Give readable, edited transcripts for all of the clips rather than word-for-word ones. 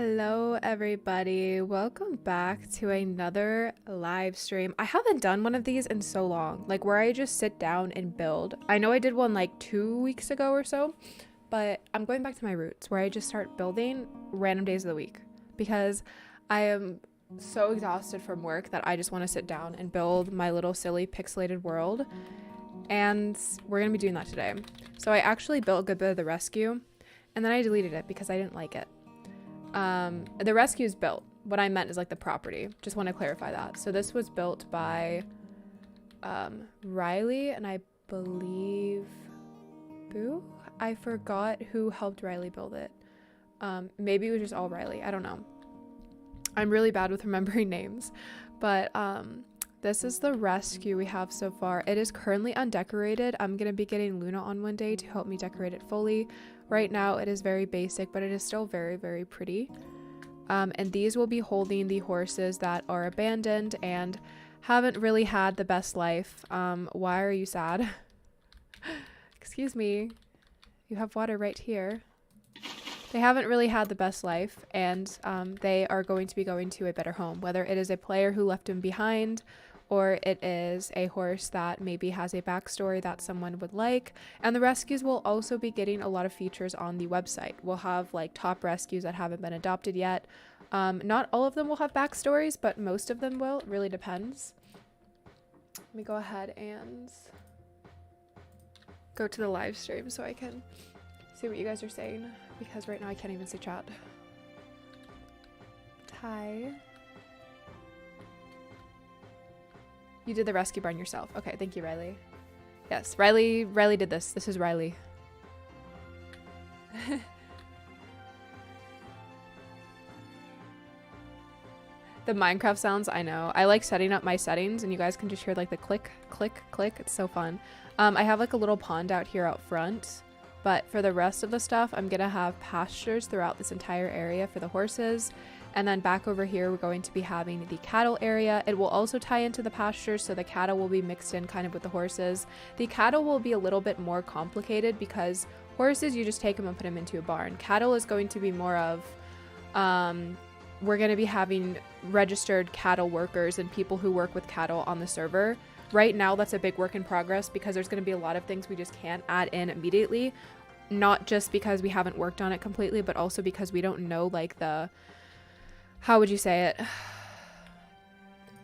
Hello everybody, welcome back to another live stream. I haven't done one of these in so long, like where I just sit down and build. I know I did one like 2 weeks ago or so, but I'm going back to my roots where I just start building random days of the week because I am so exhausted from work that I just want to sit down and build my little silly pixelated world, and we're gonna be doing that today. So I actually built a good bit of the rescue and then I deleted it because I didn't like it. The rescue is built. What I meant is like the property. Just want to clarify that. So this was built by Riley and I believe Boo? I forgot who helped Riley build it. Maybe it was just all Riley. I don't know. I'm really bad with remembering names. But this is the rescue we have so far. It is currently undecorated. I'm going to be getting Luna on one day to help me decorate it fully. Right now it is very basic, but it is still very, very pretty. And these will be holding the horses that are abandoned and haven't really had the best life. Why are you sad? Excuse me. You have water right here. They haven't really had the best life, and they are going to be going to a better home, whether it is a player who left him behind or it is a horse that maybe has a backstory that someone would like. And the rescues will also be getting a lot of features on the website. We'll have like top rescues that haven't been adopted yet. Not all of them will have backstories, but most of them will. It really depends. Let me go ahead and go to the live stream so I can see what you guys are saying, because right now I can't even see chat. Hi. You did the rescue barn yourself. Okay, thank you, Riley. Yes, Riley did this. This is Riley. The Minecraft sounds, I know. I like setting up my settings and you guys can just hear like the click, click, click. It's so fun. I have like a little pond out here out front, but for the rest of the stuff, I'm gonna have pastures throughout this entire area for the horses. And then back over here, we're going to be having the cattle area. It will also tie into the pastures, so the cattle will be mixed in kind of with the horses. The cattle will be a little bit more complicated because horses, you just take them and put them into a barn. Cattle is going to be more of, we're going to be having registered cattle workers and people who work with cattle on the server. Right now, that's a big work in progress because there's going to be a lot of things we just can't add in immediately. Not just because we haven't worked on it completely, but also because we don't know like the... How would you say it?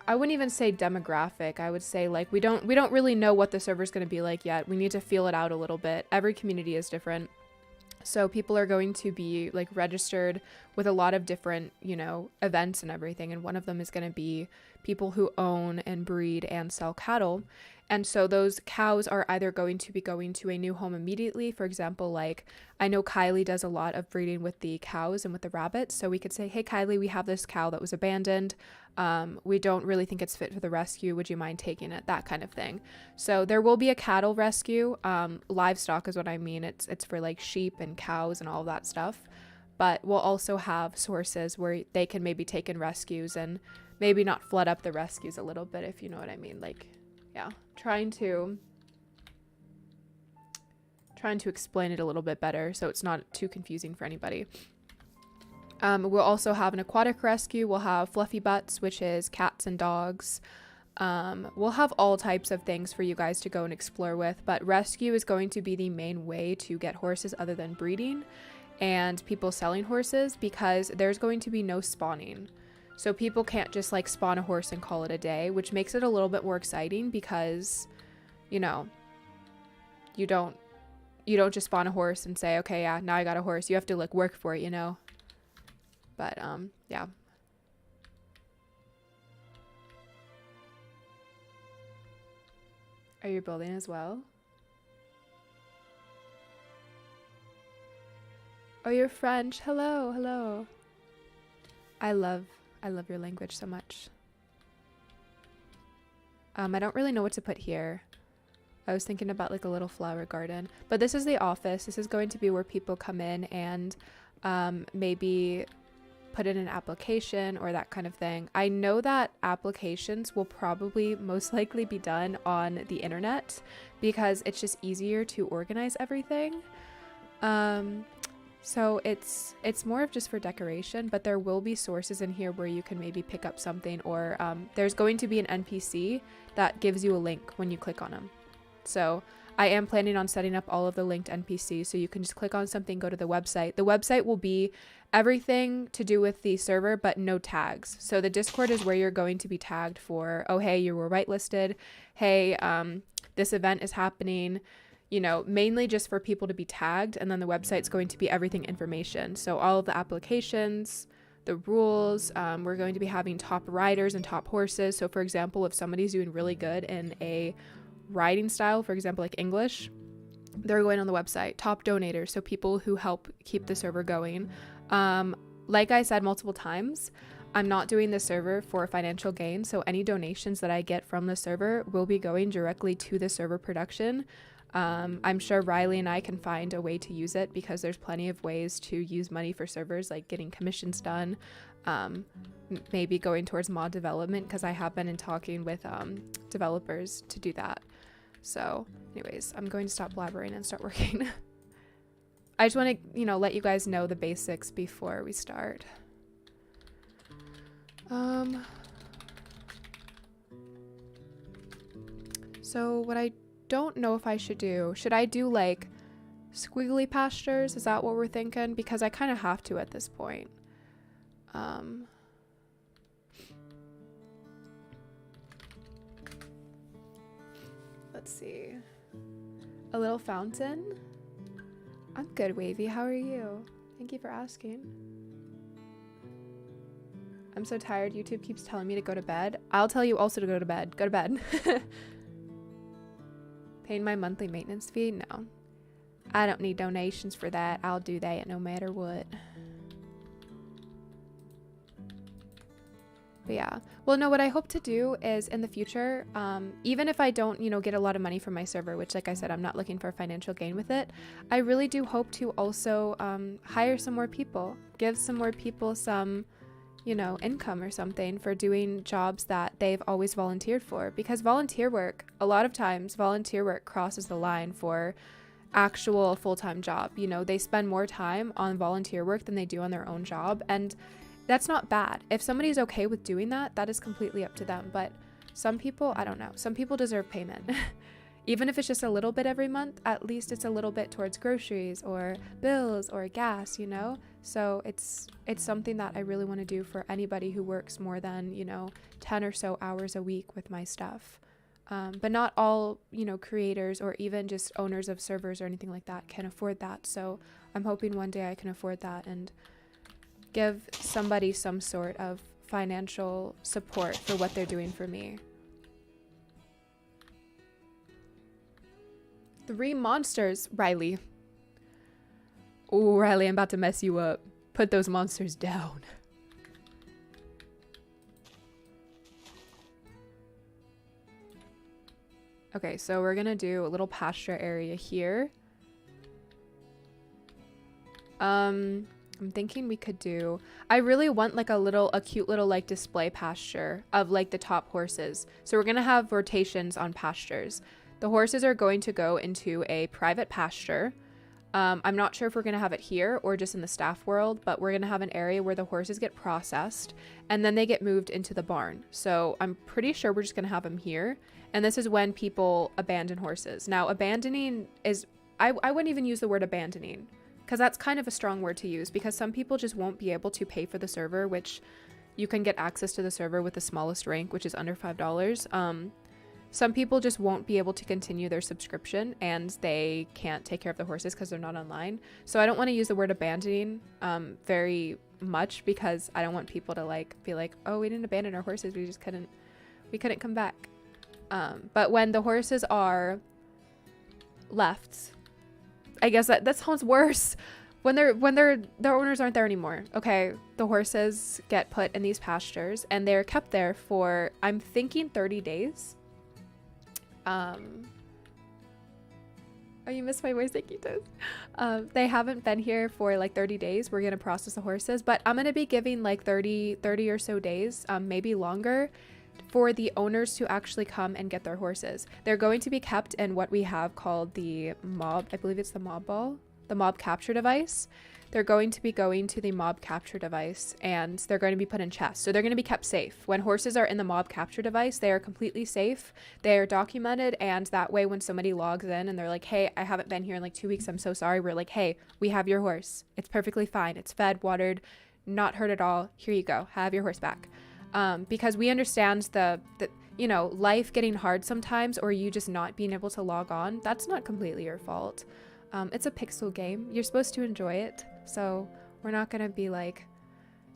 I wouldn't even say demographic. I would say like we don't really know what the server's going to be like yet. We need to feel it out a little bit. Every community is different. So people are going to be like registered with a lot of different, you know, events and everything. And one of them is going to be people who own and breed and sell cattle. And so those cows are either going to be going to a new home immediately. For example, like I know Kylie does a lot of breeding with the cows and with the rabbits. So we could say, hey, Kylie, we have this cow that was abandoned. We don't really think it's fit for the rescue. Would you mind taking it? That kind of thing. So there will be a cattle rescue. Livestock is what I mean. It's for like sheep and cows and all of that stuff. But we'll also have sources where they can maybe take in rescues and maybe not flood up the rescues a little bit, if you know what I mean. Like, yeah, trying to explain it a little bit better so it's not too confusing for anybody. We'll also have an aquatic rescue. We'll have fluffy butts, which is cats and dogs. We'll have all types of things for you guys to go and explore with, but rescue is going to be the main way to get horses other than breeding and people selling horses, because there's going to be no spawning. So people can't just like spawn a horse and call it a day, which makes it a little bit more exciting because, you know, you don't just spawn a horse and say, okay, yeah, now I got a horse. You have to like work for it, you know. But yeah. Are you building as well? Oh, you're French. Hello, hello. I love your language so much. I don't really know what to put here. I was thinking about like a little flower garden, but this is the office. This is going to be where people come in and maybe put in an application or that kind of thing. I know that applications will probably most likely be done on the internet because it's just easier to organize everything. So it's more of just for decoration, but there will be sources in here where you can maybe pick up something, or there's going to be an NPC that gives you a link when you click on them. So I am planning on setting up all of the linked NPCs, so you can just click on something, go to the website. The website will be everything to do with the server, but no tags. So the Discord is where you're going to be tagged for, oh, hey, you were whitelisted. Hey, this event is happening. You know, mainly just for people to be tagged, and then the website's going to be everything information. So all of the applications, the rules, we're going to be having top riders and top horses. So for example, if somebody's doing really good in a riding style, for example, like English, they're going on the website. Top donators, so people who help keep the server going. Like I said multiple times, I'm not doing the server for financial gain, so any donations that I get from the server will be going directly to the server production. I'm sure Riley and I can find a way to use it, because there's plenty of ways to use money for servers, like getting commissions done, maybe going towards mod development, because I have been in talking with developers to do that. So anyways, I'm going to stop blabbering and start working. I just want to, you know, let you guys know the basics before we start. So what I don't know if I should I do like squiggly pastures? Is that what we're thinking? Because I kind of have to at this point. Let's see. A little fountain? I'm good, Wavy. How are you? Thank you for asking. I'm so tired. YouTube keeps telling me to go to bed. I'll tell you also to go to bed. Go to bed. Paying my monthly maintenance fee? No. I don't need donations for that. I'll do that no matter what. But yeah. Well, no, what I hope to do is in the future, even if I don't, you know, get a lot of money from my server, which like I said, I'm not looking for financial gain with it. I really do hope to also hire some more people, give some more people some, you know, income or something for doing jobs that they've always volunteered for. Because volunteer work, a lot of times volunteer work crosses the line for actual full-time job. You know, they spend more time on volunteer work than they do on their own job, and that's not bad. If somebody's okay with doing that, that is completely up to them. But some people, I don't know, some people deserve payment. Even if it's just a little bit every month, at least it's a little bit towards groceries or bills or gas, you know? So it's something that I really want to do for anybody who works more than, you know, 10 or so hours a week with my stuff. But not all, you know, creators or even just owners of servers or anything like that can afford that. So I'm hoping one day I can afford that and give somebody some sort of financial support for what they're doing for me. 3 monsters, Riley. Oh, Riley, I'm about to mess you up. Put those monsters down. Okay, so we're gonna do a little pasture area here. I'm thinking we could do, I really want like a cute little like display pasture of like the top horses. So we're gonna have rotations on pastures. The horses are going to go into a private pasture. I'm not sure if we're going to have it here or just in the staff world, but we're going to have an area where the horses get processed and then they get moved into the barn. So I'm pretty sure we're just going to have them here. And this is when people abandon horses. Now, abandoning is, I wouldn't even use the word abandoning, because that's kind of a strong word to use, because some people just won't be able to pay for the server, which you can get access to the server with the smallest rank, which is under $5. Some people just won't be able to continue their subscription and they can't take care of the horses because they're not online. So I don't want to use the word abandoning very much, because I don't want people to like be like, oh, we didn't abandon our horses, we couldn't come back. But when the horses are left, I guess that sounds worse. When their owners aren't there anymore. Okay, the horses get put in these pastures and they're kept there for, I'm thinking 30 days. Oh, you missed my voice, thank you, Toes. They haven't been here for like 30 days. We're gonna process the horses, but I'm gonna be giving like 30 or so days, maybe longer, for the owners to actually come and get their horses. They're going to be kept in what we have called the mob, I believe it's the mob ball, the mob capture device. they're going to be going to the mob capture device, and they're going to be put in chests. So they're going to be kept safe. When horses are in the mob capture device, they are completely safe. They are documented, and that way when somebody logs in and they're like, hey, I haven't been here in like 2 weeks, I'm so sorry. We're like, hey, we have your horse. It's perfectly fine. It's fed, watered, not hurt at all. Here you go. Have your horse back. Because we understand the you know, life getting hard sometimes, or you just not being able to log on. That's not completely your fault. It's a pixel game. You're supposed to enjoy it. So we're not going to be like,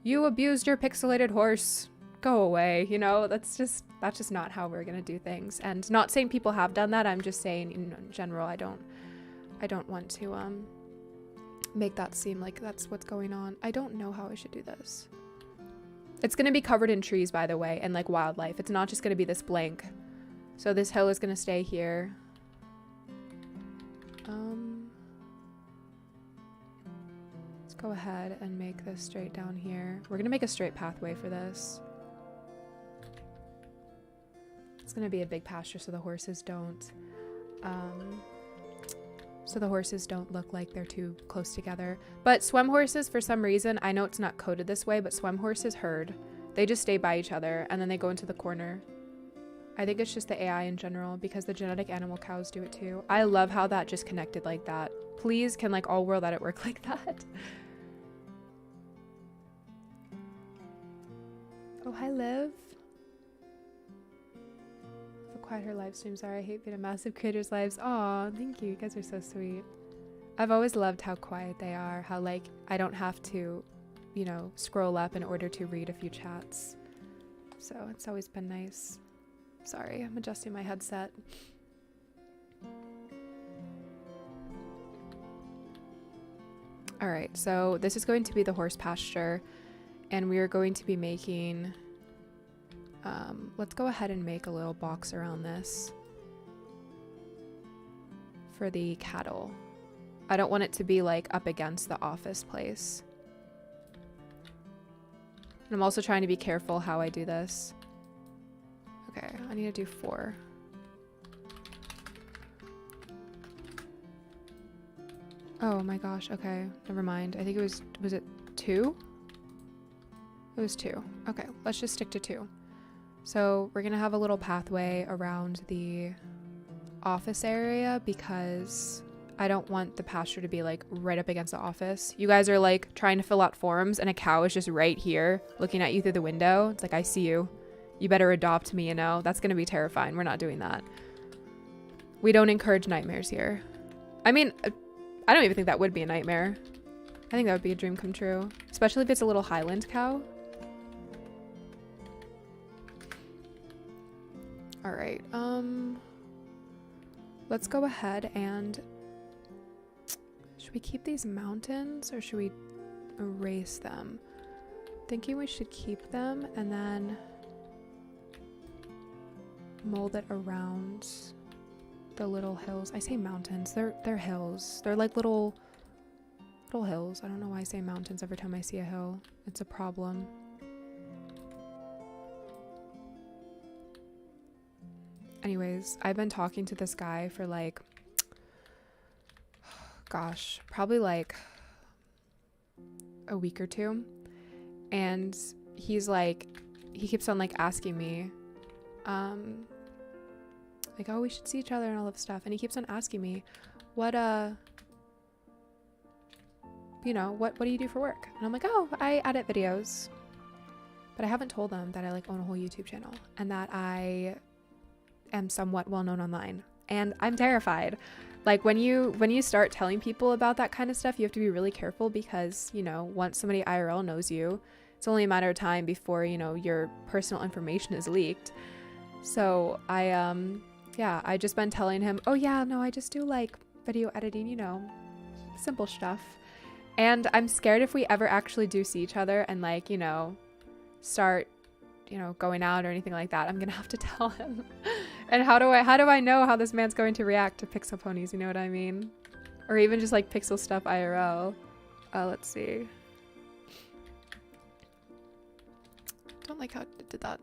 you abused your pixelated horse, go away. You know, that's just not how we're going to do things. And not saying people have done that. I'm just saying in general, I don't want to make that seem like that's what's going on. I don't know how I should do this. It's going to be covered in trees, by the way, and like wildlife. It's not just going to be this blank. So this hill is going to stay here. Let's go ahead and make this straight down here. We're going to make a straight pathway for this. It's going to be a big pasture so the horses don't look like they're too close together. But swem horses, for some reason, I know it's not coded this way, but swem horses herd. They just stay by each other and then they go into the corner. I think it's just the AI in general, because the genetic animal cows do it too. I love how that just connected like that. Please, can like all world let it work like that? Oh, hi Liv. Quiet her live stream. Sorry, I hate being a massive creator's lives. Aw, thank you. You guys are so sweet. I've always loved how quiet they are. How like I don't have to, you know, scroll up in order to read a few chats. So it's always been nice. Sorry, I'm adjusting my headset. All right, so this is going to be the horse pasture, and we are going to be making. Let's go ahead and make a little box around this for the cattle. I don't want it to be like up against the office place. And I'm also trying to be careful how I do this. Okay, I need to do 4. Oh my gosh, okay, never mind. I think it was it 2? It was 2. Okay, let's just stick to 2. So we're gonna have a little pathway around the office area because I don't want the pasture to be like right up against the office. You guys are like trying to fill out forms and a cow is just right here looking at you through the window. It's like, I see you. You better adopt me, you know? That's gonna be terrifying. We're not doing that. We don't encourage nightmares here. I mean, I don't even think that would be a nightmare. I think that would be a dream come true. Especially if it's a little Highland cow. All right, let's go ahead and, should we keep these mountains or should we erase them? Thinking we should keep them and then mold it around the little hills. I say mountains, they're hills. They're like little hills. I don't know why I say mountains every time I see a hill. It's a problem. Anyways, I've been talking to this guy for like, gosh, probably like a week or 2. And he's like, he keeps on like asking me, like, oh, we should see each other and all of stuff. And he keeps on asking me, what, you know, what do you do for work? And I'm like, oh, I edit videos. But I haven't told them that I like own a whole YouTube channel and that I am somewhat well known online, and I'm terrified. Like when you start telling people about that kind of stuff, you have to be really careful because, you know, once somebody IRL knows you, it's only a matter of time before, you know, your personal information is leaked. So I just been telling him, oh yeah, no, I just do like video editing, you know, simple stuff. And I'm scared if we ever actually do see each other and like, you know, start, you know, going out or anything like that, I'm gonna have to tell him. And how do I know how this man's going to react to pixel ponies, you know what I mean? Or even just like pixel stuff IRL. Let's see. Don't like how it did that.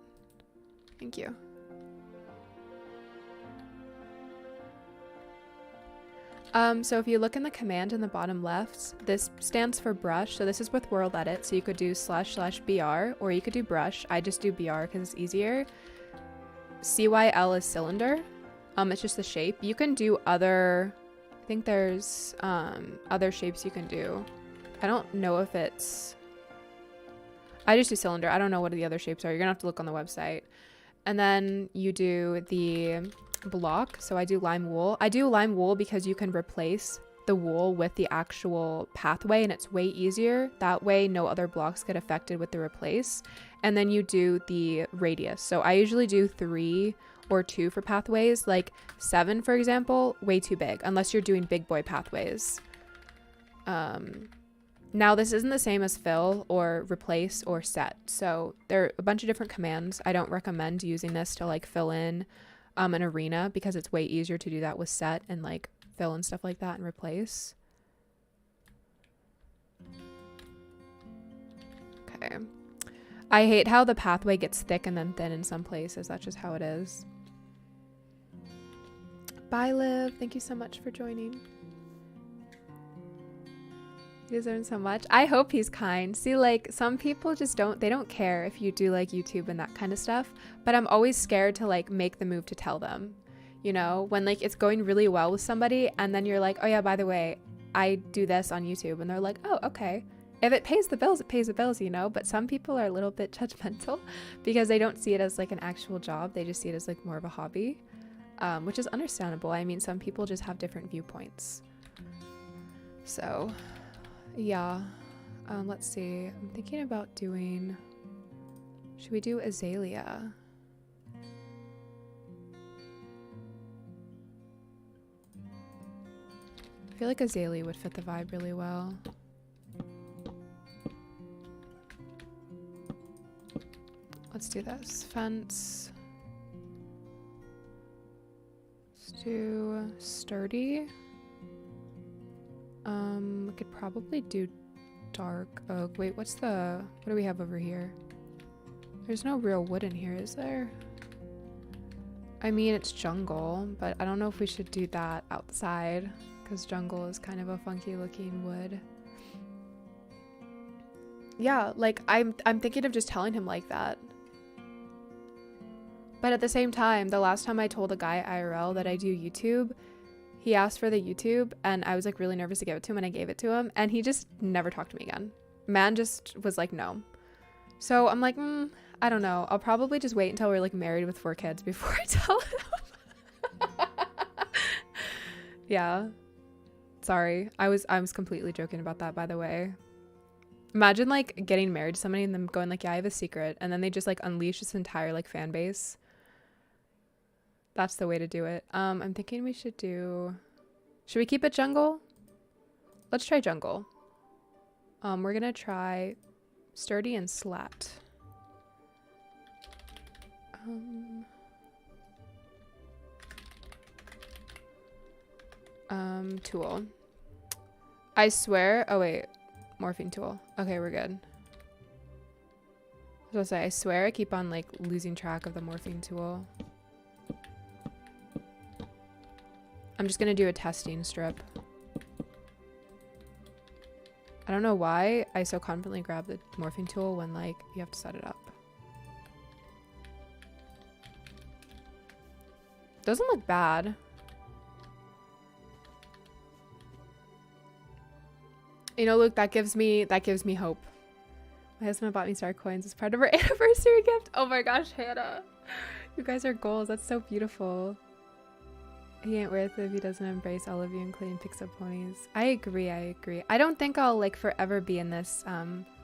Thank you. So if you look in the command in the bottom left, this stands for brush. So this is with world edit. So you could do //br or you could do brush. I just do br because it's easier. CYL is cylinder. It's just the shape. You can do other, I think there's other shapes you can do. I don't know if it's, I just do cylinder. I don't know what the other shapes are. You're gonna have to look on the website. And then you do the block. So I do lime wool. I do lime wool because you can replace the wool with the actual pathway and it's way easier. That way no other blocks get affected with the replace. And then you do the radius. So I usually do 3 or 2 for pathways. Like 7, for example, way too big unless you're doing big boy pathways. Now this isn't the same as fill or replace or set. So there are a bunch of different commands. I don't recommend using this to like fill in an arena because it's way easier to do that with set and like fill and stuff like that and replace. Okay. I hate how the pathway gets thick and then thin in some places. That's just how it is. Bye, Liv. Thank you so much for joining. You deserve so much. I hope he's kind. See, like, some people just they don't care if you do like YouTube and that kind of stuff, but I'm always scared to like make the move to tell them, you know, when like it's going really well with somebody and then you're like, oh yeah, by the way, I do this on YouTube, and they're like, oh, okay. If it pays the bills, it pays the bills, you know. But some people are a little bit judgmental because they don't see it as like an actual job. They just see it as like more of a hobby, which is understandable. I mean, some people just have different viewpoints. So yeah, let's see. I'm thinking about doing, should we do azalea? I feel like azalea would fit the vibe really well. Let's do this. Fence. Let's do sturdy. We could probably do dark oak. Wait, what do we have over here? There's no real wood in here, is there? I mean, it's jungle, but I don't know if we should do that outside because jungle is kind of a funky looking wood. Yeah, like I'm thinking of just telling him like that. But at the same time, the last time I told a guy IRL that I do YouTube, he asked for the YouTube and I was like really nervous to give it to him, and I gave it to him and he just never talked to me again. Man just was like, no. So I'm like, I don't know. I'll probably just wait until we're like married with 4 kids before I tell him. Yeah. Sorry. I was completely joking about that, by the way. Imagine like getting married to somebody and them going like, yeah, I have a secret. And then they just like unleash this entire like fan base. That's the way to do it. I'm thinking we should we keep it jungle? Let's try jungle. We're gonna try sturdy and slat. Tool. I swear, oh wait, morphing tool. Okay, we're good. I was gonna say, I swear I keep on like losing track of the morphing tool. I'm just gonna do a testing strip. I don't know why I so confidently grab the morphing tool when like you have to set it up. Doesn't look bad. You know, look, that gives me hope. My husband bought me star coins as part of our anniversary gift. Oh my gosh, Hannah. You guys are goals. That's so beautiful. He ain't worth it if he doesn't embrace all of you, including picks up ponies. I agree. I don't think I'll like forever be in this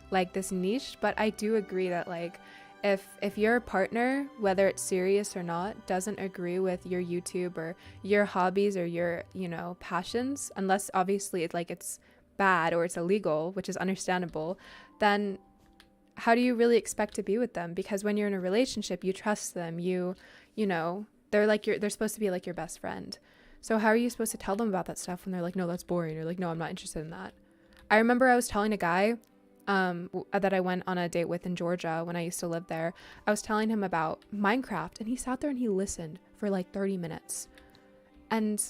like this niche, but I do agree that like if your partner, whether it's serious or not, doesn't agree with your YouTube or your hobbies or your, you know, passions, unless obviously it's like it's bad or it's illegal, which is understandable, then how do you really expect to be with them? Because when you're in a relationship, you trust them, you know, they're supposed to be like your best friend. So how are you supposed to tell them about that stuff when they're like, no, that's boring, or like, no, I'm not interested in that? I remember I was telling a guy that I went on a date with in Georgia when I used to live there. I was telling him about Minecraft, and he sat there and he listened for like 30 minutes. And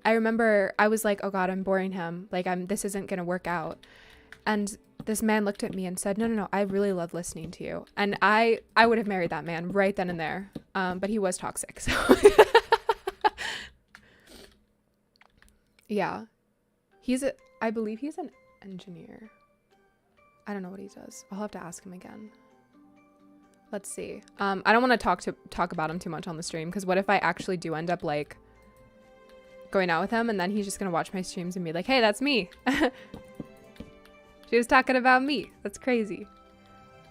I remember I was like, oh God, I'm boring him. Like this isn't going to work out. And this man looked at me and said, no, I really love listening to you. And I would have married that man right then and there. But he was toxic. So yeah, I believe he's an engineer. I don't know what he does. I'll have to ask him again. Let's see. I don't want to talk about him too much on the stream, because what if I actually do end up like going out with him and then he's just gonna watch my streams and be like, hey, that's me. She was talking about me. That's crazy.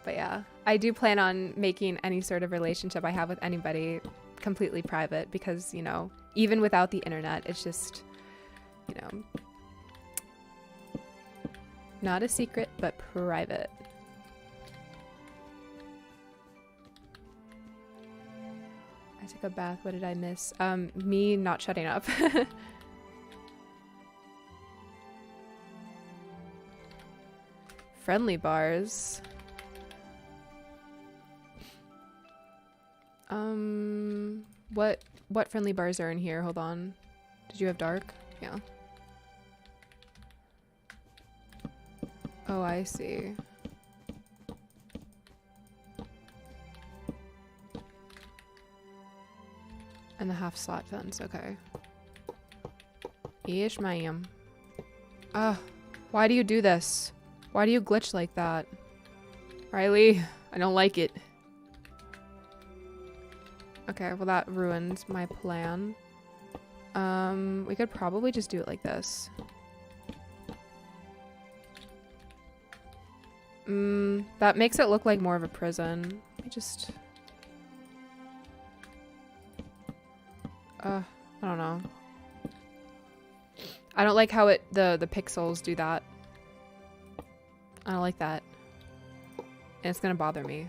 But yeah, I do plan on making any sort of relationship I have with anybody completely private, because, you know, even without the internet, it's just, you know, not a secret, but private. I took a bath. What did I miss? Me not shutting up. Friendly bars. What friendly bars are in here? Hold on. Did you have dark? Yeah. Oh, I see. And the half slot fence, okay. Yeesh, ma'am. Why do you do this? Why do you glitch like that? Riley, I don't like it. Okay, well that ruined my plan. We could probably just do it like this. That makes it look like more of a prison. Let me just... I don't know. I don't like how the pixels do that. I don't like that. And it's gonna bother me.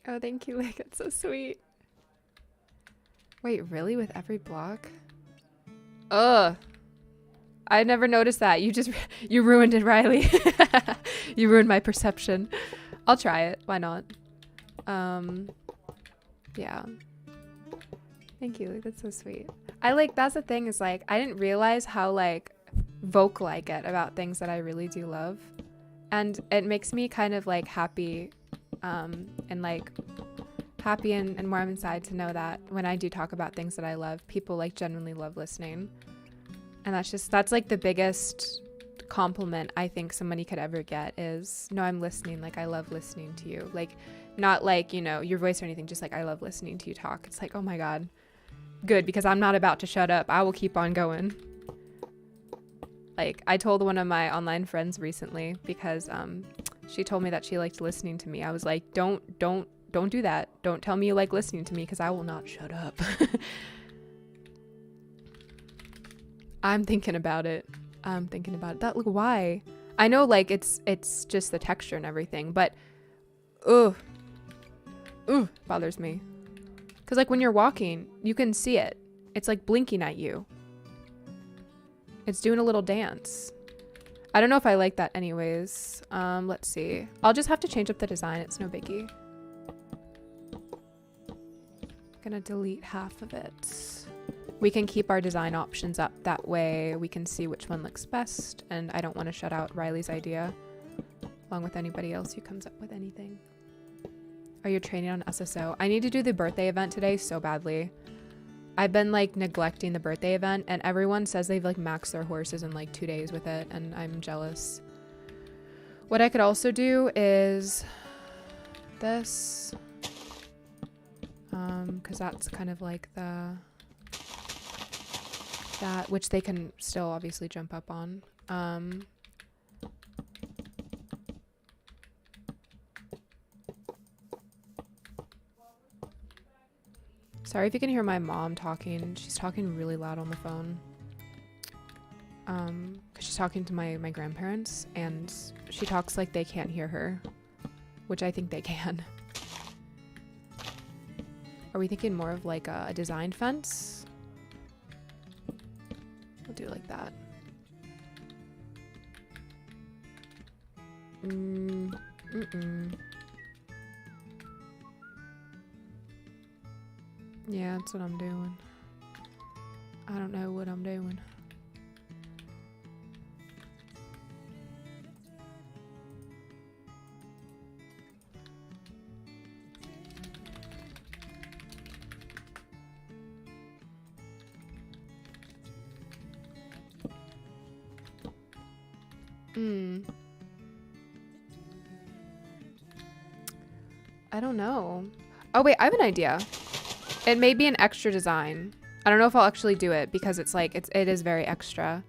Oh, thank you, Lick. It's so sweet. Wait, really? With every block? Ugh. I never noticed that. You ruined it, Riley. You ruined my perception. I'll try it. Why not? Yeah. Thank you. That's so sweet. That's the thing, is like, I didn't realize how like vocal I get about things that I really do love. And it makes me kind of like happy, and like happy and warm inside to know that when I do talk about things that I love, people like genuinely love listening. And that's like the biggest compliment I think somebody could ever get is, no, I'm listening. Like, I love listening to you. Like, not like, you know, your voice or anything, just like, I love listening to you talk. It's like, oh my God, good, because I'm not about to shut up. I will keep on going. Like, I told one of my online friends recently, because she told me that she liked listening to me. I was like, don't do that. Don't tell me you like listening to me, because I will not shut up. I'm thinking about it. Look, why? I know, like, it's just the texture and everything, but bothers me. Because, like, when you're walking, you can see it. It's, like, blinking at you. It's doing a little dance. I don't know if I like that anyways. Let's see. I'll just have to change up the design. It's no biggie. Gonna delete half of it. We can keep our design options up. That way we can see which one looks best. And I don't want to shut out Riley's idea, along with anybody else who comes up with anything. Are you training on SSO? I need to do the birthday event today so badly. I've been like neglecting the birthday event, and everyone says they've like maxed their horses in like 2 days with it, and I'm jealous. What I could also do is this, because that's kind of like that, which they can still obviously jump up on. Sorry if you can hear my mom talking. She's talking really loud on the phone. Because she's talking to my grandparents, and she talks like they can't hear her, which I think they can. Are we thinking more of like a designed fence? We'll do it like that. Yeah, that's what I'm doing. I don't know what I'm doing. I don't know. Oh wait, I have an idea. It may be an extra design. I don't know if I'll actually do it because it's like it is very extra.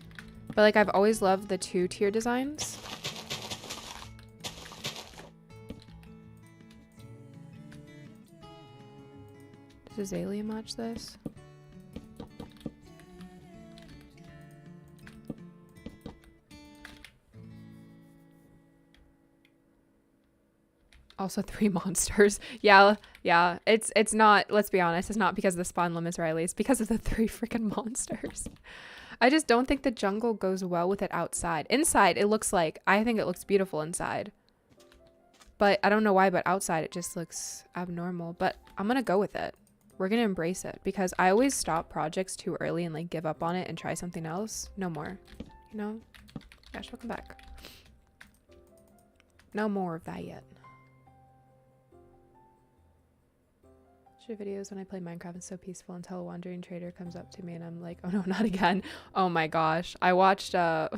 But like I've always loved the 2-tier designs. Does Azalea match this? Also 3 monsters. Yeah. It's not, let's be honest, it's not because of the spawn limits, Riley. It's because of the 3 freaking monsters. I just don't think the jungle goes well with it outside. Inside, it looks like, I think it looks beautiful inside. But I don't know why, but outside it just looks abnormal. But I'm gonna go with it. We're gonna embrace it because I always stop projects too early and like give up on it and try something else. No more. You know? Gosh, welcome back. No more of that yet. Your videos when I play Minecraft is so peaceful until a wandering trader comes up to me and I'm like, oh no, not again. Oh my gosh. I watched a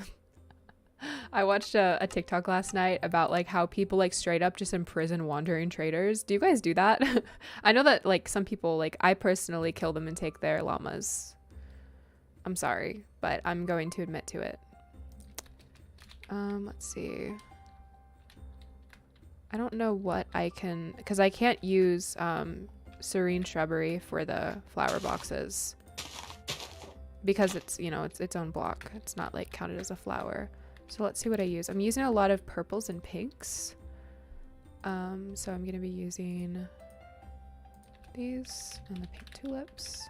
TikTok last night about like how people like straight up just imprison wandering traders. Do you guys do that? I know that like some people, like I personally kill them and take their llamas. I'm sorry, but I'm going to admit to it. Let's see. I don't know what I can, because I can't use serene shrubbery for the flower boxes because it's, you know, it's its own block. It's not like counted as a flower. So let's see what I use. I'm using a lot of purples and pinks. So I'm gonna be using these and the pink tulips.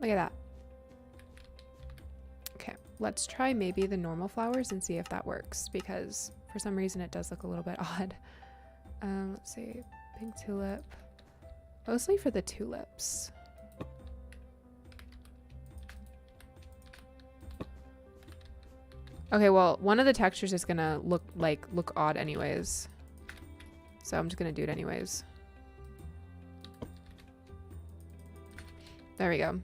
Look at that. Okay, let's try maybe the normal flowers and see if that works because for some reason it does look a little bit odd. Let's see, pink tulip, mostly for the tulips. Okay, well, one of the textures is gonna look odd anyways. So I'm just gonna do it anyways. There we go.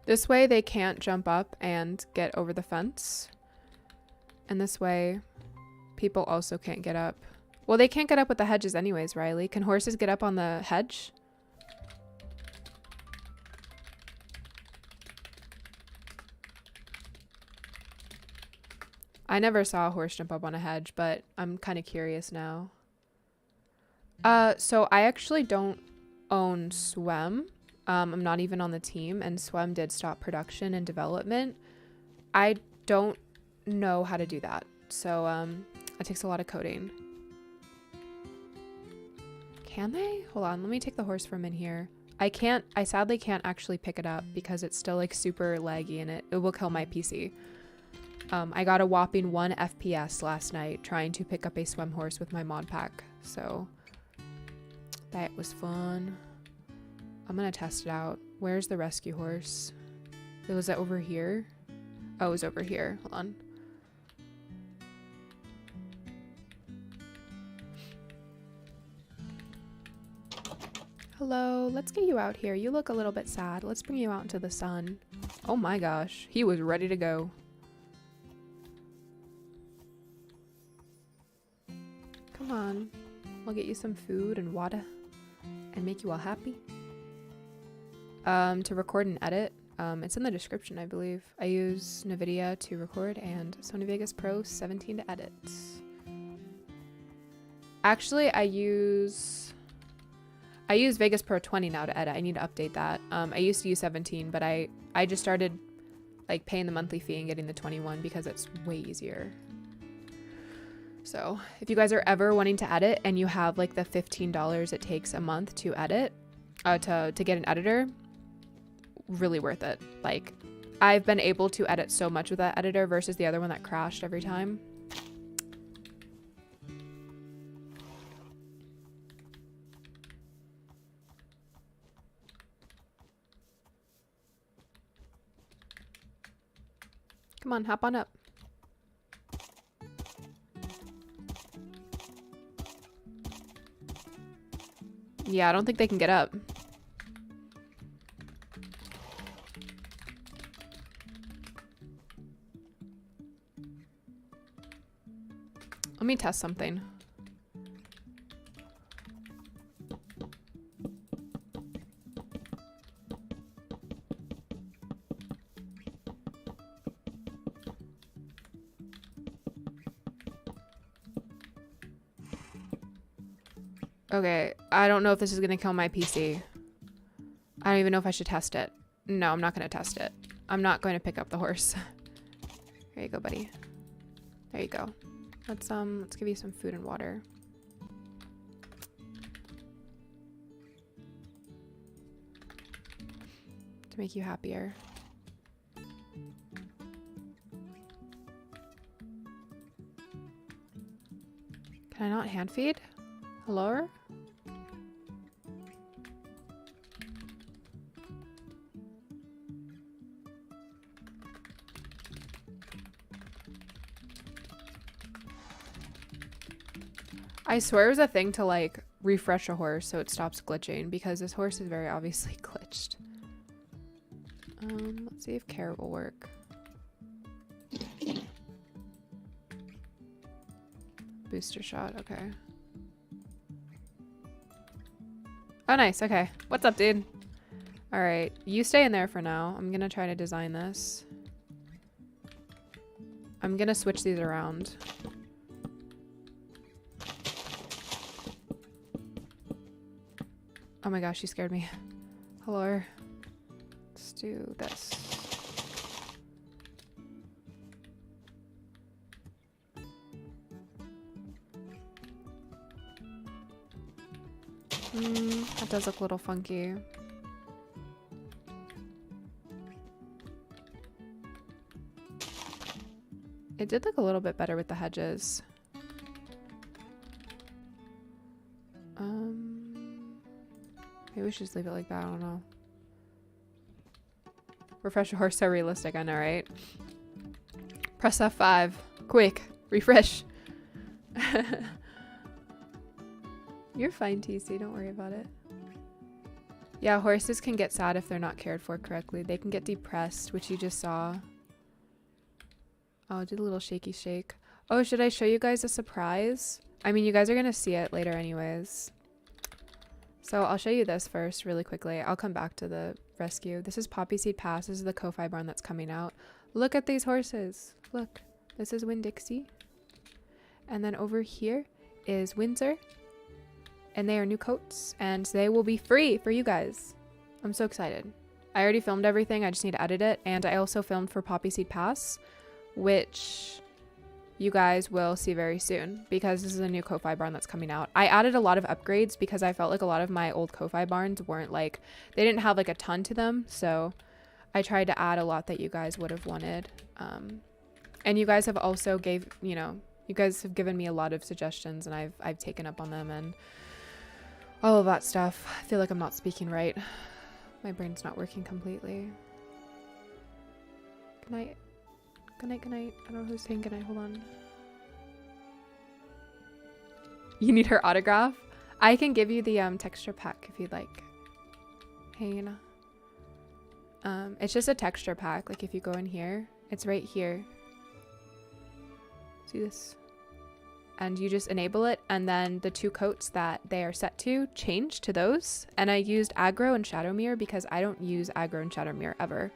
This way they can't jump up and get over the fence. And this way people also can't get up. Well, they can't get up with the hedges anyways, Riley. Can horses get up on the hedge? I never saw a horse jump up on a hedge, but I'm kind of curious now. So I actually don't own Swem. I'm not even on the team, and Swem did stop production and development. I don't know how to do that, so it takes a lot of coding. Can they? Hold on, let me take the horse from in here. I sadly can't actually pick it up because it's still like super laggy and it will kill my PC. I got a whopping 1 FPS last night trying to pick up a Swem horse with my mod pack, so that was fun. I'm gonna test it out. Where's the rescue horse? Was it over here? Oh, it was over here. Hold on. Hello, let's get you out here. You look a little bit sad. Let's bring you out into the sun. Oh my gosh, he was ready to go. Come on, we'll get you some food and water and make you all happy. To record and edit, it's in the description, I believe. I use NVIDIA to record and Sony Vegas Pro 17 to edit. Actually, I use Vegas Pro 20 now to edit. I need to update that. I used to use 17, but I just started like paying the monthly fee and getting the 21 because it's way easier. So if you guys are ever wanting to edit and you have like the $15 it takes a month to edit, to get an editor, really worth it. Like, I've been able to edit so much with that editor versus the other one that crashed every time. Come on, hop on up. Yeah, I don't think they can get up. Let me test something. Okay, I don't know if this is gonna kill my PC. I don't even know if I should test it. No, I'm not gonna test it. I'm not going to pick up the horse. There you go, buddy. There you go. Let's give you some food and water. To make you happier. Can I not hand feed? Hello? I swear it was a thing to like refresh a horse so it stops glitching because this horse is very obviously glitched. Let's see if carrot will work. Booster shot, okay. Oh, nice. Okay. What's up, dude? All right. You stay in there for now. I'm going to try to design this. I'm going to switch these around. Oh my gosh, she scared me. Hello. Let's do this. That does look a little funky. It did look a little bit better with the hedges. Maybe we should just leave it like that. I don't know. Refresh a horse, so realistic. I know, right? Press F5. Quick. Refresh. You're fine, TC. Don't worry about it. Yeah, horses can get sad if they're not cared for correctly. They can get depressed, which you just saw. Oh, did a little shaky shake. Oh, should I show you guys a surprise? I mean, you guys are going to see it later anyways. So I'll show you this first really quickly. I'll come back to the rescue. This is Poppy Seed Pass. This is the Ko-Fi barn that's coming out. Look at these horses. Look. This is Winn-Dixie. And then over here is Windsor. And they are new coats, and they will be free for you guys. I'm so excited. I already filmed everything. I just need to edit it. And I also filmed for Poppy Seed Pass, which you guys will see very soon because this is a new Ko-Fi barn that's coming out. I added a lot of upgrades because I felt like a lot of my old Ko-Fi barns weren't like, they didn't have like a ton to them. So I tried to add a lot that you guys would have wanted. And you guys have also you guys have given me a lot of suggestions, and I've taken up on them and all of that stuff. I feel like I'm not speaking right. My brain's not working completely. Good night. Good night, good night. I don't know who's saying good night. Hold on. You need her autograph? I can give you the texture pack if you'd like. Hey, it's just a texture pack. Like if you go in here, it's right here. See this? And you just enable it, and then the two coats that they are set to change to those. And I used Agro and Shadow Mirror because I don't use Agro and Shadow Mirror ever.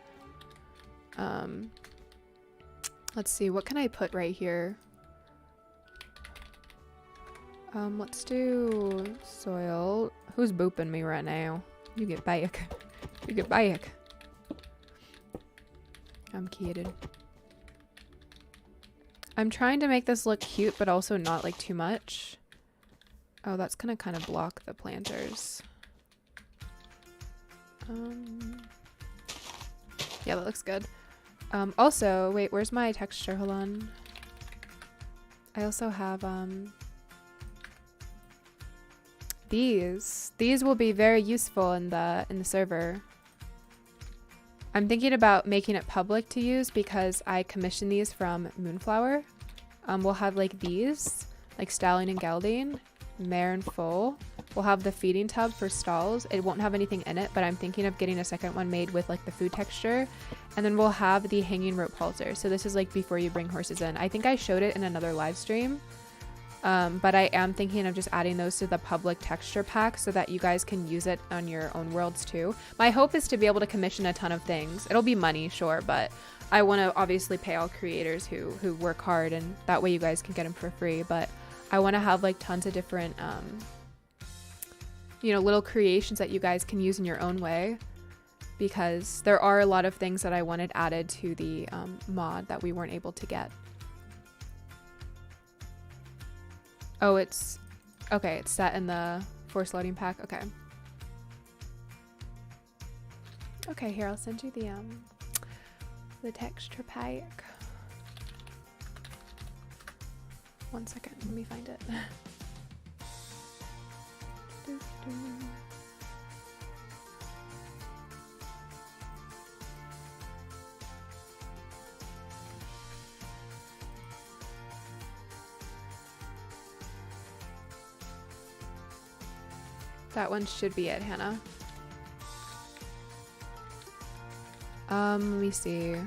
Let's see, what can I put right here? Let's do soil. Who's booping me right now? You get back. You get back. I'm kidding. I'm trying to make this look cute, but also not like too much. Oh, that's gonna kind of block the planters. Yeah, that looks good. Also, wait, where's my texture? Hold on. I also have these. These will be very useful in the server. I'm thinking about making it public to use because I commissioned these from Moonflower. We'll have like these, like stallion and gelding, mare and foal. We'll have the feeding tub for stalls. It won't have anything in it, but I'm thinking of getting a second one made with like the food texture. And then we'll have the hanging rope halter. So this is like before you bring horses in. I think I showed it in another live stream. But I am thinking of just adding those to the public texture pack so that you guys can use it on your own worlds too. My hope is to be able to commission a ton of things. It'll be money, sure, but I want to obviously pay all creators who work hard, and that way you guys can get them for free. But I want to have like tons of different, you know, little creations that you guys can use in your own way, because there are a lot of things that I wanted added to the mod that we weren't able to get. Oh, it's okay. It's set in the force loading pack. Okay. Okay, here I'll send you the texture pack. One second, let me find it. That one should be it, Hannah. Let me see. Let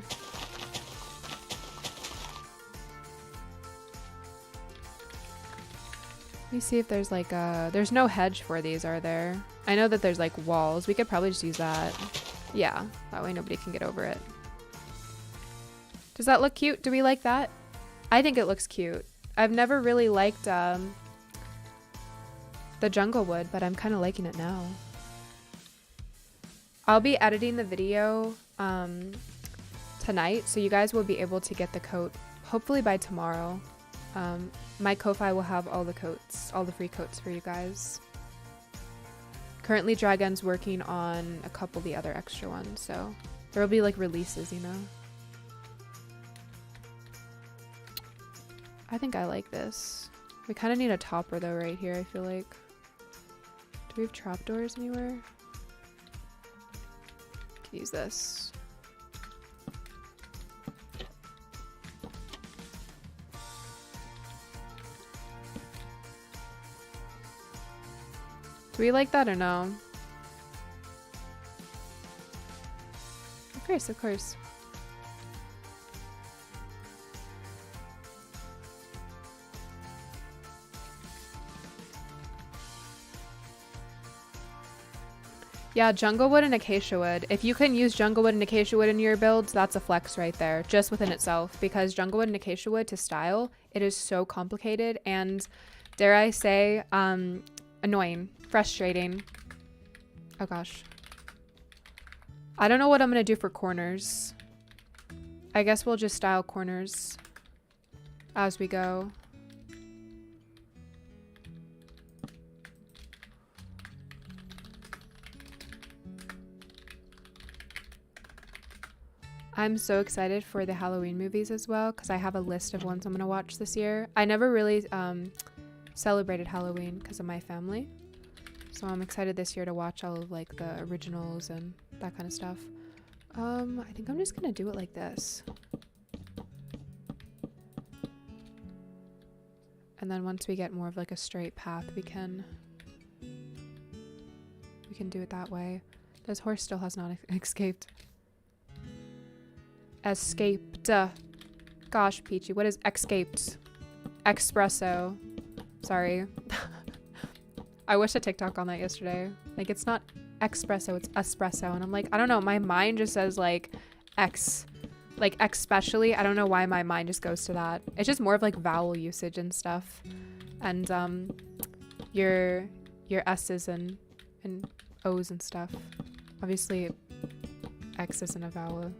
me see if there's like there's no hedge for these, are there? I know that there's like walls. We could probably just use that. Yeah, that way nobody can get over it. Does that look cute? Do we like that? I think it looks cute. I've never really liked the jungle wood, but I'm kind of liking it now. I'll be editing the video tonight, so you guys will be able to get the coat hopefully by tomorrow. My Ko-Fi will have all the coats, all the free coats for you guys. Currently Dragon's working on a couple of the other extra ones, so there will be like releases, you know. I think I like this. We kind of need a topper though right here, I feel like. Do we have trapdoors anywhere? Can use this. Do we like that or no? Of course, of course. Yeah, jungle wood and acacia wood. If you can use jungle wood and acacia wood in your builds, that's a flex right there, just within itself. Because jungle wood and acacia wood to style, it is so complicated and, dare I say, annoying, frustrating. Oh gosh. I don't know what I'm gonna do for corners. I guess we'll just style corners as we go. I'm so excited for the Halloween movies as well, because I have a list of ones I'm going to watch this year. I never really celebrated Halloween because of my family. So I'm excited this year to watch all of like the originals and that kind of stuff. I think I'm just going to do it like this. And then once we get more of like a straight path, we can do it that way. This horse still has not escaped. Escaped. Gosh, Peachy, what is escaped? Espresso. Sorry. I wish a TikTok on that yesterday. Like, it's not espresso, it's espresso. And I'm like, I don't know, my mind just says like X. Like especially, I don't know why my mind just goes to that. It's just more of like vowel usage and stuff. And your S's and O's and stuff. Obviously X isn't a vowel.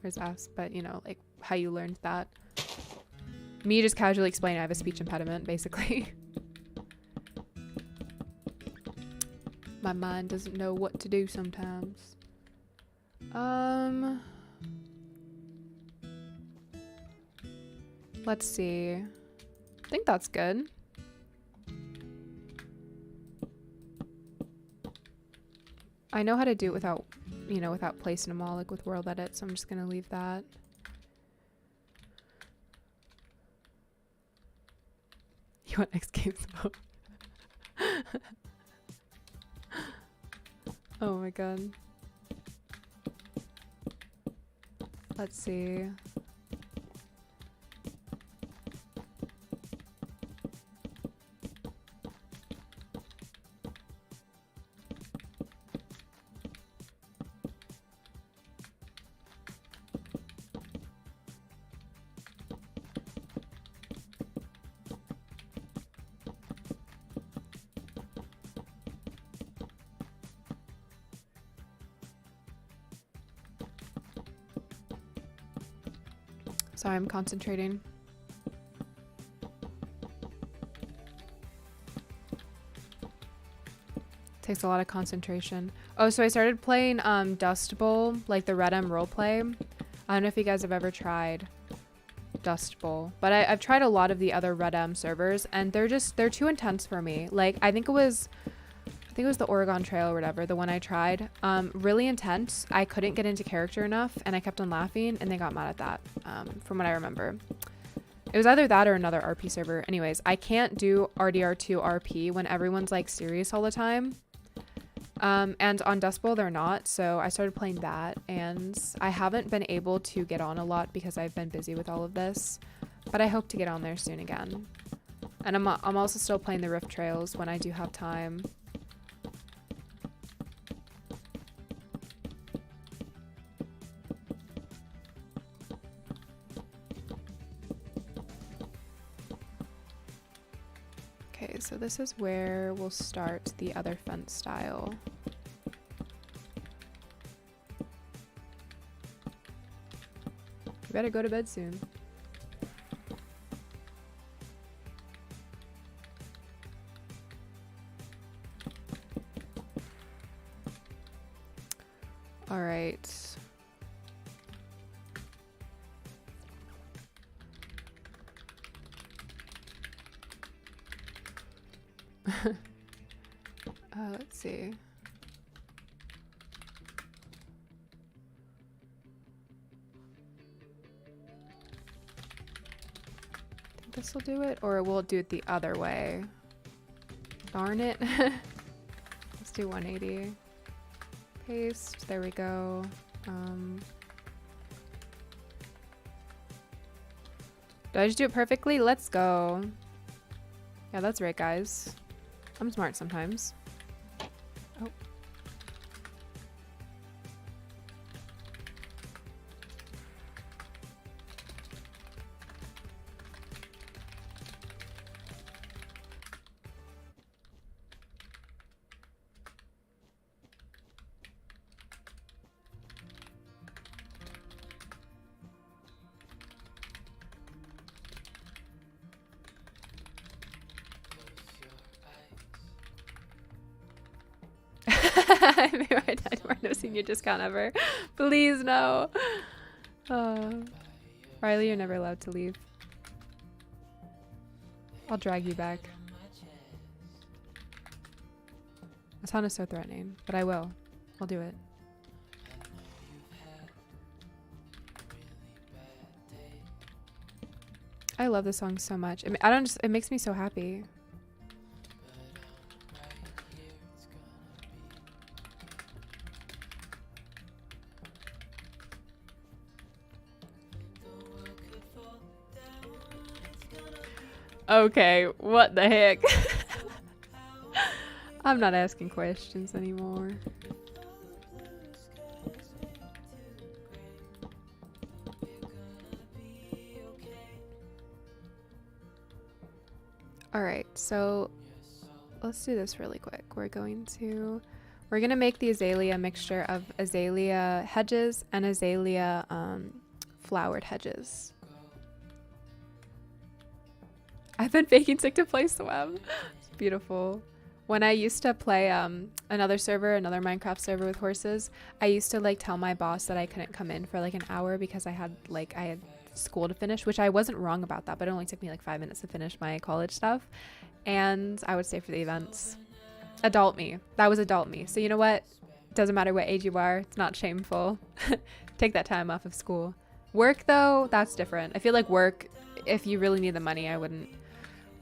There's S, but you know, like how you learned that. Me just casually explaining I have a speech impediment, basically. My mind doesn't know what to do sometimes. Let's see. I think that's good. I know how to do it without, you know, without placing them all, like with world edit, so I'm just gonna leave that. You want X Games mode? Oh my god. Let's see. Sorry, I'm concentrating. Takes a lot of concentration. Oh, so I started playing Dust Bowl, like the Red M roleplay. I don't know if you guys have ever tried Dust Bowl, but I've tried a lot of the other Red M servers, and they're too intense for me. Like I think it was the Oregon Trail or whatever, the one I tried. Really intense. I couldn't get into character enough, and I kept on laughing, and they got mad at that, from what I remember. It was either that or another RP server. Anyways, I can't do RDR2 RP when everyone's like serious all the time. And on Dust Bowl, they're not, so I started playing that, and I haven't been able to get on a lot because I've been busy with all of this, but I hope to get on there soon again. And I'm also still playing the Rift Trails when I do have time. Okay, so this is where we'll start the other fence style. You better go to bed soon. All right. Let's see. This will do it, or we'll do it the other way. Darn it. Let's do 180. Paste. There we go. Did I just do it perfectly? Let's go. Yeah, that's right, guys. I'm smart sometimes. Oh. Maybe I died for no senior discount ever. Please, no. Riley, you're never allowed to leave. I'll drag you back. That sound is so threatening, but I will. I'll do it. I love this song so much. It makes me so happy. Okay, what the heck? I'm not asking questions anymore. Alright, so let's do this really quick. We're gonna make the azalea mixture of azalea hedges and azalea flowered hedges. I've been baking sick to play swem. It's beautiful. When I used to play another Minecraft server with horses, I used to like tell my boss that I couldn't come in for like an hour because I had school to finish, which I wasn't wrong about that, but it only took me like 5 minutes to finish my college stuff. And I would stay for the events. Adult me. That was adult me. So you know what? Doesn't matter what age you are. It's not shameful. Take that time off of school. Work though, that's different. I feel like work, if you really need the money, I wouldn't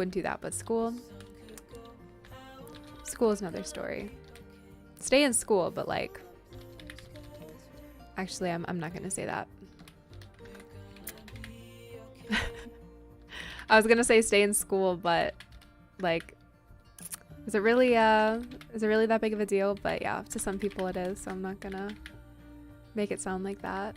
do that. But school is another story. Stay in school, but like, actually, I'm not gonna say that. I was gonna say stay in school, but like, is it really that big of a deal? But yeah, to some people it is, so I'm not gonna make it sound like that.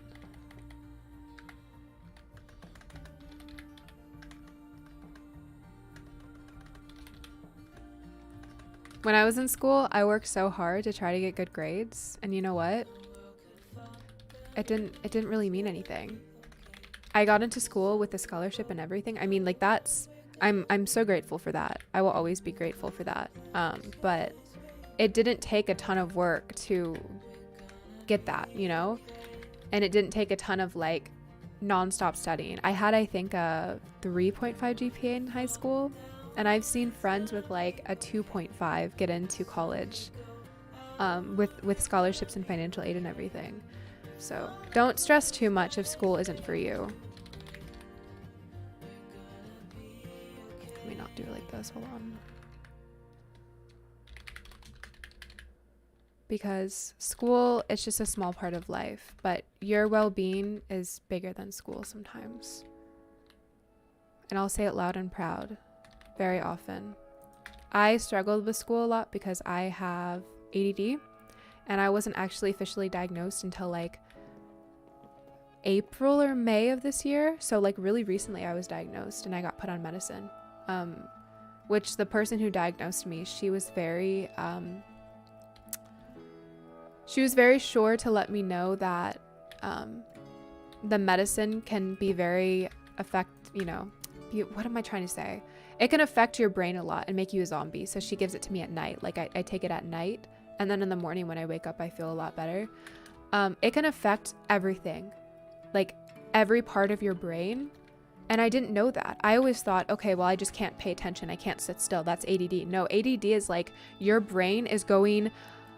When I was in school, I worked so hard to try to get good grades, and you know what? It didn't really mean anything. I got into school with a scholarship and everything. I mean, like I'm so grateful for that. I will always be grateful for that. But it didn't take a ton of work to get that, you know? And it didn't take a ton of like nonstop studying. I had, I think, a 3.5 GPA in high school, and I've seen friends with like a 2.5 get into college with scholarships and financial aid and everything. So don't stress too much if school isn't for you. Let me not do it like this, hold on. Because school, it's just a small part of life, but your well-being is bigger than school sometimes. And I'll say it loud and proud, very often. I struggled with school a lot because I have ADD, and I wasn't actually officially diagnosed until like April or May of this year. So like really recently I was diagnosed and I got put on medicine, which the person who diagnosed me, she was very sure to let me know that the medicine can be very what am I trying to say? It can affect your brain a lot and make you a zombie. So she gives it to me at night. Like I take it at night, and then in the morning when I wake up, I feel a lot better. It can affect everything, like every part of your brain. And I didn't know that. I always thought, okay, well, I just can't pay attention. I can't sit still. That's ADD. No, ADD is like your brain is going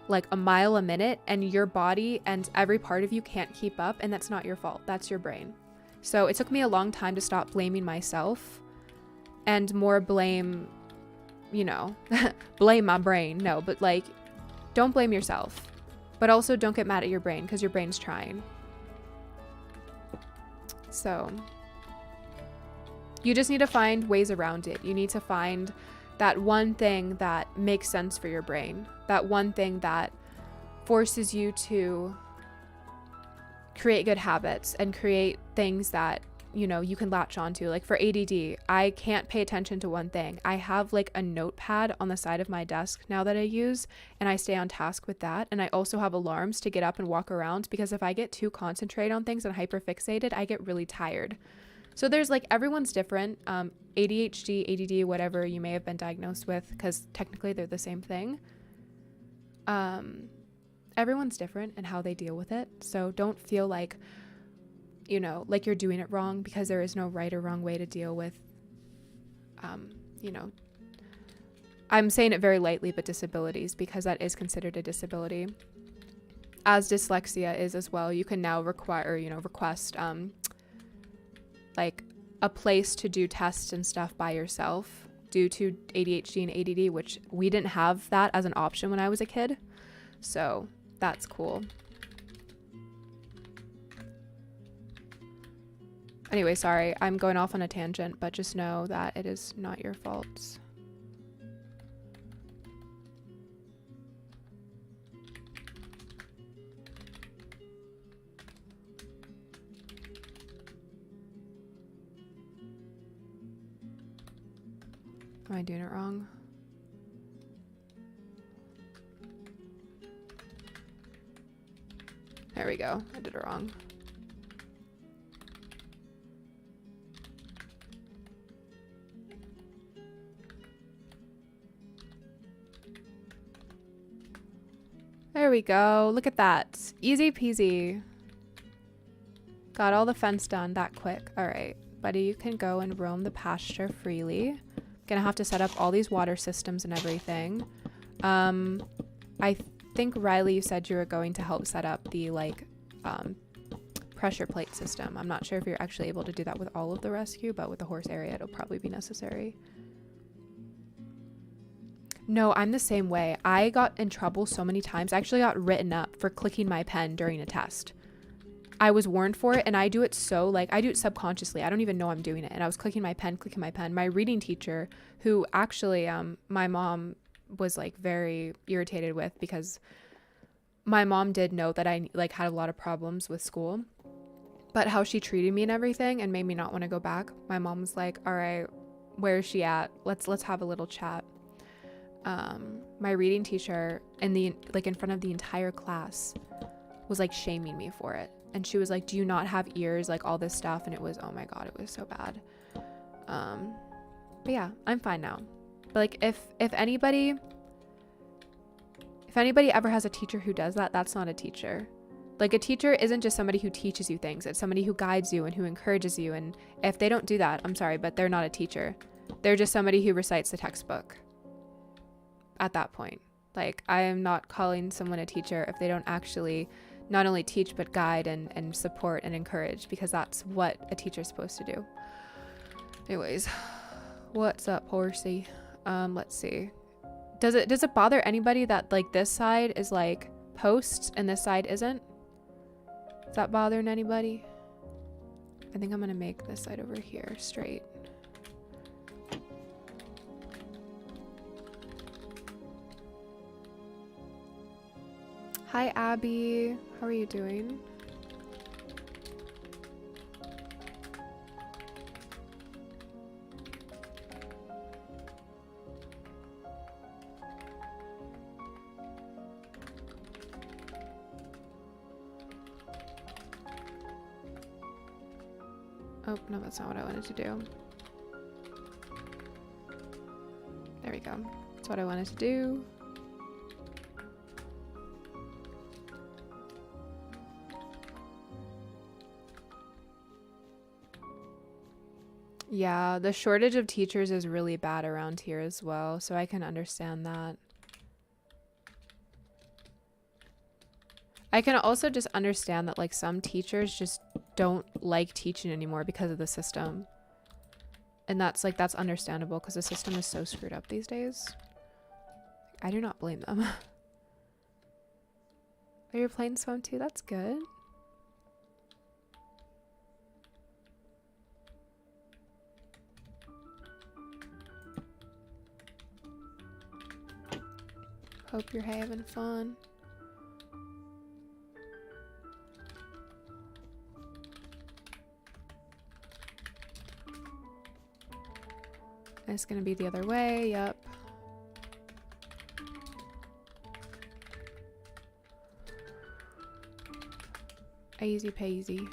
like a mile a minute and your body and every part of you can't keep up. And that's not your fault. That's your brain. So it took me a long time to stop blaming myself and more blame, blame my brain. No, but like, don't blame yourself, but also don't get mad at your brain because your brain's trying. So you just need to find ways around it. You need to find that one thing that makes sense for your brain, that one thing that forces you to create good habits and create things that, you can latch onto. Like for ADD, I can't pay attention to one thing. I have like a notepad on the side of my desk now that I use, and I stay on task with that. And I also have alarms to get up and walk around, because if I get too concentrated on things and hyperfixated, I get really tired. So there's like, everyone's different. ADHD, ADD, whatever you may have been diagnosed with, because technically they're the same thing. Everyone's different in how they deal with it. So don't feel like, like you're doing it wrong, because there is no right or wrong way to deal with, I'm saying it very lightly, but disabilities, because that is considered a disability, as dyslexia is as well. You can now request, like a place to do tests and stuff by yourself due to ADHD and ADD, which we didn't have that as an option when I was a kid. So that's cool. Anyway, sorry, I'm going off on a tangent, but just know that it is not your fault. Am I doing it wrong? There we go. I did it wrong. There we go. Look at that. Easy peasy. Got all the fence done that quick. All right, buddy, you can go and roam the pasture freely. Gonna have to set up all these water systems and everything. I think Riley, you said you were going to help set up the like pressure plate system. I'm not sure if you're actually able to do that with all of the rescue, but with the horse area it'll probably be necessary. No, I'm the same way. I got in trouble so many times. I actually got written up for clicking my pen during a test. I was warned for it, and I do it so, like, I do it subconsciously. I don't even know I'm doing it. And I was clicking my pen. My reading teacher, who actually my mom was, like, very irritated with, because my mom did know that I, like, had a lot of problems with school. But how she treated me and everything and made me not want to go back. My mom was like, all right, where is she at? Let's have a little chat. My reading teacher in front of the entire class was like shaming me for it. And she was like, do you not have ears? Like all this stuff. And it was, oh my God, it was so bad. But yeah, I'm fine now. But like, if anybody ever has a teacher who does that, that's not a teacher. Like a teacher isn't just somebody who teaches you things. It's somebody who guides you and who encourages you. And if they don't do that, I'm sorry, but they're not a teacher. They're just somebody who recites the textbook. At that point, like, I am not calling someone a teacher if they don't actually not only teach but guide and support and encourage, because that's what a teacher's supposed to do. Anyways, what's up, horsey? Let's see. Does it bother anybody that like this side is like posts and this side isn't? Is that bothering anybody? I think I'm gonna make this side over here straight. Hi, Abby. How are you doing? Oh, no, that's not what I wanted to do. There we go. That's what I wanted to do. Yeah, the shortage of teachers is really bad around here as well, so I can understand that. I can also just understand that like some teachers just don't like teaching anymore because of the system. And that's understandable because the system is so screwed up these days. I do not blame them. Are you playing swem too? That's good. Hope you're having fun. It's gonna be the other way, yep. Easy peasy.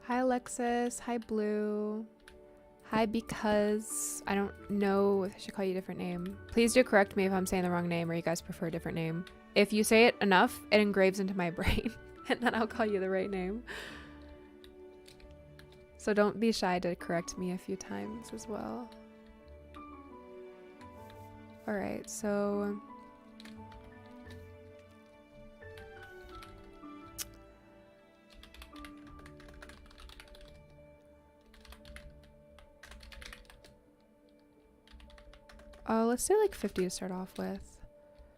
Hi Alexis, hi Blue, hi Because. I don't know if I should call you a different name. Please do correct me if I'm saying the wrong name or you guys prefer a different name. If you say it enough, it engraves into my brain and then I'll call you the right name. So don't be shy to correct me a few times as well. Alright, so... let's say like 50 to start off with.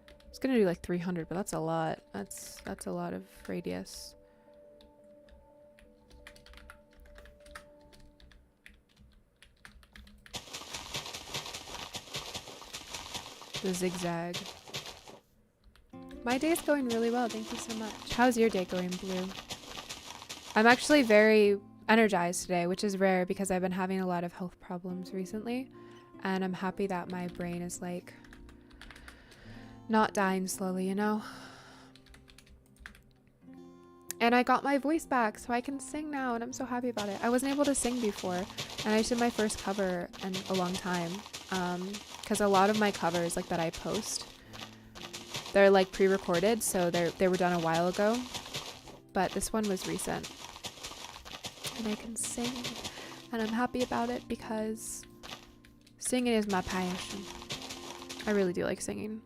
I was gonna do like 300, but that's a lot. That's a lot of radius. The zigzag. My day is going really well. Thank you so much. How's your day going, Blue? I'm actually very energized today, which is rare because I've been having a lot of health problems recently. And I'm happy that my brain is like not dying slowly, you know? And I got my voice back, so I can sing now, and I'm so happy about it. I wasn't able to sing before, and I just did my first cover in a long time. Because a lot of my covers, like, that I post, they're, like, pre-recorded, so they were done a while ago. But this one was recent. And I can sing, and I'm happy about it because singing is my passion. I really do like singing.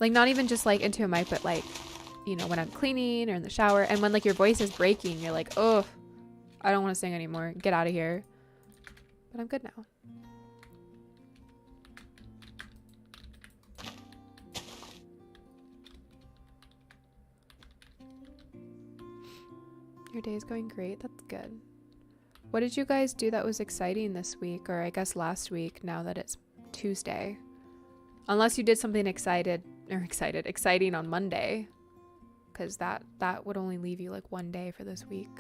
Like, not even just, like, into a mic, but, like, you know, when I'm cleaning or in the shower, and when, like, your voice is breaking, you're like, oh, I don't want to sing anymore. Get out of here. But I'm good now. Your day is going great. That's good. What did you guys do that was exciting this week, or I guess last week, now that it's Tuesday? Unless you did something exciting on Monday. Because that would only leave you like one day for this week.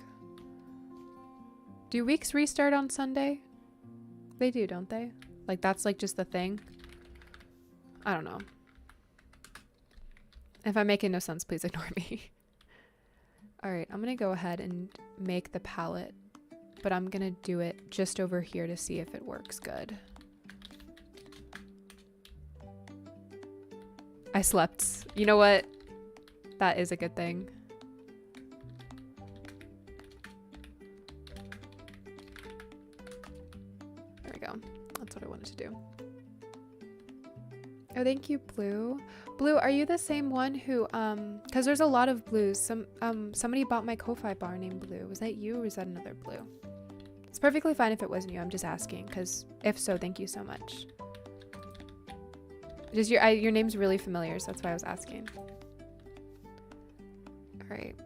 Do weeks restart on Sunday? They do, don't they? Like, that's like just the thing. I don't know. If I'm making no sense, please ignore me. Alright, I'm gonna go ahead and make the palette. But I'm gonna do it just over here to see if it works good. I slept. You know what? That is a good thing. There we go. That's what I wanted to do. Oh, thank you, Blue. Blue, are you the same one who, because there's a lot of Blues. Somebody bought my Ko-Fi bar named Blue. Was that you or was that another Blue? It's perfectly fine if it wasn't you. I'm just asking, because if so, thank you so much. Just your name's really familiar, so that's why I was asking. Alright.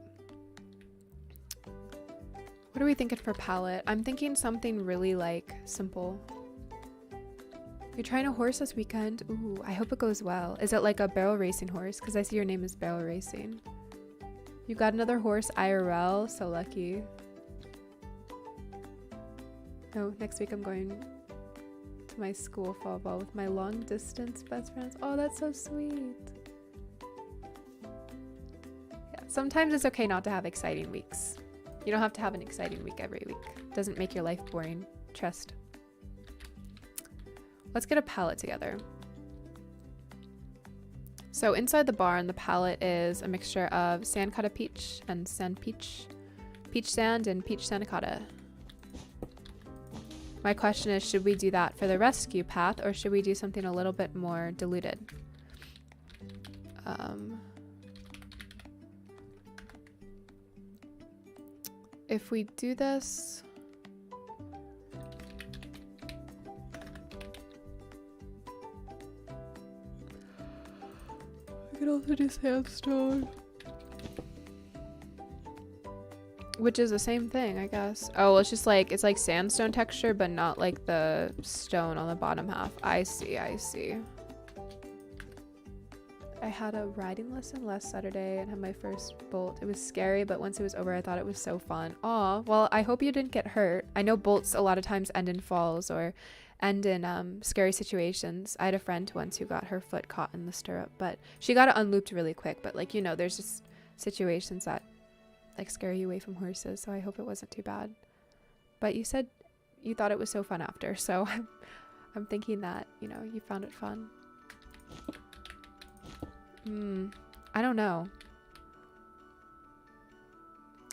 What are we thinking for palette? I'm thinking something really, like, simple. You're trying a horse this weekend? Ooh, I hope it goes well. Is it like a barrel racing horse? Because I see your name is Barrel Racing. You got another horse IRL? So lucky. Oh, next week I'm going to my school fall ball with my long distance best friends. Oh, that's so sweet. Yeah, sometimes it's okay not to have exciting weeks. You don't have to have an exciting week every week. It doesn't make your life boring. Trust. Let's get a palette together. So inside the barn, the palette is a mixture of sandcotta peach and sand peach, peach sand and peach sandacotta. My question is, should we do that for the rescue path or should we do something a little bit more diluted? If we do this, I could also do sandstone, which is the same thing, I guess. Oh, it's just like, it's like sandstone texture, but not like the stone on the bottom half. I see, I see. I had a riding lesson last Saturday and had my first bolt. It was scary, but once it was over, I thought it was so fun. Aw, well, I hope you didn't get hurt. I know bolts a lot of times end in falls or end in scary situations. I had a friend once who got her foot caught in the stirrup, but she got it unlooped really quick. But like, you know, there's just situations that like scare you away from horses, so I hope it wasn't too bad. But you said you thought it was so fun after, so I'm thinking that, you know, you found it fun. I don't know.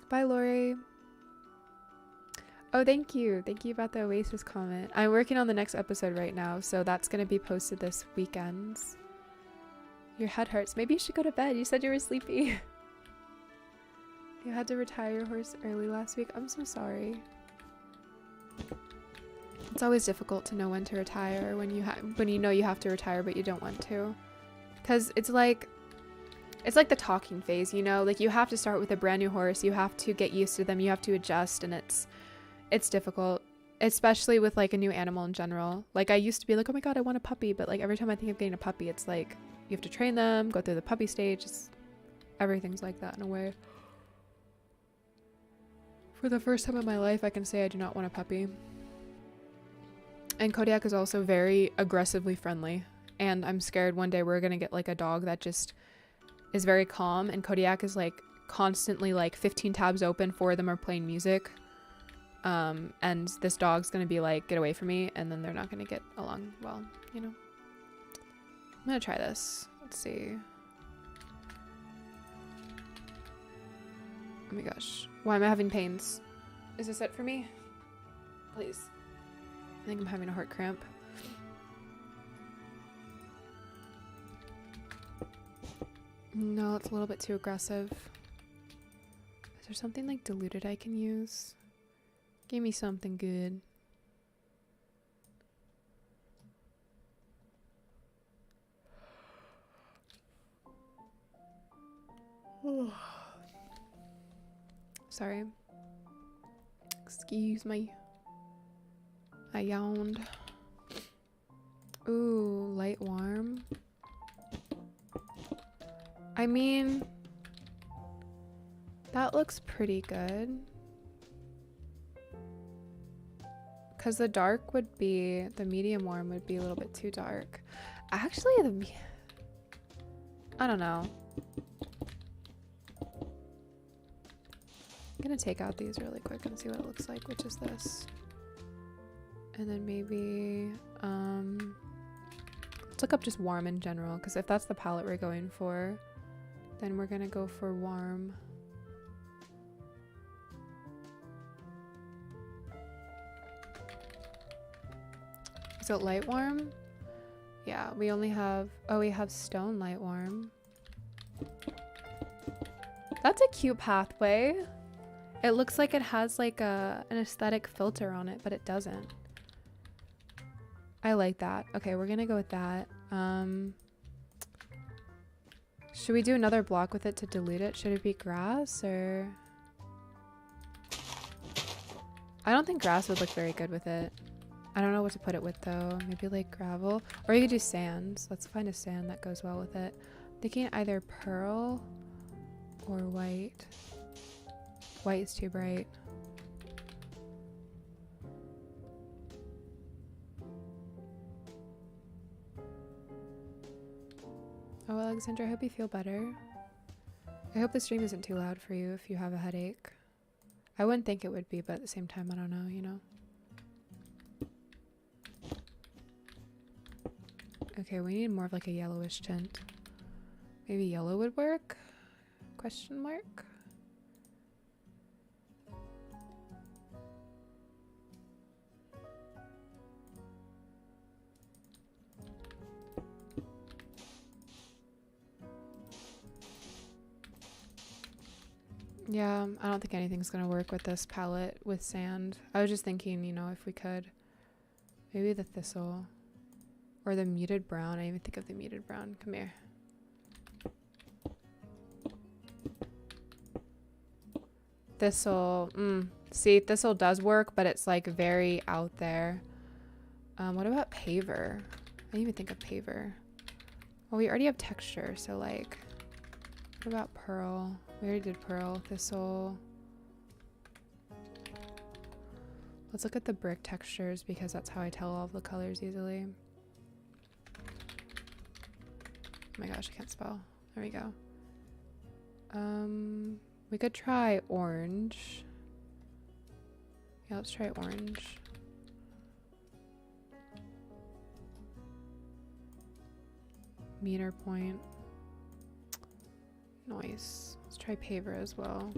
Bye, Lori. Oh, thank you. Thank you about the Oasis comment. I'm working on the next episode right now, so that's going to be posted this weekend. Your head hurts. Maybe you should go to bed. You said you were sleepy. You had to retire your horse early last week. I'm so sorry. It's always difficult to know when to retire, when you know you have to retire but you don't want to. Because it's like the talking phase, you know? Like, you have to start with a brand new horse. You have to get used to them. You have to adjust, and it's difficult, especially with like a new animal in general. Like, I used to be like, oh my god, I want a puppy, but like every time I think of getting a puppy, it's like you have to train them, go through the puppy stage. Everything's like that in a way. For the first time in my life, I can say I do not want a puppy. And Kodiak is also very aggressively friendly. And I'm scared one day we're gonna get like a dog that just is very calm, and Kodiak is like constantly like 15 tabs open, 4 of them are playing music. And this dog's gonna be like, get away from me, and then they're not gonna get along well, you know. I'm gonna try this. Let's see. Oh my gosh. Why am I having pains? Is this it for me? Please. I think I'm having a heart cramp. No, it's a little bit too aggressive. Is there something like diluted I can use? Give me something good. Sorry. Excuse me. I yawned. Ooh, light warm. I mean, that looks pretty good. Because the dark would be, the medium warm would be a little bit too dark. Actually, I don't know. I'm gonna take out these really quick and see what it looks like, which is this. And then maybe, let's look up just warm in general, because if that's the palette we're going for, then we're gonna go for warm. Is it light warm? Yeah, we only have, oh, we have stone light warm. That's a cute pathway. It looks like it has like an aesthetic filter on it, but it doesn't. I like that. Okay, we're gonna go with that. Should we do another block with it to dilute it? Should it be grass or? I don't think grass would look very good with it. I don't know what to put it with though. Maybe like gravel, or you could do sands. Let's find a sand that goes well with it. I'm thinking either pearl or white. White is too bright. Oh, Alexandra, I hope you feel better. I hope the stream isn't too loud for you if you have a headache. I wouldn't think it would be, but at the same time, I don't know, you know? Okay, we need more of like a yellowish tint. Maybe yellow would work? Question mark? Yeah, I don't think anything's gonna work with this palette with sand. I was just thinking, you know, if we could. Maybe the thistle. Or the muted brown. I didn't even think of the muted brown. Come here. Thistle. See, thistle does work, but it's like very out there. What about paver? I didn't even think of paver. Well, we already have texture, so like, what about pearl? We already did pearl, thistle. Let's look at the brick textures because that's how I tell all of the colors easily. Oh my gosh, I can't spell. There we go. We could try orange. Yeah, let's try orange. Meter point. Nice. Let's try paver as well.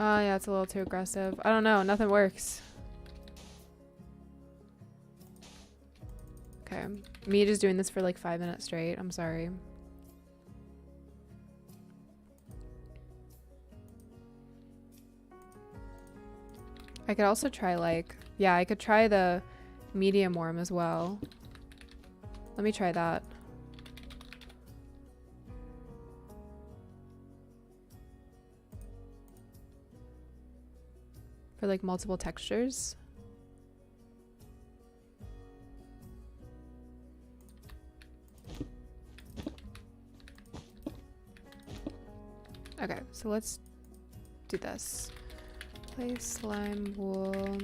Oh yeah, it's a little too aggressive. I don't know, nothing works. Okay, me just doing this for like 5 minutes straight. I'm sorry. I could also try like, yeah, I could try the medium warm as well. Let me try that. For like multiple textures. Okay, so let's do this. Place slime wool.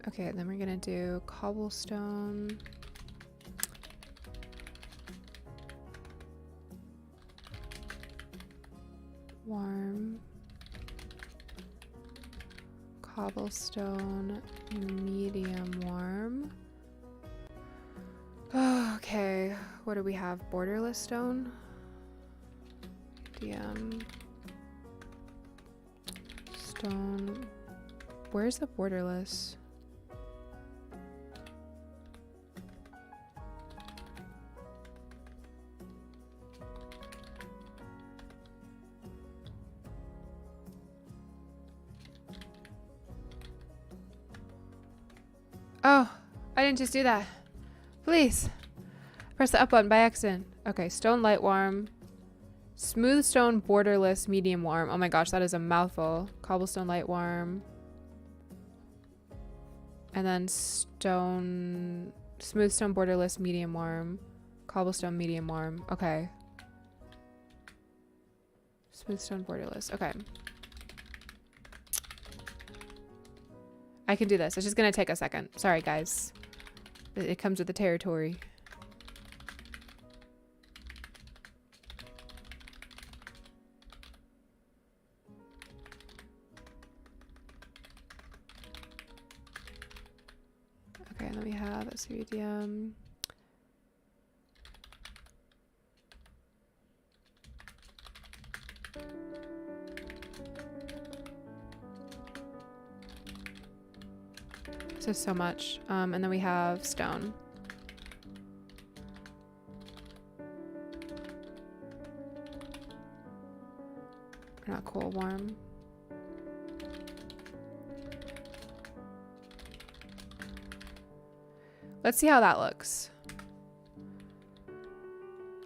Okay, then we're gonna do cobblestone. Warm. Cobblestone, medium warm. Oh, okay, what do we have? Borderless stone? DM. Stone. Where's the borderless? Oh, I didn't just do that. Please. Press the up button by accident. Okay, stone light warm. Smooth stone borderless medium warm. Oh my gosh, that is a mouthful. Cobblestone light warm. And then stone... Smooth stone borderless medium warm. Cobblestone medium warm. Okay. Smooth stone borderless. Okay. I can do this. It's just gonna take a second. Sorry, guys. It comes with the territory. Okay, and then we have a CDM. So much. And then we have stone. Not cool, warm. Let's see how that looks.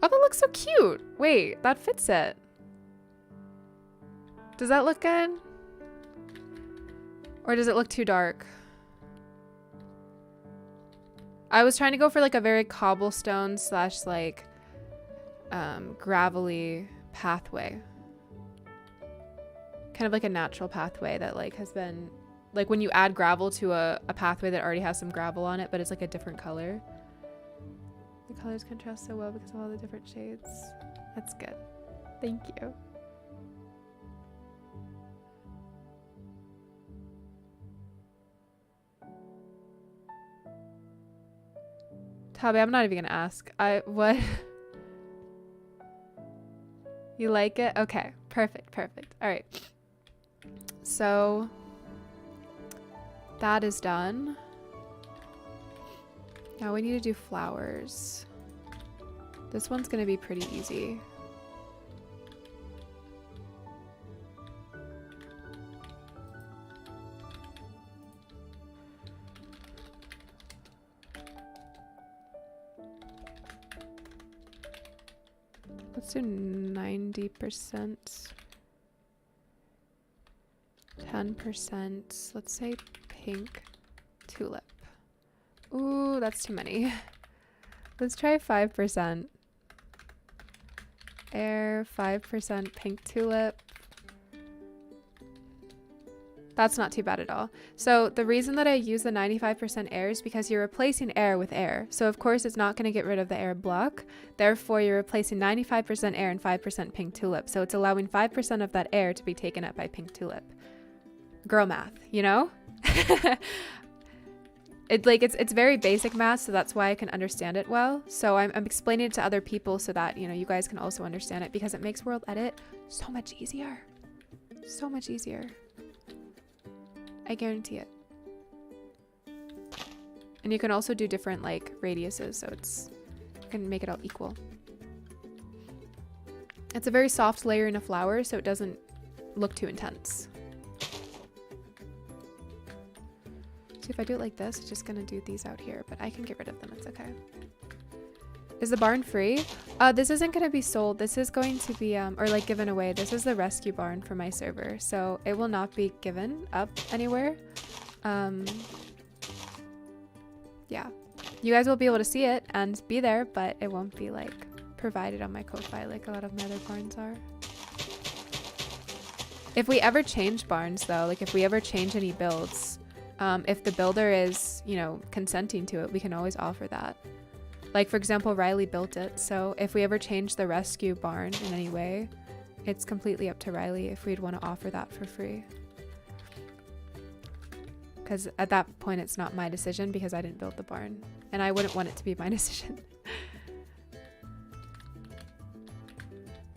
Oh, that looks so cute. Wait, that fits it. Does that look good? Or does it look too dark? I was trying to go for like a very cobblestone slash like gravelly pathway. Kind of like a natural pathway that like has been, like when you add gravel to a pathway that already has some gravel on it, but it's like a different color. The colors contrast so well because of all the different shades. That's good. Thank you. Tabi, I'm not even gonna ask. What? You like it? Okay, perfect, perfect. All right. So that is done. Now we need to do flowers. This one's gonna be pretty easy. Let's do 90%. 10%. Let's say pink tulip. Ooh, that's too many. Let's try 5%. Air, 5% pink tulip. That's not too bad at all. So the reason that I use the 95% air is because you're replacing air with air. So of course it's not going to get rid of the air block. Therefore you're replacing 95% air and 5% pink tulip. So it's allowing 5% of that air to be taken up by pink tulip. Girl math, you know? It's very basic math, so that's why I can understand it well. So I'm explaining it to other people so that, you know, you guys can also understand it, because it makes world edit so much easier. So much easier. I guarantee it. And you can also do different like radiuses, so you can make it all equal. It's a very soft layering of flowers, so it doesn't look too intense. So if I do it like this, it's just gonna do these out here, but I can get rid of them, it's okay. Is the barn free? This isn't gonna be sold. This is going to be, or like given away. This is the rescue barn for my server, so it will not be given up anywhere. Yeah, you guys will be able to see it and be there, but it won't be like provided on my Ko-Fi like a lot of my other barns are. If we ever change barns though, like if we ever change any builds, If the builder is, you know, consenting to it, we can always offer that. Like, for example, Riley built it, so if we ever change the rescue barn in any way, it's completely up to Riley if we'd want to offer that for free. Because at that point, it's not my decision because I didn't build the barn, and I wouldn't want it to be my decision.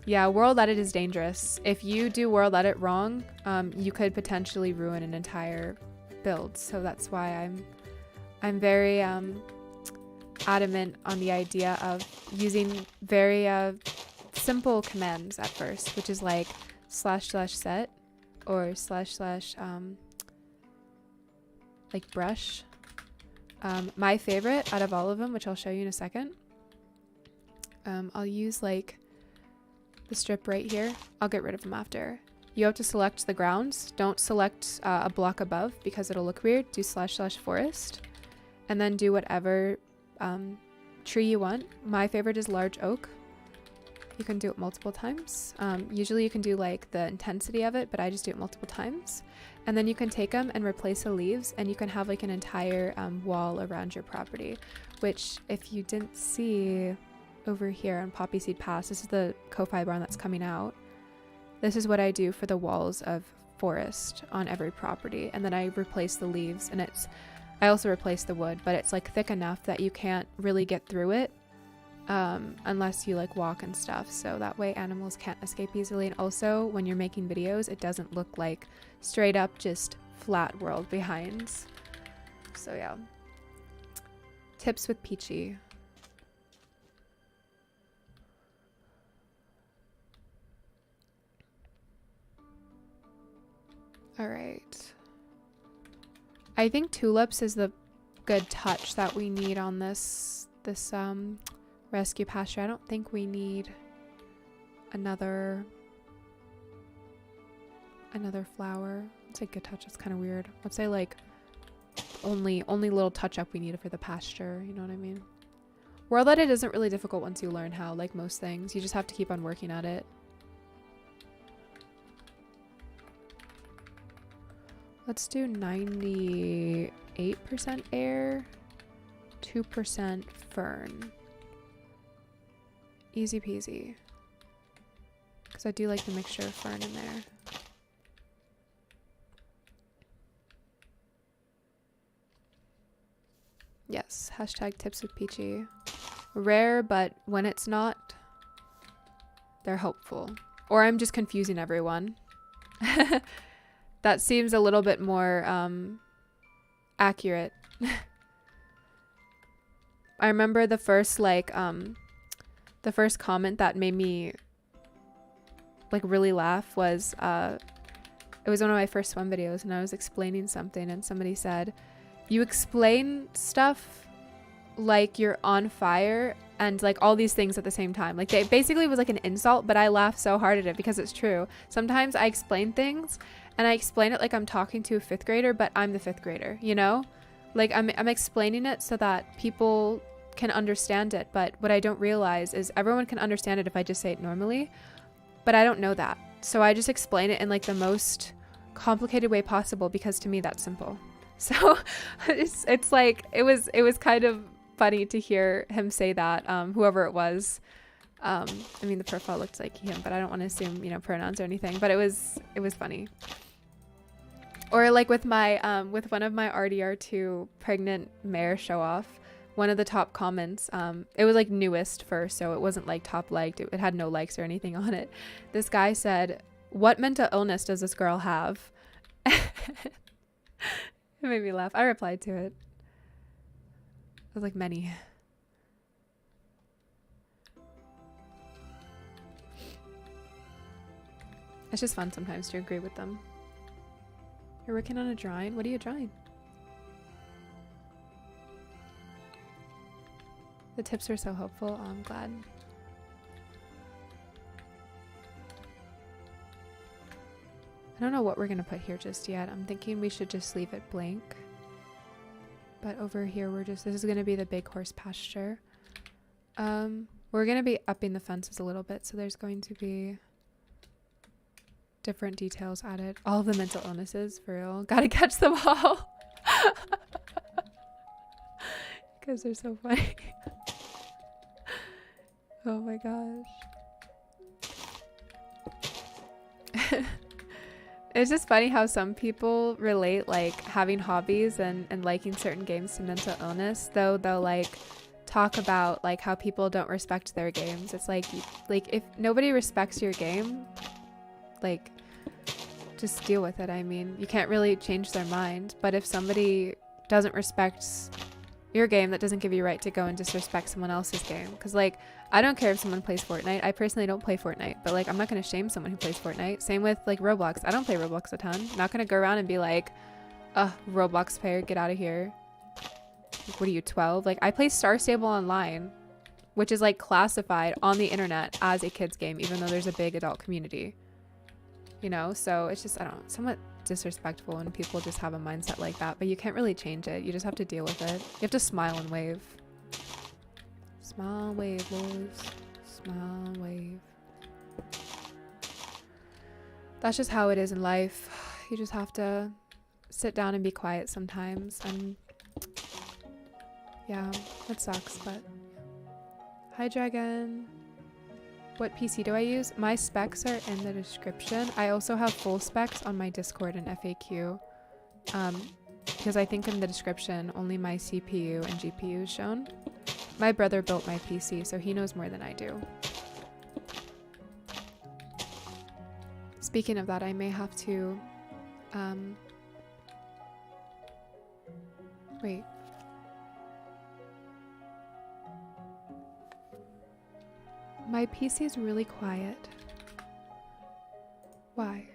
Yeah, world edit is dangerous. If you do world edit wrong, you could potentially ruin an entire build. So that's why I'm very adamant on the idea of using very simple commands at first, which is like //set or / like brush. My favorite out of all of them, which I'll show you in a second, I'll use like the strip right here. I'll get rid of them after. You have to select the grounds. Don't select a block above because it'll look weird. Do / forest and then do whatever tree you want. My favorite is large oak. You can do it multiple times. Usually you can do like the intensity of it, but I just do it multiple times. And then you can take them and replace the leaves, and you can have like an entire wall around your property, which if you didn't see over here on Poppy Seed Pass, this is the Ko-Fi barn that's coming out. This is what I do for the walls of forest on every property, and then I replace the leaves, and I also replace the wood, but it's like thick enough that you can't really get through it unless you like walk and stuff, so that way animals can't escape easily. And also when you're making videos, it doesn't look like straight up just flat world behind. So yeah, tips with Peachy. All right, I think tulips is the good touch that we need on this rescue pasture. I don't think we need another flower. Let's say good touch. It's kind of weird. Let's say like only little touch up we need for the pasture. You know what I mean? World edit isn't really difficult once you learn how. Like most things, you just have to keep on working at it. Let's do 98% air, 2% fern. Easy peasy. Because I do like the mixture of fern in there. Yes, hashtag tips with Peachy. Rare, but when it's not, they're helpful. Or I'm just confusing everyone. That seems a little bit more accurate. I remember the first the first comment that made me like really laugh was it was one of my first swim videos, and I was explaining something, and somebody said, "You explain stuff like you're on fire and like all these things at the same time." Like, they basically was like an insult, but I laughed so hard at it because it's true. Sometimes I explain things and I explain it like I'm talking to a 5th grader, but I'm the 5th grader, you know? Like I'm explaining it so that people can understand it, but what I don't realize is everyone can understand it if I just say it normally, but I don't know that. So I just explain it in like the most complicated way possible because to me that's simple. So it's like it was kind of funny to hear him say that, whoever it was. I mean, the profile looked like him, but I don't want to assume, you know, pronouns or anything, but it was funny. Or like with my with one of my RDR2 pregnant mare show off, one of the top comments, it was like newest first, so it wasn't like top liked, it had no likes or anything on it. This guy said, "What mental illness does this girl have?" It made me laugh. I replied to it. I was like, many. It's just fun sometimes to agree with them. You're working on a drawing? What are you drawing? The tips are so helpful. Oh, I'm glad. I don't know what we're going to put here just yet. I'm thinking we should just leave it blank. But over here, this is going to be the big horse pasture. We're going to be upping the fences a little bit, so there's going to be different details added. All of the mental illnesses, for real. Gotta catch them all. You guys are so funny. Oh my gosh. It's just funny how some people relate like having hobbies and liking certain games to mental illness, though they'll like talk about like how people don't respect their games. It's like if nobody respects your game, like just deal with it. I mean, you can't really change their mind, but if somebody doesn't respect your game, that doesn't give you a right to go and disrespect someone else's game. Because like, I don't care if someone plays Fortnite. I personally don't play Fortnite, but like, I'm not going to shame someone who plays Fortnite. Same with like Roblox. I don't play Roblox a ton. I'm not going to go around and be like, Roblox player, get out of here. Like, what are you, 12? Like, I play Star Stable Online, which is like classified on the internet as a kid's game, even though there's a big adult community. You know, so it's just, I don't know, somewhat disrespectful when people just have a mindset like that, but you can't really change it. You just have to deal with it. You have to smile and wave. Smile, wave, boys. Smile, wave. That's just how it is in life. You just have to sit down and be quiet sometimes, and yeah, it sucks, but hi Dragon. What PC do I use? My specs are in the description. I also have full specs on my Discord and FAQ. Because I think in the description, only my CPU and GPU is shown. My brother built my PC, so he knows more than I do. Speaking of that, I may have to... wait. My PC is really quiet. Why?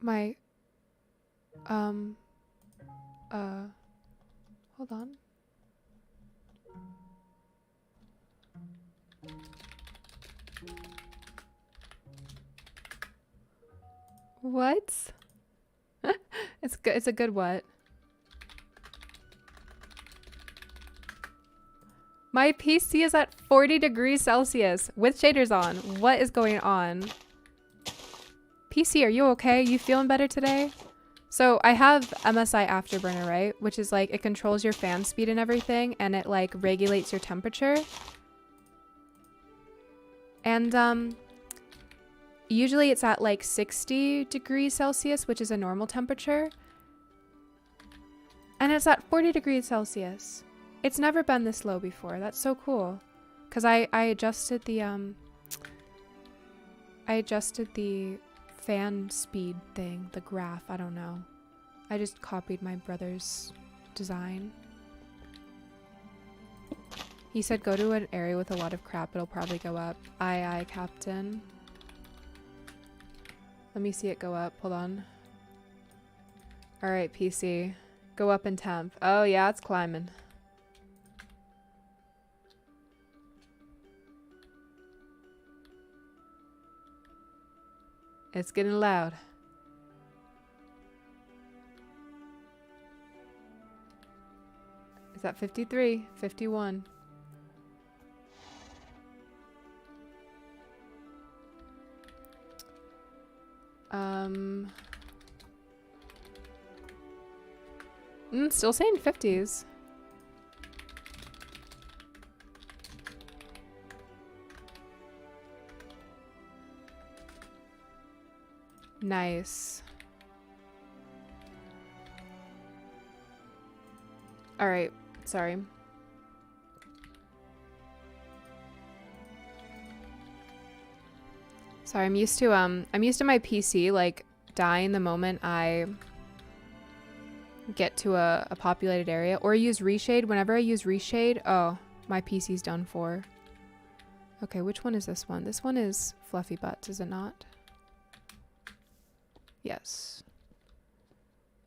My, hold on. What? It's good. It's a good what? My PC is at 40 degrees Celsius with shaders on. What is going on? PC, are you okay? You feeling better today? So I have MSI Afterburner, right? Which is like, it controls your fan speed and everything, and it like regulates your temperature. And usually it's at like 60 degrees Celsius, which is a normal temperature. And it's at 40 degrees Celsius. It's never been this low before. That's so cool. Cause I adjusted the fan speed thing, the graph, I don't know. I just copied my brother's design. He said go to an area with a lot of crap, it'll probably go up. Aye aye, Captain. Let me see it go up, hold on. Alright, PC. Go up in temp. Oh yeah, it's climbing. It's getting loud. Is that 53? 51. Still saying 50s. Nice. All right, sorry. Sorry, I'm used to my PC like dying the moment I get to a populated area or use reshade. Whenever I use reshade, oh, my PC's done for. Okay, which one is this one? This one is Fluffy Butts, is it not? Yes.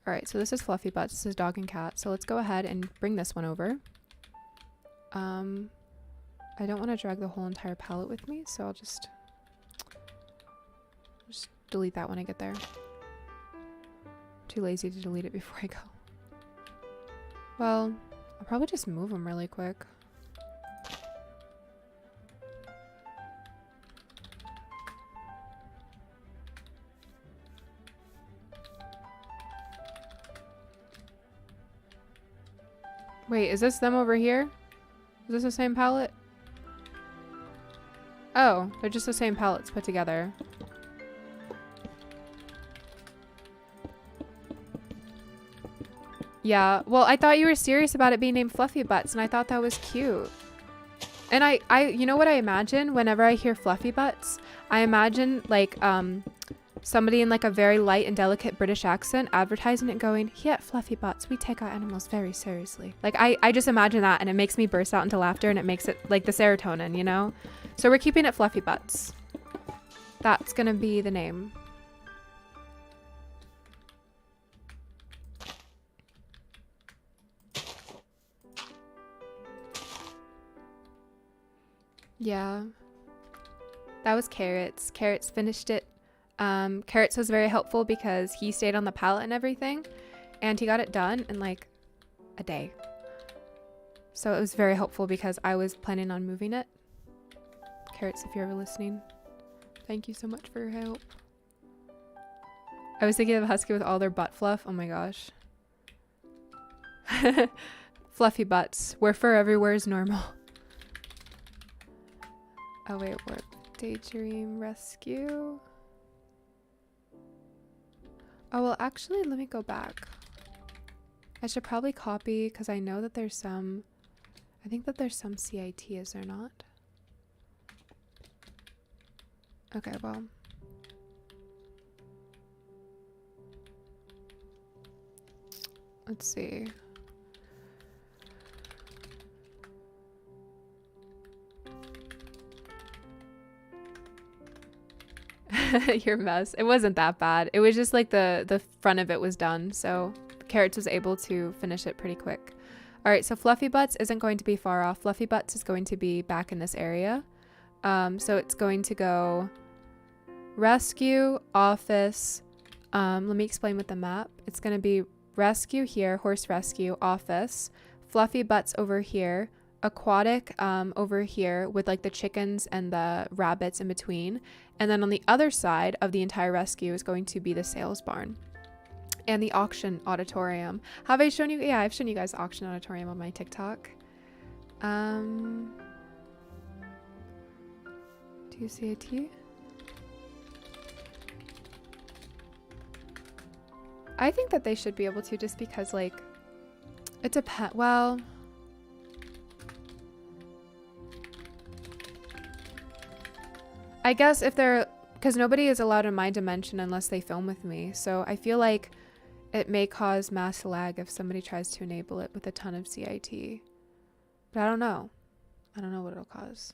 All right, so this is Fluffy Butts, this is Dog and Cat. So let's go ahead and bring this one over. I don't want to drag the whole entire palette with me, so I'll just delete that when I get there. Too lazy to delete it before I go. Well, I'll probably just move them really quick. Wait, is this them over here? Is this the same palette? Oh, they're just the same palettes put together. Yeah, well, I thought you were serious about it being named Fluffy Butts, and I thought that was cute. And you know what I imagine whenever I hear Fluffy Butts? I imagine, like, somebody in, like, a very light and delicate British accent advertising it going, here at Fluffy Butts, we take our animals very seriously. Like, I just imagine that, and it makes me burst out into laughter, and it makes it, like, the serotonin, you know? So we're keeping it Fluffy Butts. That's gonna be the name. Yeah. That was Carrots. Carrots finished it. Carrots was very helpful because he stayed on the pallet and everything, and he got it done in like a day. So it was very helpful because I was planning on moving it. Carrots, if you're ever listening, thank you so much for your help. I was thinking of a husky with all their butt fluff. Oh my gosh. Fluffy butts. Where fur everywhere is normal. Oh wait, what? Daydream Rescue? Oh, well, actually, let me go back. I should probably copy, because I know that there's some... I think that there's some CIT, is there not? Okay, well... Let's see. Your mess. It wasn't that bad. It was just like the front of it was done, so Carrots was able to finish it pretty quick. All right, so Fluffy Butts isn't going to be far off. Fluffy Butts is going to be back in this area. So it's going to go rescue, office. Let me explain with the map. It's going to be rescue here, horse rescue, office, Fluffy Butts over here, aquatic over here with like the chickens and the rabbits in between. And then on the other side of the entire rescue is going to be the sales barn and the auction auditorium. Have I shown you? Yeah, I've shown you guys the auction auditorium on my TikTok. Do you see a T? I think that they should be able to, just because like it's a pet. Well, I guess if they're, because nobody is allowed in my dimension unless they film with me. So I feel like it may cause mass lag if somebody tries to enable it with a ton of CIT. But I don't know. I don't know what it'll cause.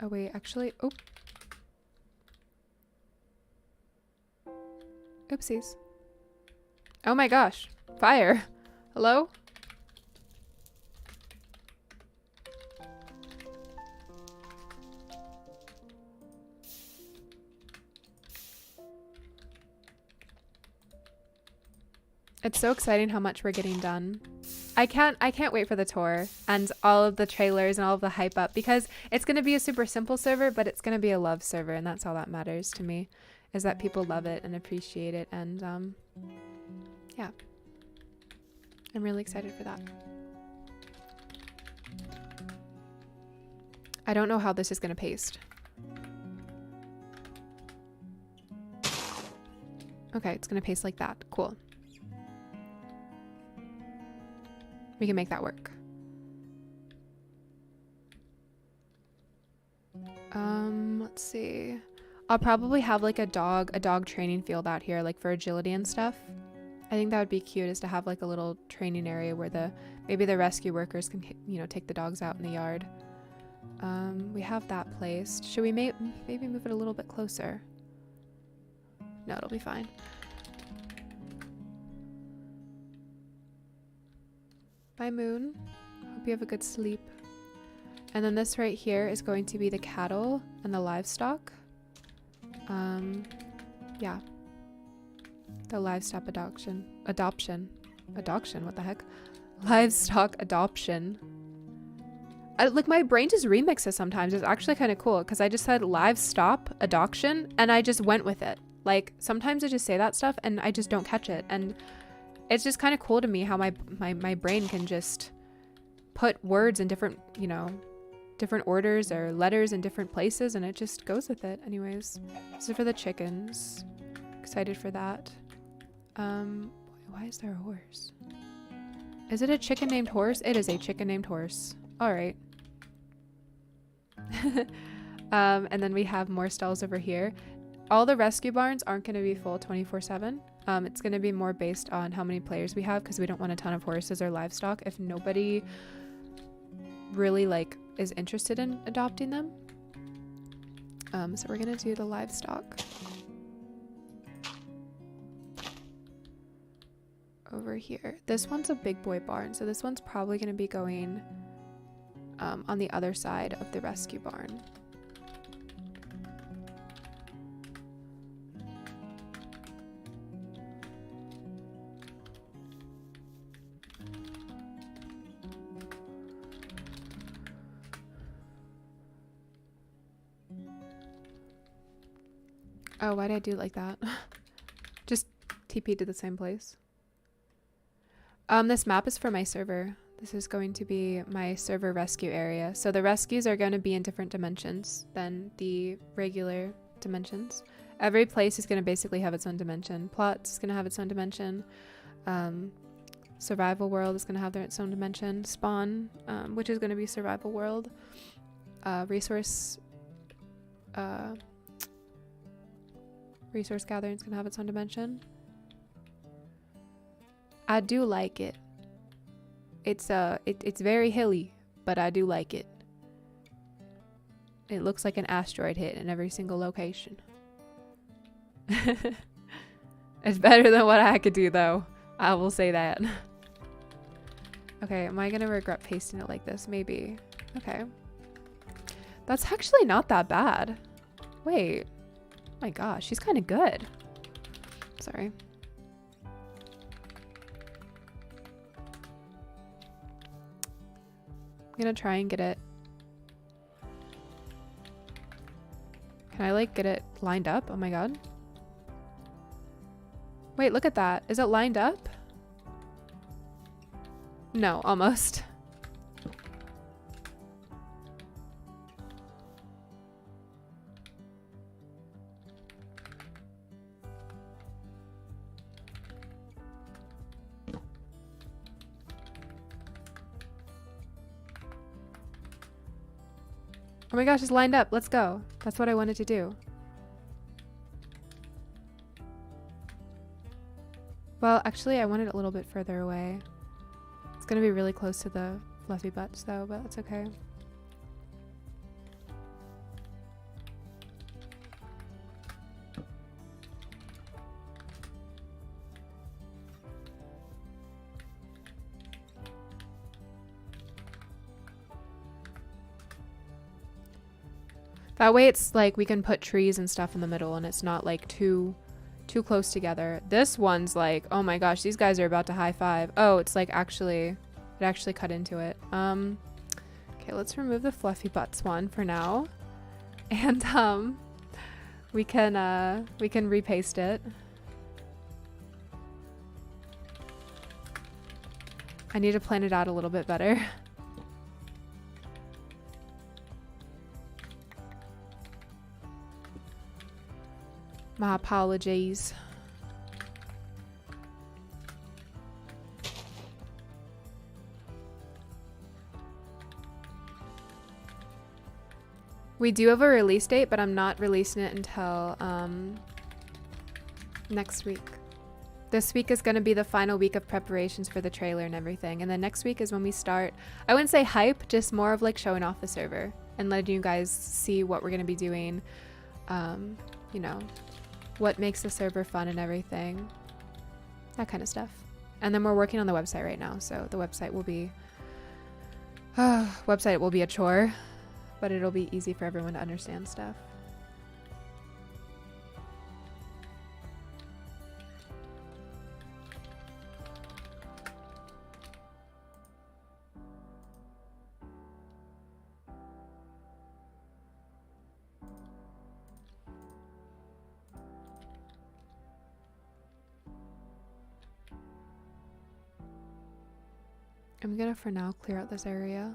Oh wait, actually, oh. Oopsies. Oh my gosh. Fire. Hello? It's so exciting how much we're getting done. I can't wait for the tour and all of the trailers and all of the hype up, because it's going to be a super simple server, but it's going to be a love server, and that's all that matters to me, is that people love it and appreciate it. And yeah, I'm really excited for that. I don't know how this is going to paste. Okay, it's going to paste like that. Cool. We can make that work. Let's see. I'll probably have like a dog training field out here, like for agility and stuff. I think that would be cute, is to have like a little training area where maybe the rescue workers can, you know, take the dogs out in the yard. We have that placed. Should we maybe move it a little bit closer? No, it'll be fine. Bye, Moon. Hope you have a good sleep. And then this right here is going to be the cattle and the livestock. Yeah. The livestock adoption, what the heck? Livestock adoption. Like, my brain just remixes sometimes. It's actually kind of cool, because I just said livestock adoption and I just went with it. Like sometimes I just say that stuff and I just don't catch it. And it's just kind of cool to me how my brain can just put words in different, you know, different orders or letters in different places, and it just goes with it. Anyways, this is for the chickens. Excited for that. Why is there a horse? Is it a chicken named Horse? It is a chicken named Horse. All right. And then we have more stalls over here. All the rescue barns aren't going to be full 24/7. It's going to be more based on how many players we have, because we don't want a ton of horses or livestock if nobody really like is interested in adopting them. So we're going to do the livestock over here. This one's a big boy barn, so this one's probably going to be going on the other side of the rescue barn. Oh, why did I do it like that? Just TP to the same place. This map is for my server. This is going to be my server rescue area. So the rescues are going to be in different dimensions than the regular dimensions. Every place is going to basically have its own dimension. Plots is going to have its own dimension. Survival world is going to have its own dimension. Spawn, which is going to be survival world. Resource gathering is going to have its own dimension. I do like it. It's very hilly, but I do like it. It looks like an asteroid hit in every single location. It's better than what I could do, though. I will say that. Okay, am I gonna regret pasting it like this? Maybe. Okay. That's actually not that bad. Wait. My gosh, she's kind of good. Sorry. I'm gonna try and get it. Can I like get it lined up? Oh my god. Wait, look at that. Is it lined up? No, almost. Oh my gosh, it's lined up. Let's go. That's what I wanted to do. Well, actually, I want it a little bit further away. It's going to be really close to the fluffy butts, though, but that's okay. That way it's like we can put trees and stuff in the middle and it's not like too close together. This one's like, oh my gosh, these guys are about to high five. Oh, it's like it actually cut into it. Okay, let's remove the fluffy butts one for now. And we can repaste it. I need to plan it out a little bit better. My apologies. We do have a release date, but I'm not releasing it until next week. This week is going to be the final week of preparations for the trailer and everything. And then next week is when we start, I wouldn't say hype, just more of like showing off the server and letting you guys see what we're going to be doing. You know, what makes the server fun and everything, that kind of stuff. And then we're working on the website right now, so the website will be a chore, but it'll be easy for everyone to understand stuff. I'm gonna for now clear out this area.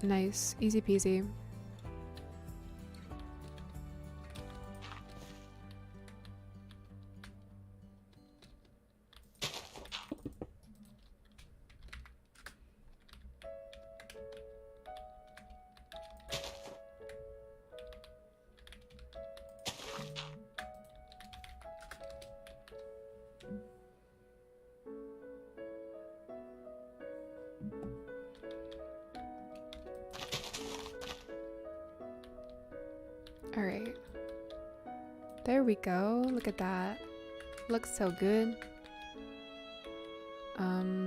Nice, easy peasy. All right, there we go. Look at that. Looks so good.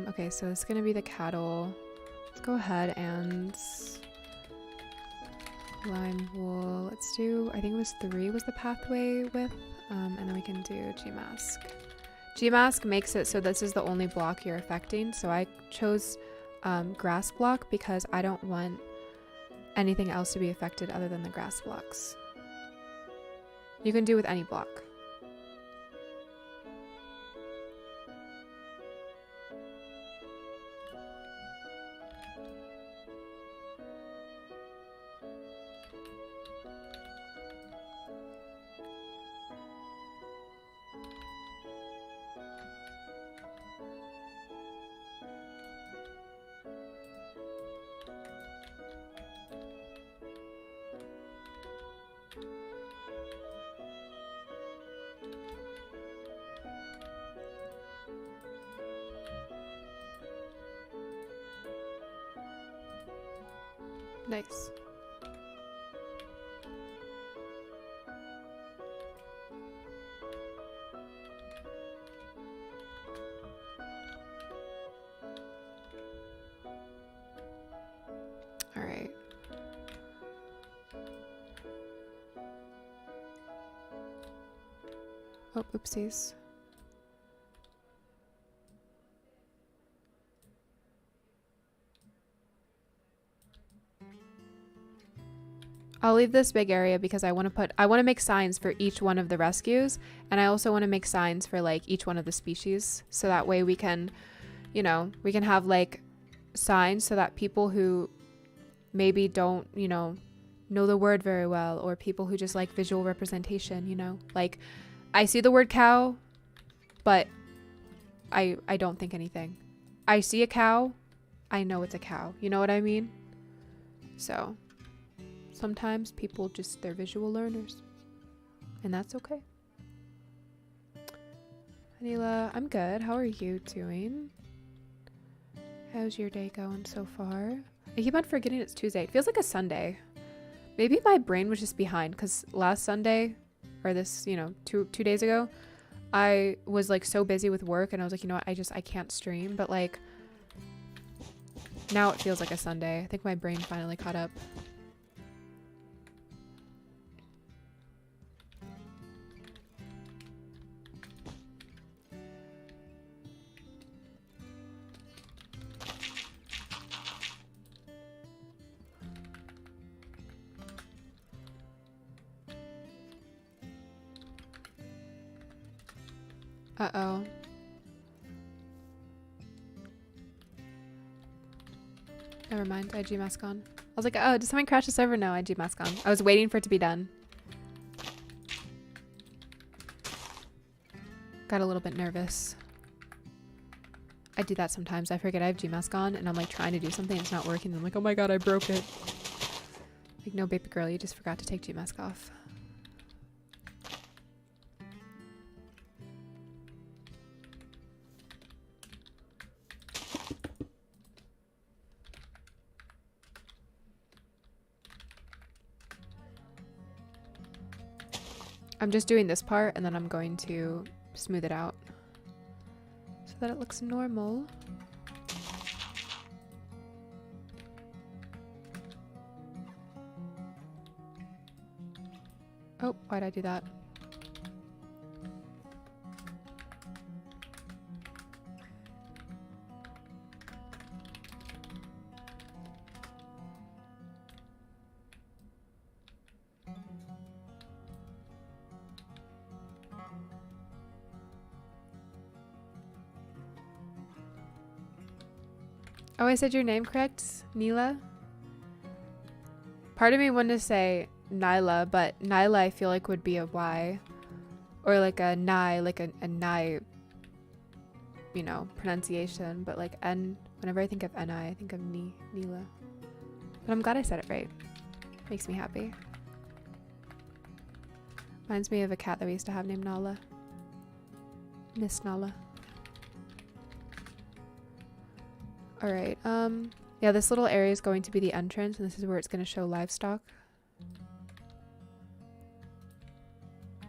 Okay, so it's gonna be the cattle. Let's go ahead and lime wool. Let's do, I think it was 3 was the pathway width, and then we can do Gmask. Gmask makes it so this is the only block you're affecting. So I chose grass block because I don't want anything else to be affected other than the grass blocks. You can do with any block. Nice. All right. Oh, oopsies. I'll leave this big area because I want to make signs for each one of the rescues, and I also want to make signs for like each one of the species, so that way we can, you know, we can have like signs so that people who maybe don't, you know the word very well, or people who just like visual representation, you know, like I see the word cow, but I don't think anything. I see a cow, I know it's a cow. You know what I mean? So sometimes people just, they're visual learners, and that's okay. Anila, I'm good. How are you doing? How's your day going so far? I keep on forgetting it's Tuesday. It feels like a Sunday. Maybe my brain was just behind because last Sunday, or this, you know, two days ago, I was like so busy with work, and I was like, you know what, I can't stream. But like now it feels like a Sunday. I think my brain finally caught up. Uh-oh. Never mind, IG mask on. I was like, oh, did someone crash the server? No, IG mask on. I was waiting for it to be done. Got a little bit nervous. I do that sometimes. I forget I have Gmask on, and I'm like trying to do something, it's not working, and I'm like, oh my god, I broke it. Like, no, baby girl, you just forgot to take Gmask off. I'm just doing this part, and then I'm going to smooth it out so that it looks normal. Oh, why'd I do that? Oh, I said your name correct? Neela? Part of me wanted to say Nyla, but Nyla I feel like would be a Y. Or like a Nye, like a Nye, you know, pronunciation. But like N, whenever I think of N-I, I think of Neela. But I'm glad I said it right. Makes me happy. Reminds me of a cat that we used to have named Nala. Miss Nala. Alright, yeah, this little area is going to be the entrance, and this is where it's going to show livestock.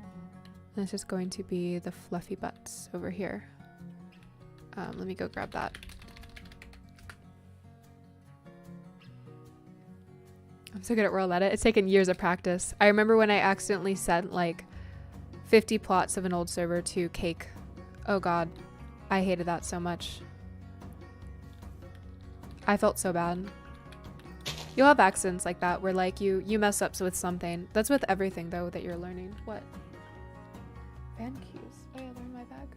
And this is going to be the fluffy butts over here. Let me go grab that. I'm so good at world edit. It's taken years of practice. I remember when I accidentally sent like 50 plots of an old server to Cake. Oh god, I hated that so much. I felt so bad. You'll have accidents like that where like you mess up with something. That's with everything though that you're learning. What? Fan keys. Oh yeah, they're in my bag.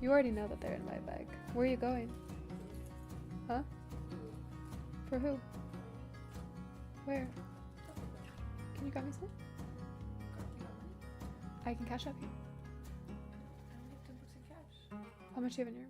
You already know that they're in my bag. Where are you going? Huh? For who? Where? Can you grab me some? I can cash up you. How much do you have in your...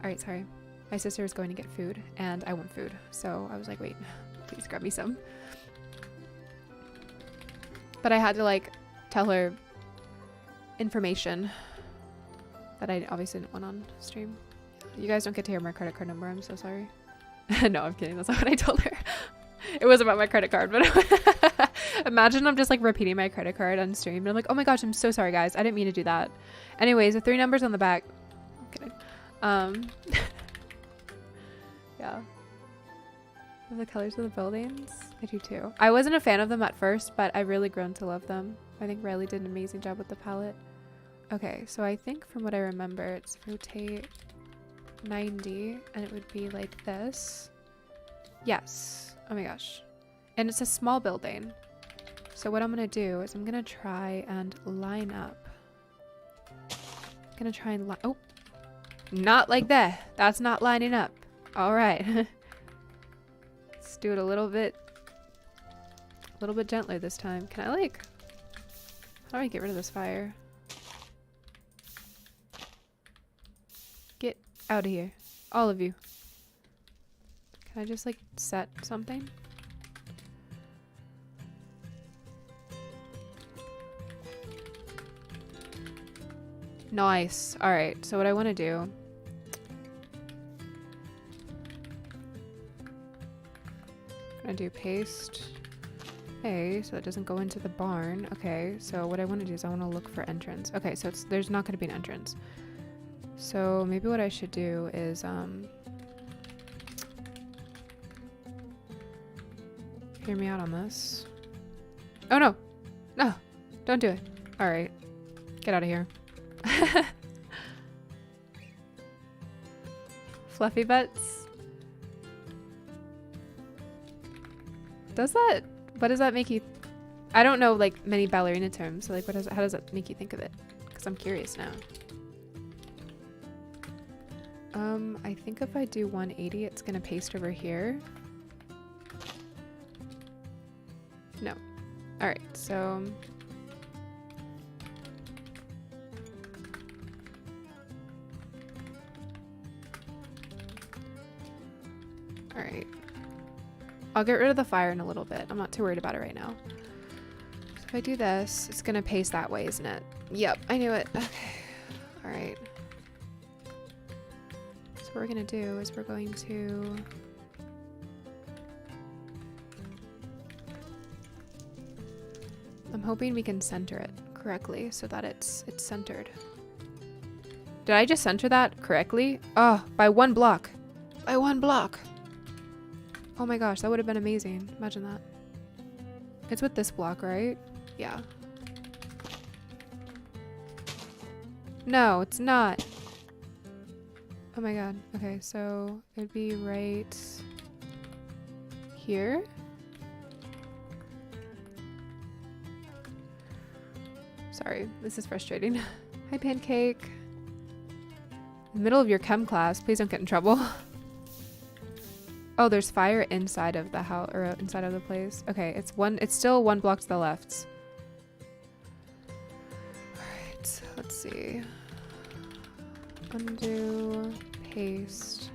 Alright, sorry. My sister is going to get food, and I want food. So I was like, wait, please grab me some. But I had to, like, tell her information that I obviously didn't want on stream. You guys don't get to hear my credit card number. I'm so sorry. No, I'm kidding. That's not what I told her. It was about my credit card, but imagine I'm just, like, repeating my credit card on stream. And I'm like, oh my gosh, I'm so sorry, guys. I didn't mean to do that. Anyways, the 3 numbers on the back. I'm kidding. Yeah. The colors of the buildings? I do too. I wasn't a fan of them at first, but I've really grown to love them. I think Riley did an amazing job with the palette. Okay, so I think from what I remember, it's rotate 90, and it would be like this. Yes. Oh my gosh. And it's a small building. So what I'm gonna do is I'm gonna try and line up. I'm gonna try and oh. Not like that. That's not lining up. All right. Let's do it a little bit gentler this time. Can I like, how do I get rid of this fire? Get out of here. All of you. Can I just like set something? Nice. All right. So what I want to do, I'm gonna do paste A so that doesn't go into the barn. Okay. So what I want to do is I want to look for entrance. Okay. So there's not going to be an entrance. So maybe what I should do is hear me out on this. Oh no, no, don't do it. All right, get out of here. Fluffy butts. Does that, what does that make you, I don't know like many ballerina terms, so like how does that make you think of it? Because I'm curious now. I think if I do 180, it's gonna paste over here. No. Alright, so... Alright. I'll get rid of the fire in a little bit. I'm not too worried about it right now. So if I do this, it's gonna paste that way, isn't it? Yep, I knew it. Okay. Alright. So what we're gonna do is we're going to... I'm hoping we can center it correctly so that it's centered. Did I just center that correctly? Oh, by 1 block. By 1 block. Oh my gosh, that would have been amazing. Imagine that. It's with this block, right? Yeah. No, it's not. Oh my god. Okay, so it'd be right here. Sorry, this is frustrating. Hi, Pancake. In the middle of your chem class. Please don't get in trouble. Oh, there's fire inside of the house, or inside of the place. Okay, it's still 1 block to the left. Alright, let's see. Undo, paste.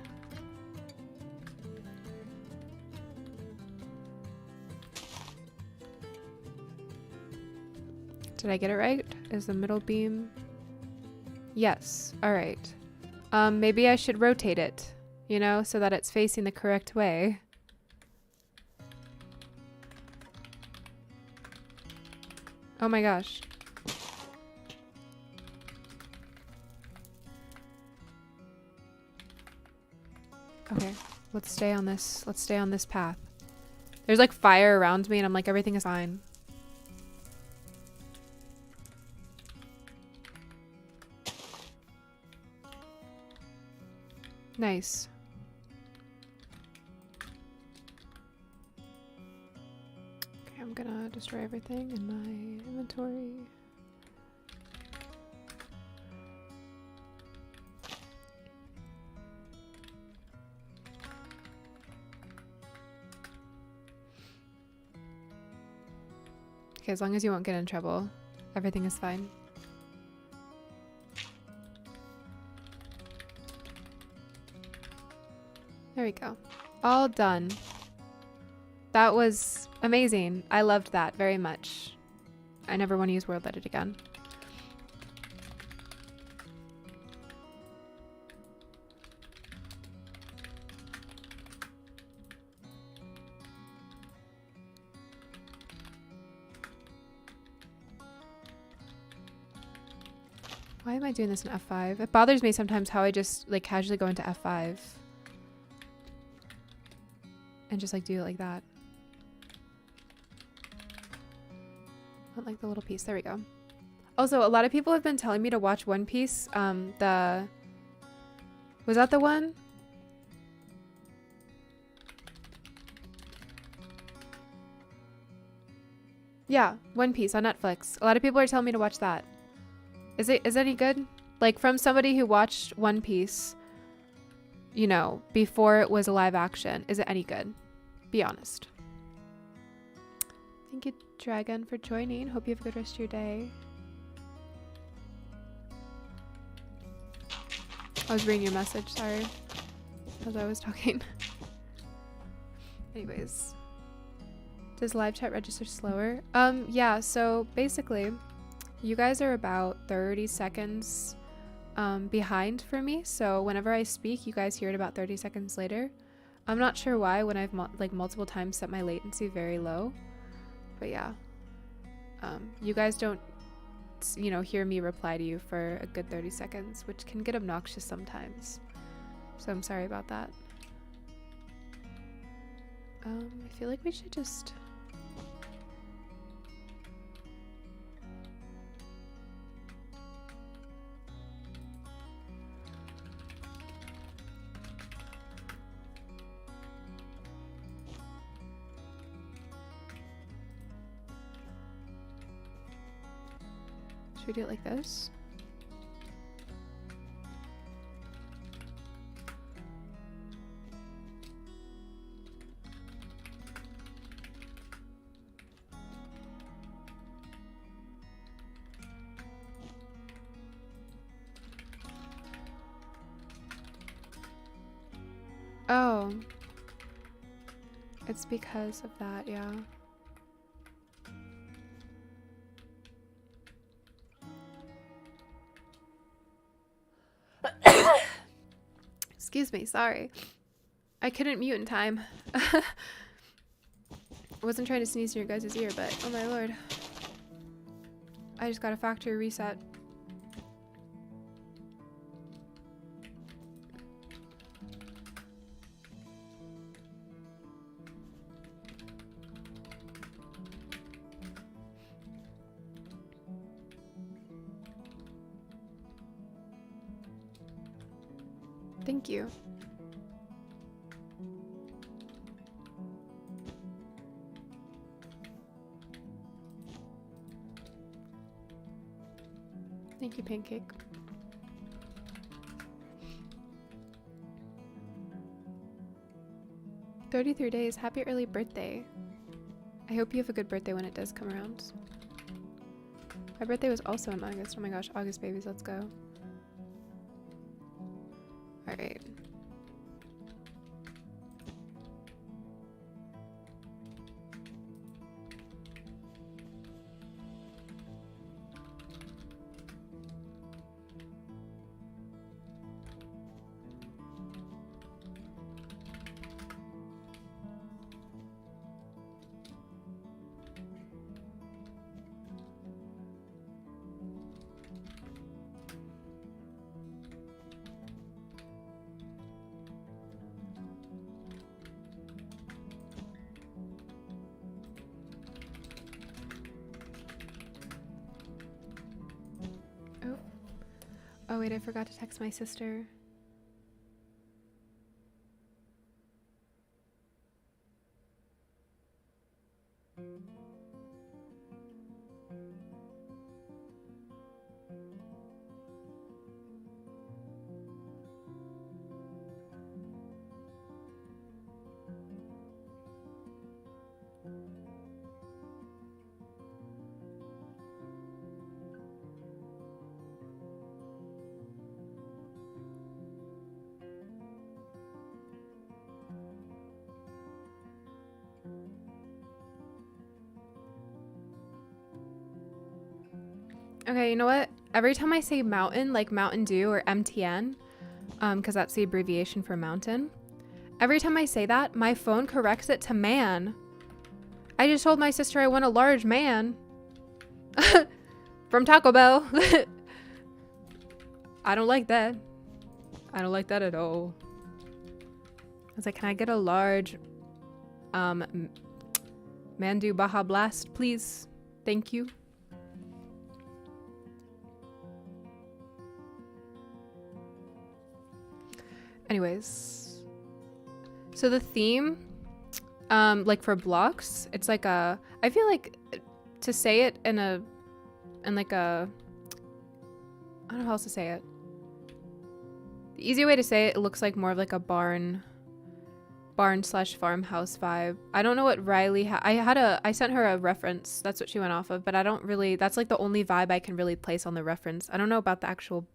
Did I get it right? Is the middle beam? Yes. Alright. Maybe I should rotate it, you know, so that it's facing the correct way. Oh my gosh. Okay, let's stay on this. Let's stay on this path. There's like fire around me and I'm like, everything is fine. Nice. Okay, I'm gonna destroy everything in my inventory. Okay, as long as you won't get in trouble, everything is fine. There we go. All done. That was amazing. I loved that very much. I never want to use World Edit again. Why am I doing this in F5? It bothers me sometimes how I just like casually go into F5. And just like do it like that. Not like the little piece. There we go. Also, a lot of people have been telling me to watch One Piece. Was that the one? Yeah, One Piece on Netflix. A lot of people are telling me to watch that. Is it any good? Like from somebody who watched One Piece, you know, before it was a live action. Is it any good? Be honest. Thank you, Dragon, for joining. Hope you have a good rest of your day. I was reading your message, sorry. As I was talking. Anyways. Does live chat register slower? Yeah, so basically, you guys are about 30 seconds behind for me, so whenever I speak, you guys hear it about 30 seconds later. I'm not sure why when I've like multiple times set my latency very low, but yeah. You guys don't, you know, hear me reply to you for a good 30 seconds, which can get obnoxious sometimes. So I'm sorry about that. I feel like we should just... Should we do it like this? Oh. It's because of that, yeah. Excuse me, sorry. I couldn't mute in time. I wasn't trying to sneeze in your guys' ear, but oh my lord. I just got a factory reset. Thank you. Thank you, Pancake. "33 days. Happy early birthday. I hope you have a good birthday when it does come around." My birthday was also in August. Oh my gosh, August babies, let's go. Alright. Oh wait, I forgot to text my sister. Okay, you know what? Every time I say mountain, like Mountain Dew or MTN, because that's the abbreviation for mountain, every time I say that, my phone corrects it to man. I just told my sister I want a large man from Taco Bell. I don't like that. I don't like that at all. I was like, can I get a large Mandu Baja Blast, please? Thank you. Anyways, so the theme, like for blocks, it's like a, I feel like to say it in like a, I don't know how else to say it. The easy way to say it, it looks like more of like a barn slash farmhouse vibe. I don't know what Riley I sent her a reference. That's what she went off of, but I don't really, that's like the only vibe I can really place on the reference. I don't know about the actual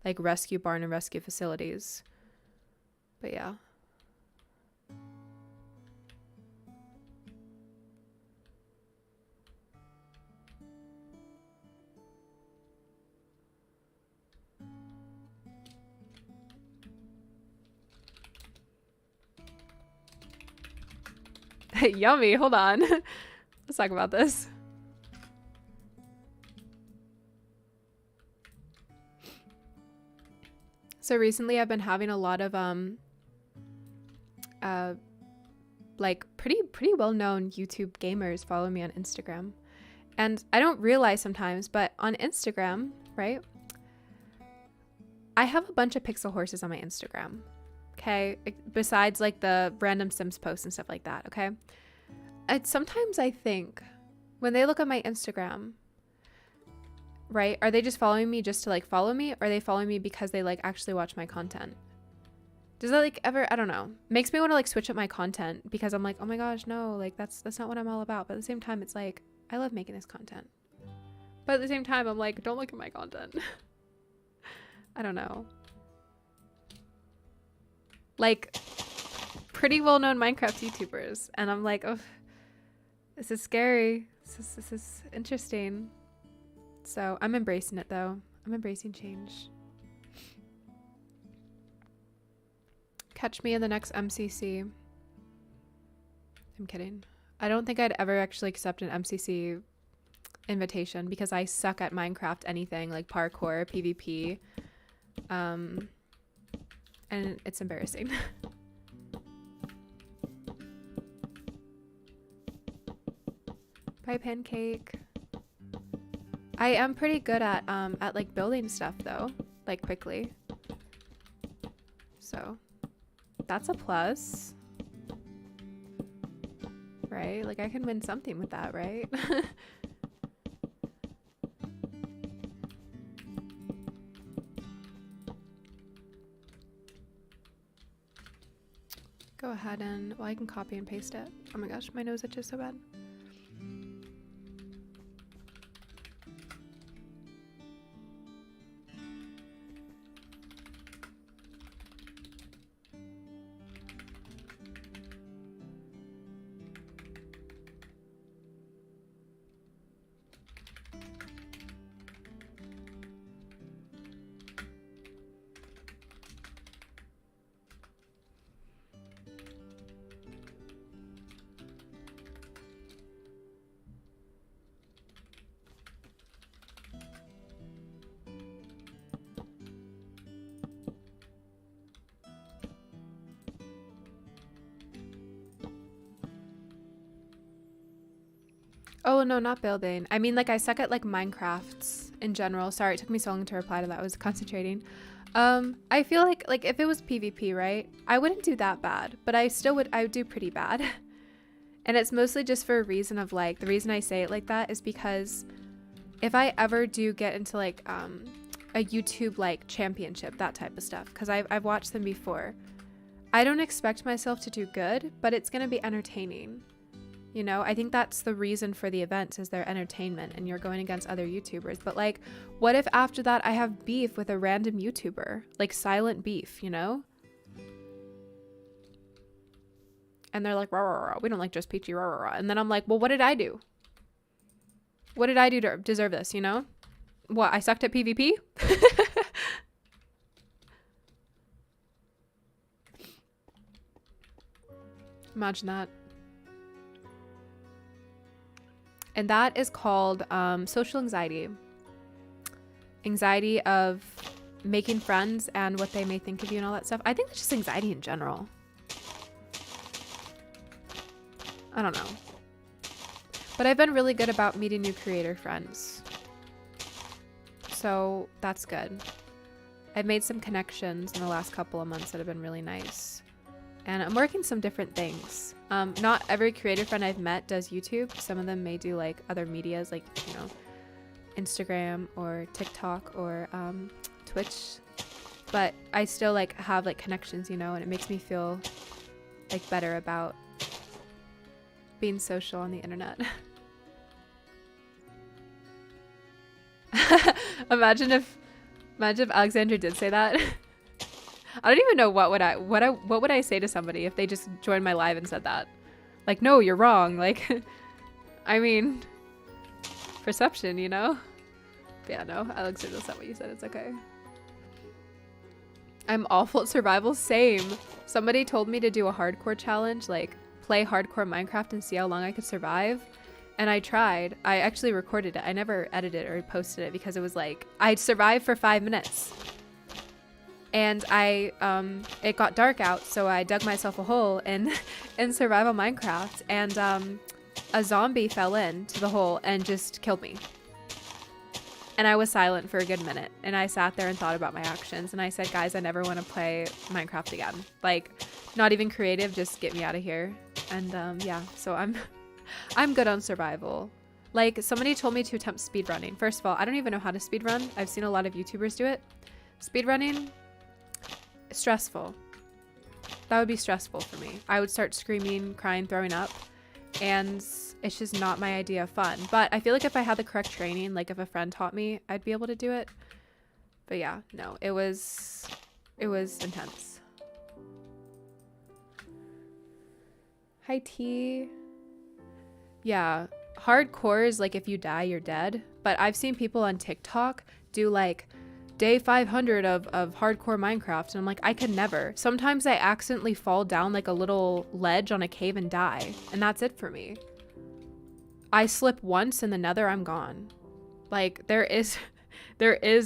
like rescue barn and rescue facilities. But yeah. Yummy, hold on. Let's talk about this. So recently I've been having a lot of like pretty well-known YouTube gamers follow me on Instagram. And I don't realize sometimes, but on Instagram, right? I have a bunch of pixel horses on my Instagram. Okay? Besides like the random Sims posts and stuff like that, okay? Sometimes I think when they look at my Instagram, right? Are they just following me just to like follow me? Or are they following me because they like actually watch my content? Does that like ever, I don't know, makes me want to like switch up my content because I'm like, oh my gosh, no, like that's not what I'm all about. But at the same time, it's like, I love making this content. But at the same time, I'm like, don't look at my content. I don't know. Like, pretty well-known Minecraft YouTubers, and I'm like, oh, this is scary. This is interesting. So I'm embracing it though. I'm embracing change. Catch me in the next MCC. I'm kidding. I don't think I'd ever actually accept an MCC invitation because I suck at Minecraft anything like parkour, PvP. And it's embarrassing. Bye, Pancake. I am pretty good at like building stuff though, like quickly. So that's a plus. Right? Like I can win something with that, right? Go ahead and, well, I can copy and paste it. Oh my gosh, my nose itches so bad. Oh, no, not building. I mean, like, I suck at, like, Minecrafts in general. Sorry, it took me so long to reply to that. I was concentrating. I feel like, if it was PvP, right, I wouldn't do that bad. But I would do pretty bad. And it's mostly just for a reason of, like, the reason I say it like that is because if I ever do get into, like, a YouTube, like, championship, that type of stuff, because I've watched them before, I don't expect myself to do good, but it's going to be entertaining. You know, I think that's the reason for the events is their entertainment and you're going against other YouTubers. But like, what if after that I have beef with a random YouTuber? Like silent beef, you know? And they're like, rah, rah, rah, we don't like just Peachy, rah, rah, rah. And then I'm like, well, what did I do? What did I do to deserve this, you know? What, I sucked at PvP? Imagine that. And that is called social anxiety. Anxiety of making friends and what they may think of you and all that stuff. I think it's just anxiety in general. I don't know. But I've been really good about meeting new creator friends. So that's good. I've made some connections in the last couple of months that have been really nice. And I'm working some different things. Not every creator friend I've met does YouTube. Some of them may do like other medias like, you know, Instagram or TikTok or Twitch. But I still like have like connections, you know, and it makes me feel like better about being social on the internet. Imagine if Alexandra did say that. I don't even know what would I say to somebody if they just joined my live and said that. Like, no, you're wrong. Like, I mean, perception, you know? But yeah, no, Alexandra, that's not what you said. It's okay. I'm awful at survival. Same. Somebody told me to do a hardcore challenge, like play hardcore Minecraft and see how long I could survive. And I tried. I actually recorded it. I never edited or posted it because it was like, I'd survive for 5 minutes. And it got dark out, so I dug myself a hole in survival Minecraft, and a zombie fell into the hole and just killed me. And I was silent for a good minute, and I sat there and thought about my actions, and I said, guys, I never want to play Minecraft again. Like, not even creative, just get me out of here. And yeah, so I'm good on survival. Like, somebody told me to attempt speedrunning. First of all, I don't even know how to speedrun. I've seen a lot of YouTubers do it. Speedrunning, stressful. That would be stressful for me. I would start screaming, crying, throwing up, and it's just not my idea of fun. But I feel like if I had the correct training, like if a friend taught me, I'd be able to do it. But yeah, no, it was intense. Hi, T. Yeah, hardcore is like if you die, you're dead. But I've seen people on TikTok do like day 500 of hardcore Minecraft. And I'm like, I could never. Sometimes I accidentally fall down like a little ledge on a cave and die. And that's it for me. I slip once in the nether, I'm gone. Like there is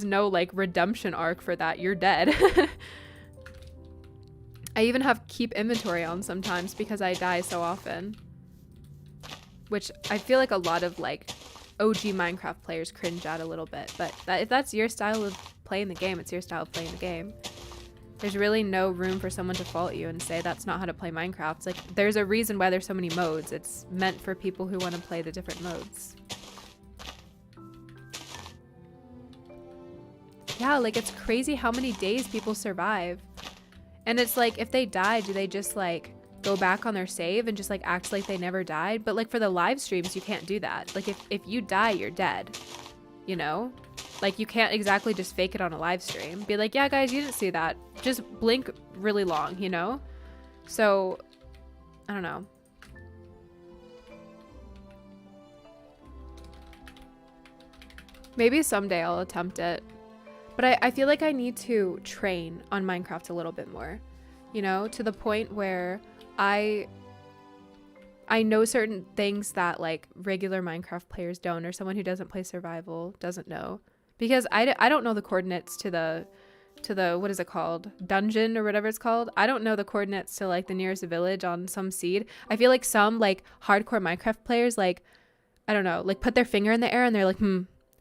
no like redemption arc for that. You're dead. I even have keep inventory on sometimes because I die so often. Which I feel like a lot of like OG Minecraft players cringe at a little bit. But if that's your style of playing the game, it's your style of playing the game. There's really no room for someone to fault you and say that's not how to play Minecraft. It's like there's a reason why there's so many modes. It's meant for people who want to play the different modes. Yeah, like it's crazy how many days people survive. And it's like if they die, do they just like go back on their save and just like act like they never died? But like for the live streams, you can't do that. Like if you die, you're dead, you know? Like you can't exactly just fake it on a live stream. Be like, yeah, guys, you didn't see that. Just blink really long, you know? So, I don't know. Maybe someday I'll attempt it. But I feel like I need to train on Minecraft a little bit more, you know, to the point where I know certain things that like regular Minecraft players don't, or someone who doesn't play survival doesn't know, because I don't know the coordinates to the what is it called, dungeon or whatever it's called. I don't know the coordinates to like the nearest village on some seed. I feel like some like hardcore Minecraft players, like I don't know, like put their finger in the air and they're like,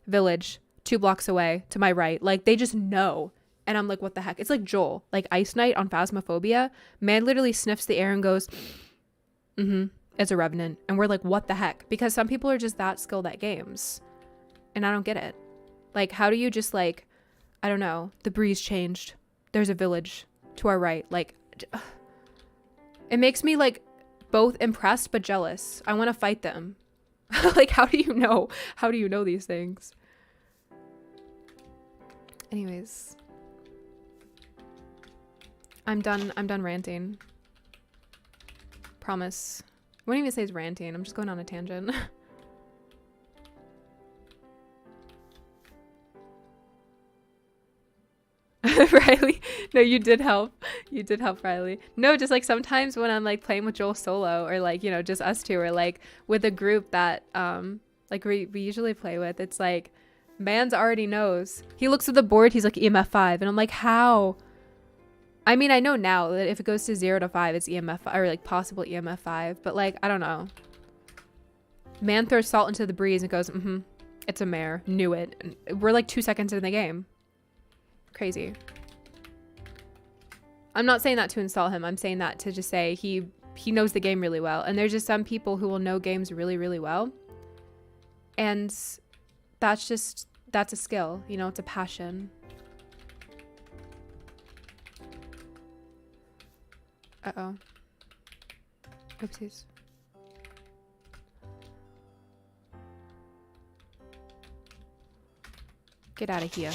village 2 blocks away to my right. Like they just know. And I'm like, what the heck? It's like Joel, like Ice Knight on Phasmophobia. Man literally sniffs the air and goes, it's a revenant. And we're like, what the heck? Because some people are just that skilled at games. And I don't get it. Like, how do you just like, I don't know, the breeze changed. There's a village to our right. Like, it makes me like both impressed but jealous. I want to fight them. Like, how do you know? How do you know these things? Anyways, I'm done ranting. Promise. I wouldn't even say it's ranting. I'm just going on a tangent. Riley, no, you did help. You did help, Riley. No, just like sometimes when I'm like playing with Joel solo, or like, you know, just us two, or like with a group that like we usually play with, it's like man's already knows. He looks at the board, he's like EMF 5, and I'm like, how? I mean, I know now that if it goes to 0 to 5, it's EMF, or like possible EMF 5, but like I don't know. Man throws salt into the breeze and goes, it's a mare. Knew it. And we're like 2 seconds into the game. Crazy. I'm not saying that to insult him. I'm saying that to just say he knows the game really well. And there's just some people who will know games really, really well. And that's a skill. You know, it's a passion. Uh-oh. Oopsies. Get out of here.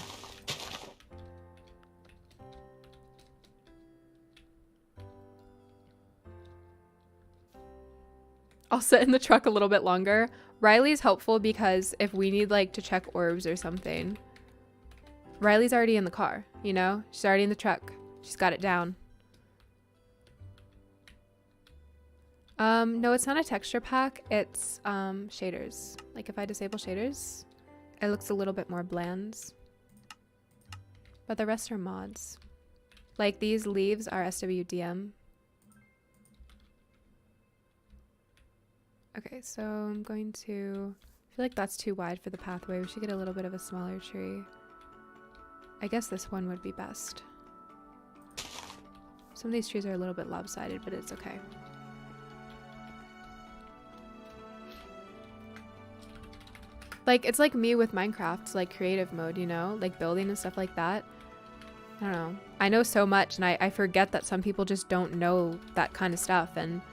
I'll sit in the truck a little bit longer. Riley's helpful because if we need like to check orbs or something, Riley's already in the car, you know? She's already in the truck. She's got it down. No, it's not a texture pack. It's shaders. Like if I disable shaders, it looks a little bit more bland. But the rest are mods. Like these leaves are SWDM. Okay, so I'm going to, I feel like that's too wide for the pathway. We should get a little bit of a smaller tree. I guess this one would be best. Some of these trees are a little bit lopsided, but it's okay. Like, it's like me with Minecraft, like creative mode, you know? Like building and stuff like that. I don't know. I know so much, and I forget that some people just don't know that kind of stuff, and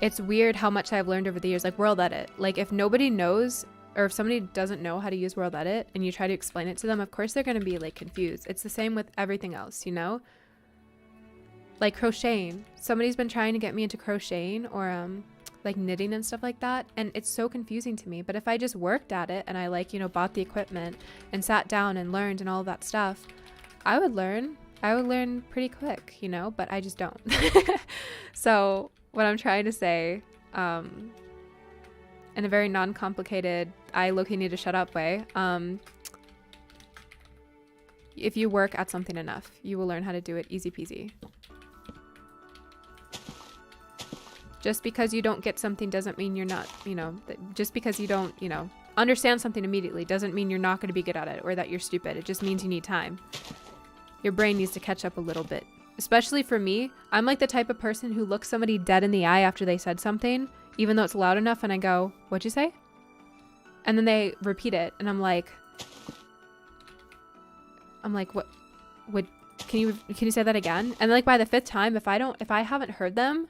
it's weird how much I've learned over the years, like world edit. Like if nobody knows, or if somebody doesn't know how to use world edit and you try to explain it to them, of course they're going to be like confused. It's the same with everything else, you know? Like crocheting. Somebody's been trying to get me into crocheting, or like knitting and stuff like that, and it's so confusing to me. But if I just worked at it and I like, you know, bought the equipment and sat down and learned and all of that stuff, I would learn pretty quick, you know, but I just don't. So what I'm trying to say, in a very non-complicated, I low-key need to shut up way, if you work at something enough, you will learn how to do it easy peasy. Just because you don't get something doesn't mean you're not, you know, just because you don't, you know, understand something immediately doesn't mean you're not going to be good at it or that you're stupid. It just means you need time. Your brain needs to catch up a little bit. Especially for me, I'm like the type of person who looks somebody dead in the eye after they said something, even though it's loud enough, and I go, "What'd you say?" And then they repeat it, and I'm like, "What? Can you say that again?" And like by the 5th time, if I haven't heard them,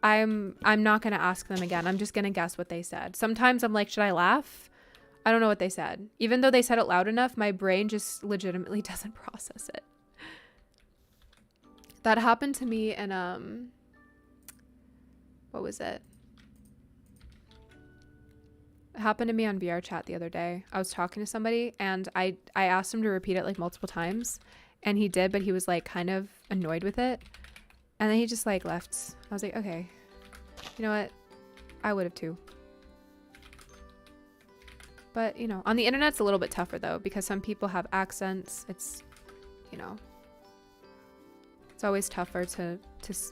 I'm not gonna ask them again. I'm just gonna guess what they said. Sometimes I'm like, should I laugh? I don't know what they said. Even though they said it loud enough, my brain just legitimately doesn't process it. That happened to me in what was it? It happened to me on VR chat the other day. I was talking to somebody and I asked him to repeat it like multiple times, and he did, but he was like kind of annoyed with it. And then he just like left. I was like, okay, you know what? I would have too. But, you know, on the internet, it's a little bit tougher though, because some people have accents. It's, you know, it's always tougher to,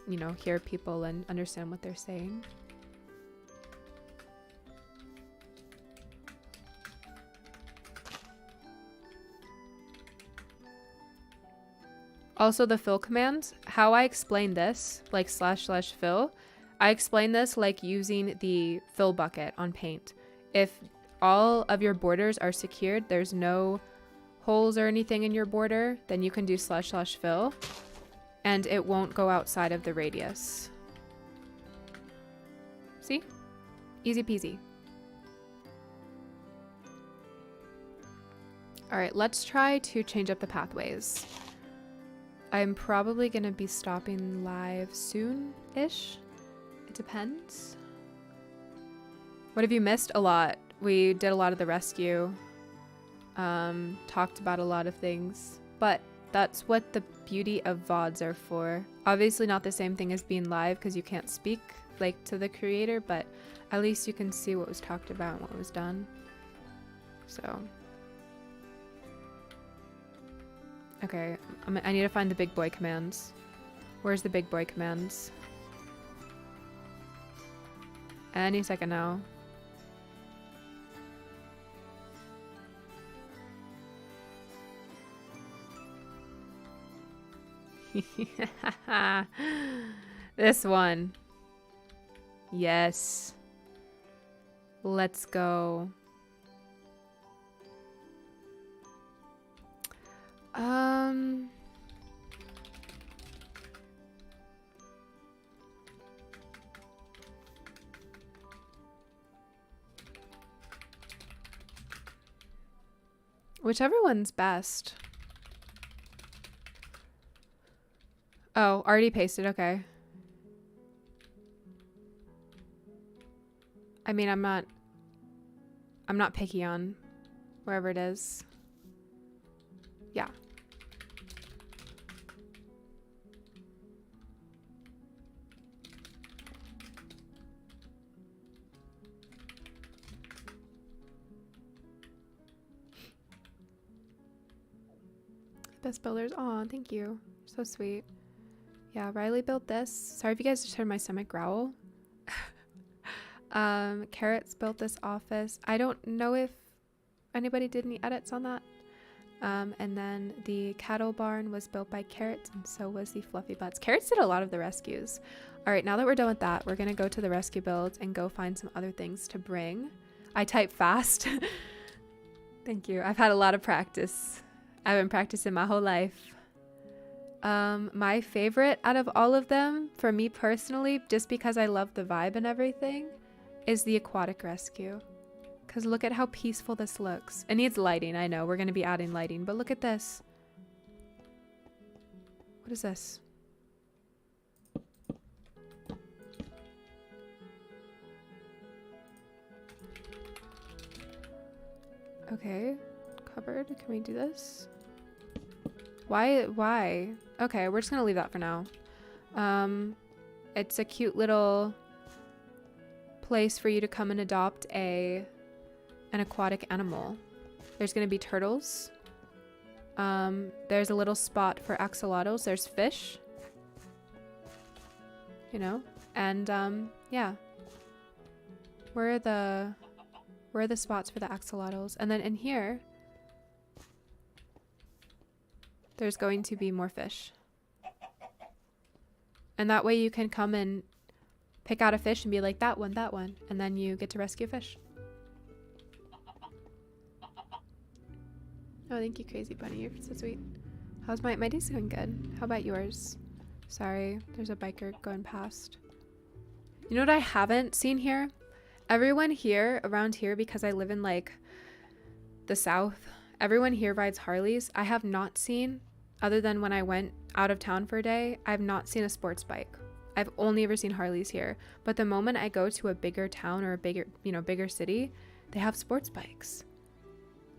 you know, hear people and understand what they're saying. Also, the fill command, how I explain this, like / fill, I explain this like using the fill bucket on Paint. If all of your borders are secured, there's no holes or anything in your border, then you can do / fill, and it won't go outside of the radius. See? Easy peasy. All right, let's try to change up the pathways. I'm probably gonna be stopping live soon-ish. It depends. What have you missed? A lot. We did a lot of the rescue. Talked about a lot of things. But that's what the beauty of VODs are for. Obviously not the same thing as being live because you can't speak like to the creator, but at least you can see what was talked about and what was done. So... okay, I need to find the big boy commands. Where's the big boy commands? Any second now. This one. Yes. Let's go. Whichever one's best. Oh, already pasted, okay. I mean, I'm not picky on wherever it is. Yeah. Best builders. Aw, thank you. So sweet. Yeah, Riley built this. Sorry if you guys just heard my stomach growl. Carrots built this office. I don't know if anybody did any edits on that. And then the cattle barn was built by Carrots, and so was the fluffy butts. Carrots did a lot of the rescues. All right, now that we're done with that, we're gonna go to the rescue builds and go find some other things to bring. I type fast. Thank you. I've had a lot of practice. I've been practicing my whole life. My favorite out of all of them, for me personally, just because I love the vibe and everything, is the aquatic rescue. Because look at how peaceful this looks. It needs lighting, I know. We're going to be adding lighting, but look at this. What is this? Okay, cupboard. Can we do this? Why? Okay, we're just gonna leave that for now. It's a cute little place for you to come and adopt an aquatic animal. There's gonna be turtles. There's a little spot for axolotls. There's fish. You know, and yeah. Where are the spots for the axolotls? And then in here, there's going to be more fish. And that way you can come and pick out a fish and be like, that one, and then you get to rescue a fish. Oh, thank you, Crazy Bunny. You're so sweet. How's my day's going good? How about yours? Sorry, there's a biker going past. You know what I haven't seen here? Everyone here, around here, because I live in like the south, everyone here rides Harleys. I have not seen, other than when I went out of town for a day, I've not seen a sports bike. I've only ever seen Harleys here. But the moment I go to a bigger town or a bigger city, they have sports bikes.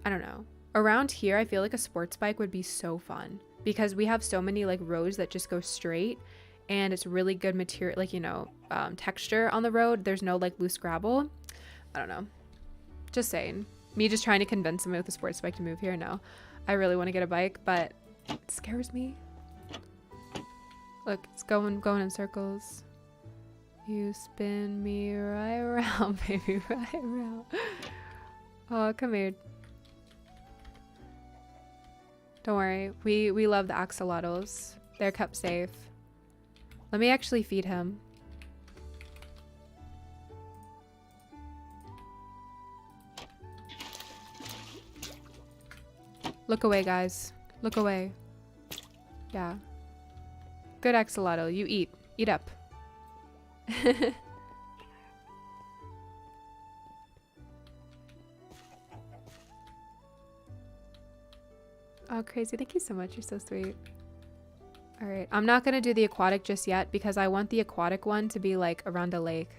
I don't know. Around here, I feel like a sports bike would be so fun because we have so many like roads that just go straight, and it's really good material, like, you know, texture on the road. There's no like loose gravel. I don't know. Just saying. Me just trying to convince someone with a sports bike to move here. No, I really want to get a bike, but it scares me. Look, it's going in circles. You spin me right around, baby, right around. Oh, come here. Don't worry. We love the axolotls. They're kept safe. Let me actually feed him. Look away, guys. Look away. Yeah. Good axolotl. You eat. Eat up. Oh, Crazy. Thank you so much. You're so sweet. All right. I'm not going to do the aquatic just yet because I want the aquatic one to be like around a lake.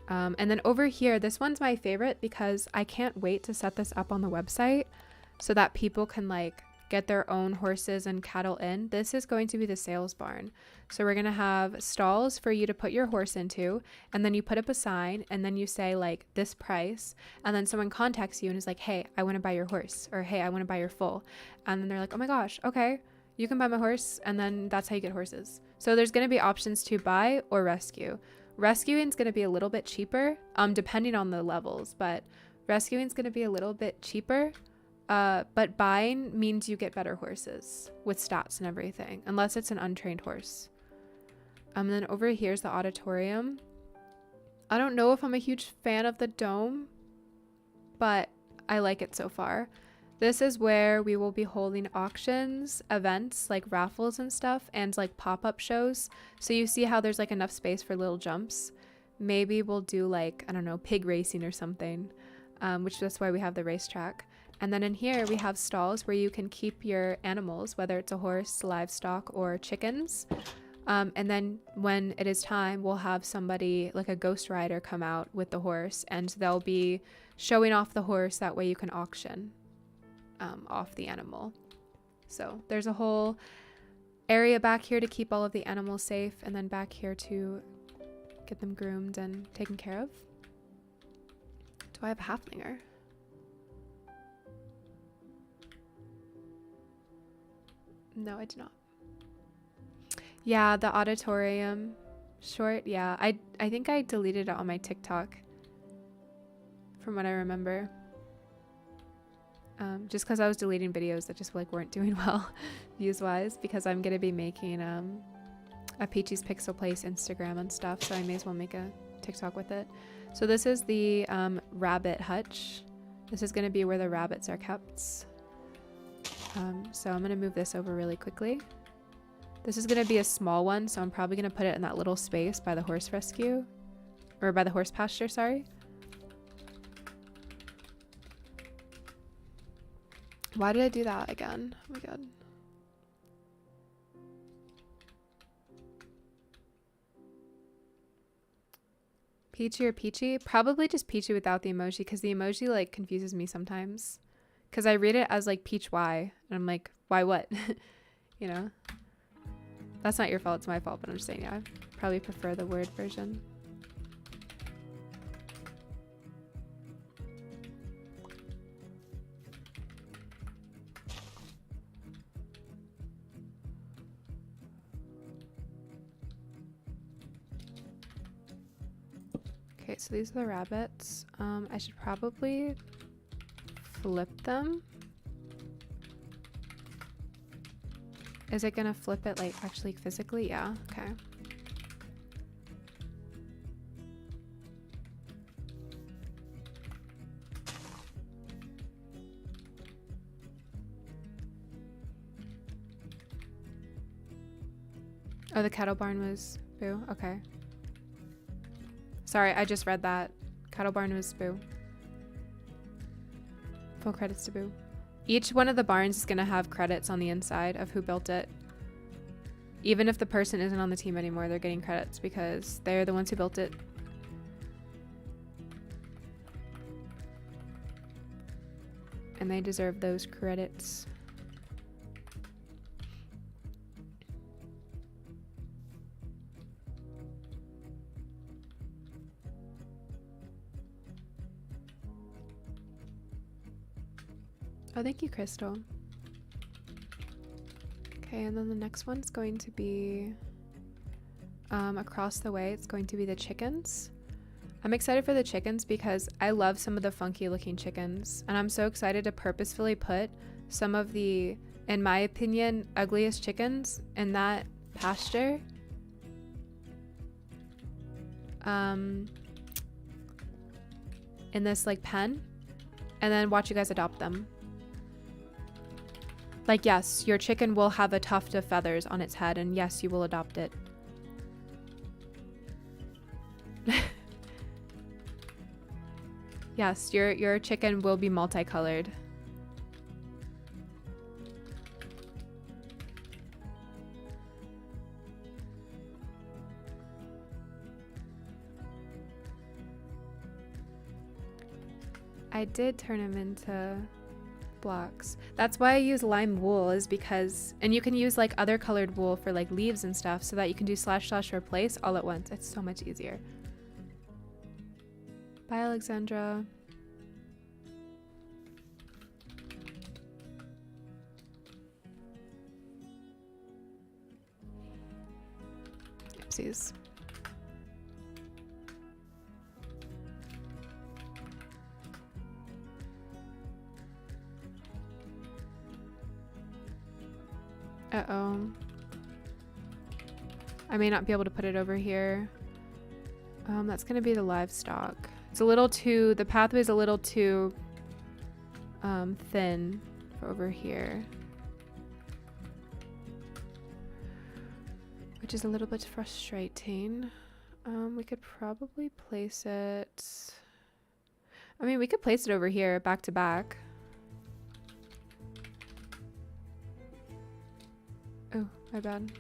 And then over here, this one's my favorite because I can't wait to set this up on the website so that people can like get their own horses and cattle in. This is going to be the sales barn. So we're going to have stalls for you to put your horse into, and then you put up a sign, and then you say like this price, and then someone contacts you and is like, hey, I want to buy your horse, or hey, I want to buy your foal. And then they're like, oh my gosh, okay, you can buy my horse, and then that's how you get horses. So there's going to be options to buy or rescue. Rescuing is going to be a little bit cheaper, depending on the levels, but rescuing is going to be a little bit cheaper. But buying means you get better horses with stats and everything, unless it's an untrained horse. Then over here's the auditorium. I don't know if I'm a huge fan of the dome, but I like it so far. This is where we will be holding auctions, events like raffles and stuff, and like pop-up shows. So you see how there's like enough space for little jumps. Maybe we'll do like, I don't know, pig racing or something, which that's why we have the racetrack. And then in here we have stalls where you can keep your animals, whether it's a horse, livestock, or chickens. And then when it is time, we'll have somebody like a ghost rider come out with the horse, and they'll be showing off the horse. That way you can auction off the animal. So there's a whole area back here to keep all of the animals safe, and then back here to get them groomed and taken care of. Do I have a halflinger? No, I do not. Yeah, the auditorium short. Yeah, I think I deleted it on my TikTok from what I remember. Just because I was deleting videos that just like weren't doing well views wise, because I'm gonna be making a Peachy's Pixel Place Instagram and stuff, so I may as well make a TikTok with it. So this is the rabbit hutch. This is gonna be where the rabbits are kept. So I'm gonna move this over really quickly. This is gonna be a small one, so I'm probably gonna put it in that little space by the horse rescue, or by the horse pasture, sorry. Why did I do that again? Oh my god. Peachy or Peachy? Probably just Peachy without the emoji, because the emoji like confuses me sometimes. Because I read it as like Peach Y, and I'm like, why what? You know? That's not your fault, it's my fault, but I'm just saying, yeah, I probably prefer the word version. Okay, so these are the rabbits. I should probably flip them. Is it gonna flip it like actually physically? Yeah, okay. Oh, the cattle barn was boo. Okay. Sorry, I just read that. Cattle barn was boo. Full credits to boo. Each one of the barns is going to have credits on the inside of who built it. Even if the person isn't on the team anymore, they're getting credits because they're the ones who built it. And they deserve those credits. Oh, thank you, Crystal. Okay, and then the next one's going to be across the way. It's going to be the chickens. I'm excited for the chickens because I love some of the funky looking chickens, and I'm so excited to purposefully put some of the, in my opinion, ugliest chickens in that pasture. In this like pen, and then watch you guys adopt them. Like, yes, your chicken will have a tuft of feathers on its head, and yes, you will adopt it. Yes, your chicken will be multicolored. I did turn him into blocks. That's why I use lime wool, is because, and you can use like other colored wool for like leaves and stuff, so that you can do / replace all at once. It's so much easier. Bye, Alexandra. Oopsies. Uh-oh. I may not be able to put it over here. That's gonna be the livestock. It's a little too, the pathway's a little too thin for over here. Which is a little bit frustrating. We could probably place it, I mean, we could place it over here back to back. Oh, my bad.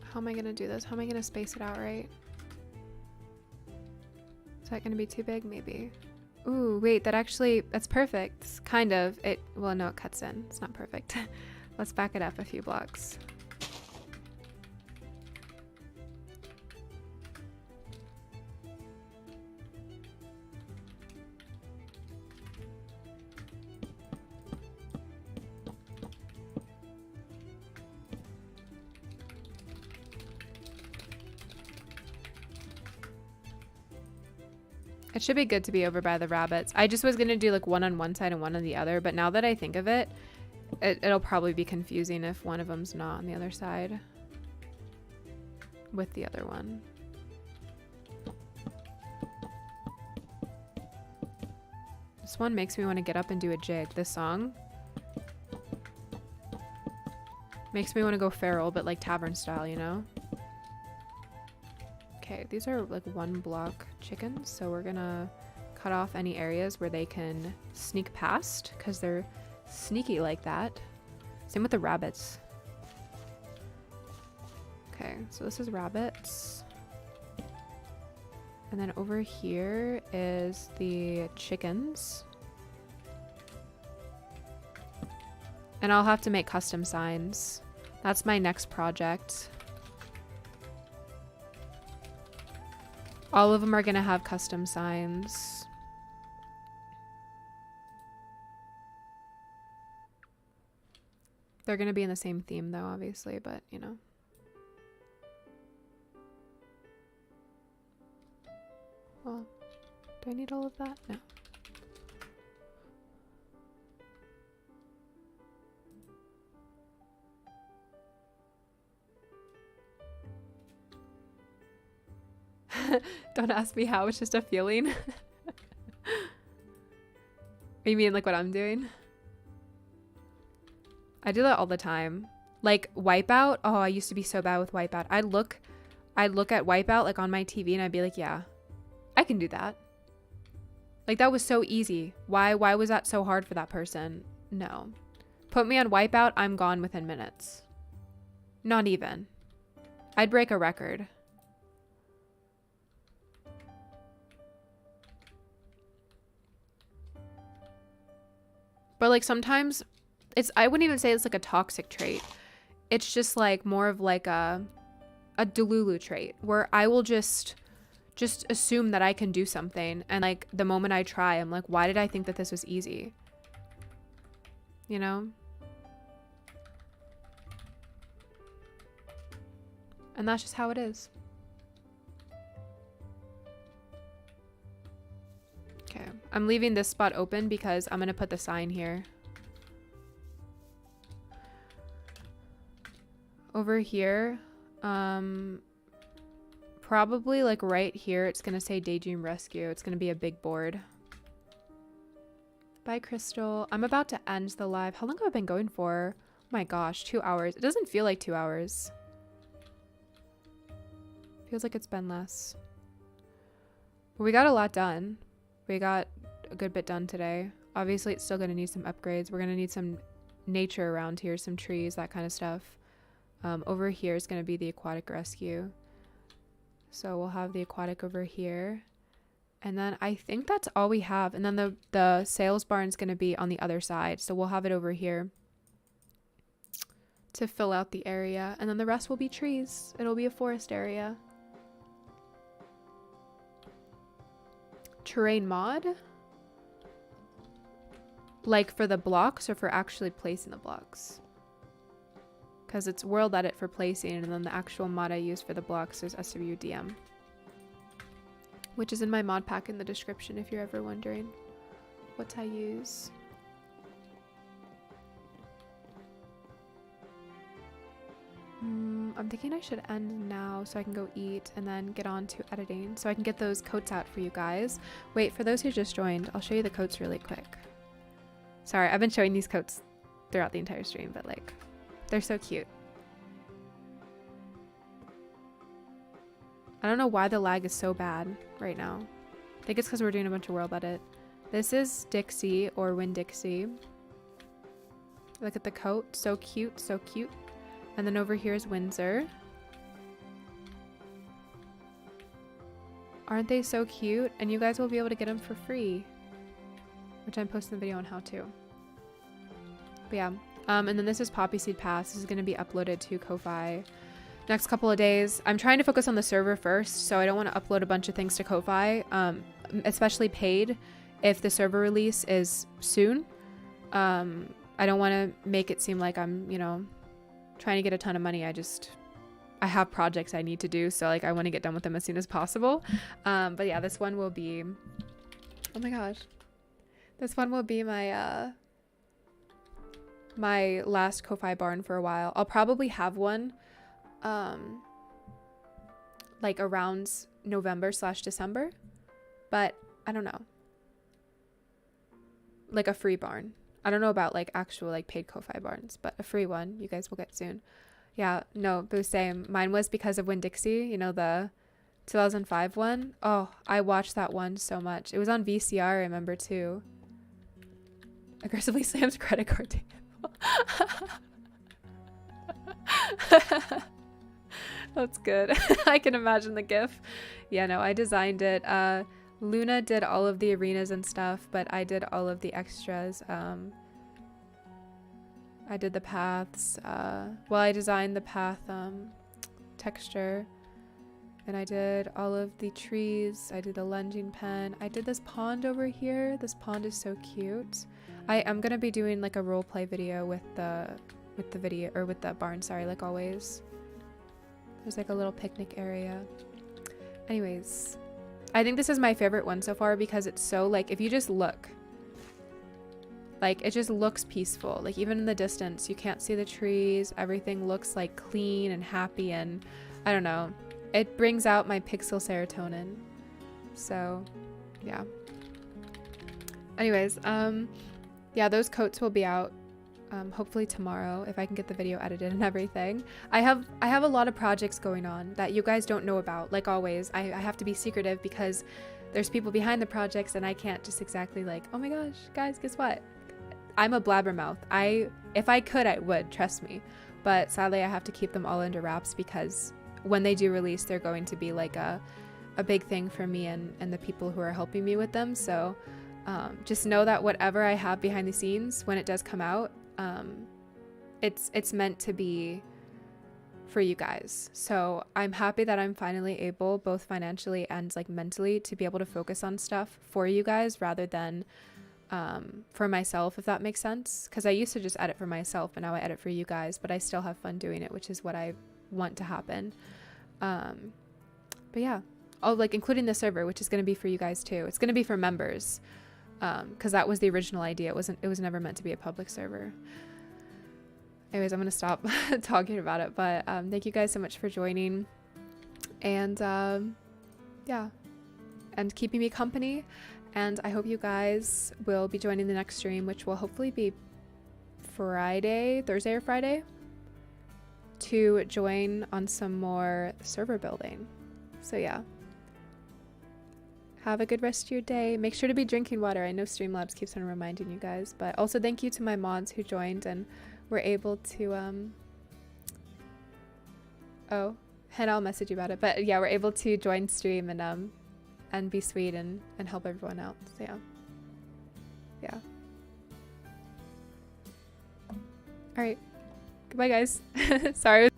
How am I gonna do this? How am I gonna space it out right? Is that gonna be too big? Maybe. Ooh, wait, that's perfect. Kind of. Well, no, it cuts in. It's not perfect. Let's back it up a few blocks. It should be good to be over by the rabbits. I just was gonna do like one on one side and one on the other, but now that I think of it, it'll probably be confusing if one of them's not on the other side with the other one. This one makes me want to get up and do a jig. This song makes me want to go feral, but like tavern style, you know? Okay, these are like 1 block chickens, so we're gonna cut off any areas where they can sneak past because they're sneaky like that. Same with the rabbits. Okay, so this is rabbits. And then over here is the chickens. And I'll have to make custom signs. That's my next project. All of them are gonna have custom signs. They're gonna be in the same theme though, obviously, but you know. Well, do I need all of that? No. Don't ask me how, it's just a feeling. You mean like what I'm doing? I do that all the time. Like Wipeout. Oh, I used to be so bad with Wipeout. I'd look at Wipeout like on my TV and I'd be like, yeah, I can do that. Like that was so easy. Why was that so hard for that person? No. Put me on Wipeout, I'm gone within minutes. Not even. I'd break a record. But like sometimes I wouldn't even say it's like a toxic trait. It's just like more of like a Delulu trait where I will just assume that I can do something. And like the moment I try, I'm like, why did I think that this was easy? You know? And that's just how it is. Okay, I'm leaving this spot open because I'm gonna put the sign here. Over here, probably like right here, it's gonna say Daydream Rescue. It's gonna be a big board. Bye, Crystal. I'm about to end the live. How long have I been going for? Oh my gosh, 2 hours. It doesn't feel like 2 hours. Feels like it's been less. But we got a lot done. We got a good bit done today. Obviously, it's still going to need some upgrades. We're going to need some nature around here, some trees, that kind of stuff. Over here is going to be the aquatic rescue. So we'll have the aquatic over here. And then I think that's all we have. And then the sales barn is going to be on the other side. So we'll have it over here to fill out the area. And then the rest will be trees. It'll be a forest area. Terrain mod? Like for the blocks or for actually placing the blocks? Because it's world edit for placing, and then the actual mod I use for the blocks is SWDM, which is in my mod pack in the description if you're ever wondering what I use. I'm thinking I should end now so I can go eat and then get on to editing so I can get those coats out for you guys. Wait, for those who just joined, I'll show you the coats really quick. Sorry, I've been showing these coats throughout the entire stream, but like, they're so cute. I don't know why the lag is so bad right now. I think it's because we're doing a bunch of world edit. This is Dixie or Winn-Dixie. Look at the coat, so cute, so cute. And then over here is Windsor. Aren't they so cute? And you guys will be able to get them for free, which I'm posting the video on how to. But yeah, and then this is Poppy Seed Pass. This is going to be uploaded to Ko-Fi next couple of days. I'm trying to focus on the server first, so I don't want to upload a bunch of things to Ko-Fi, especially paid if the server release is soon. I don't want to make it seem like I'm, you know, trying to get a ton of money. I have projects I need to do, so like I want to get done with them as soon as possible. But yeah, this one will be, oh my gosh, this one will be my my last Ko-Fi barn for a while. I'll probably have one like around November/December, but I don't know, like a free barn. I don't know about like actual like paid Ko-Fi barns, but a free one you guys will get soon. Yeah, no, the same. Mine was because of Winn-Dixie, you know, the 2005 one? Oh, I watched that one so much. It was on VCR, I remember too. Aggressively slams credit card to him. That's good. I can imagine the gif. Yeah, no, I designed it. Luna did all of the arenas and stuff, but I did all of the extras. I did the paths. Well, I designed the path texture. And I did all of the trees. I did the lunging pen. I did this pond over here. This pond is so cute. I'm gonna be doing like a roleplay video with the video, or with the barn, sorry, like always. There's like a little picnic area. Anyways, I think this is my favorite one so far because it's so like, if you just look, like it just looks peaceful. Like even in the distance, you can't see the trees. Everything looks like clean and happy, and I don't know. It brings out my pixel serotonin. So, yeah. Anyways, yeah, those coats will be out hopefully tomorrow if I can get the video edited and everything. I have a lot of projects going on that you guys don't know about. Like always, I have to be secretive because there's people behind the projects and I can't just exactly like, oh my gosh, guys, guess what? I'm a blabbermouth. If I could, I would, trust me. But sadly, I have to keep them all under wraps because when they do release, they're going to be like a big thing for me and the people who are helping me with them. So just know that whatever I have behind the scenes, when it does come out, it's meant to be for you guys. So I'm happy that I'm finally able, both financially and like mentally, to be able to focus on stuff for you guys rather than for myself, if that makes sense. Because I used to just edit for myself, but now I edit for you guys, but I still have fun doing it, which is what I want to happen. But yeah, like including the server, which is going to be for you guys too. It's going to be for members, because that was the original idea. It was never meant to be a public server. Anyways, I'm going to stop talking about it, but thank you guys so much for joining, and yeah, and keeping me company. And I hope you guys will be joining the next stream, which will hopefully be Thursday or Friday, to join on some more server building. So yeah, have a good rest of your day. Make sure to be drinking water. I know Streamlabs keeps on reminding you guys, but also thank you to my mods who joined and were able to oh, and I'll message you about it, but yeah, we're able to join stream and be sweet and help everyone out. So yeah. All right, goodbye guys. Sorry.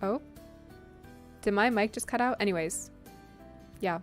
Oh, did my mic just cut out? Anyways, yeah.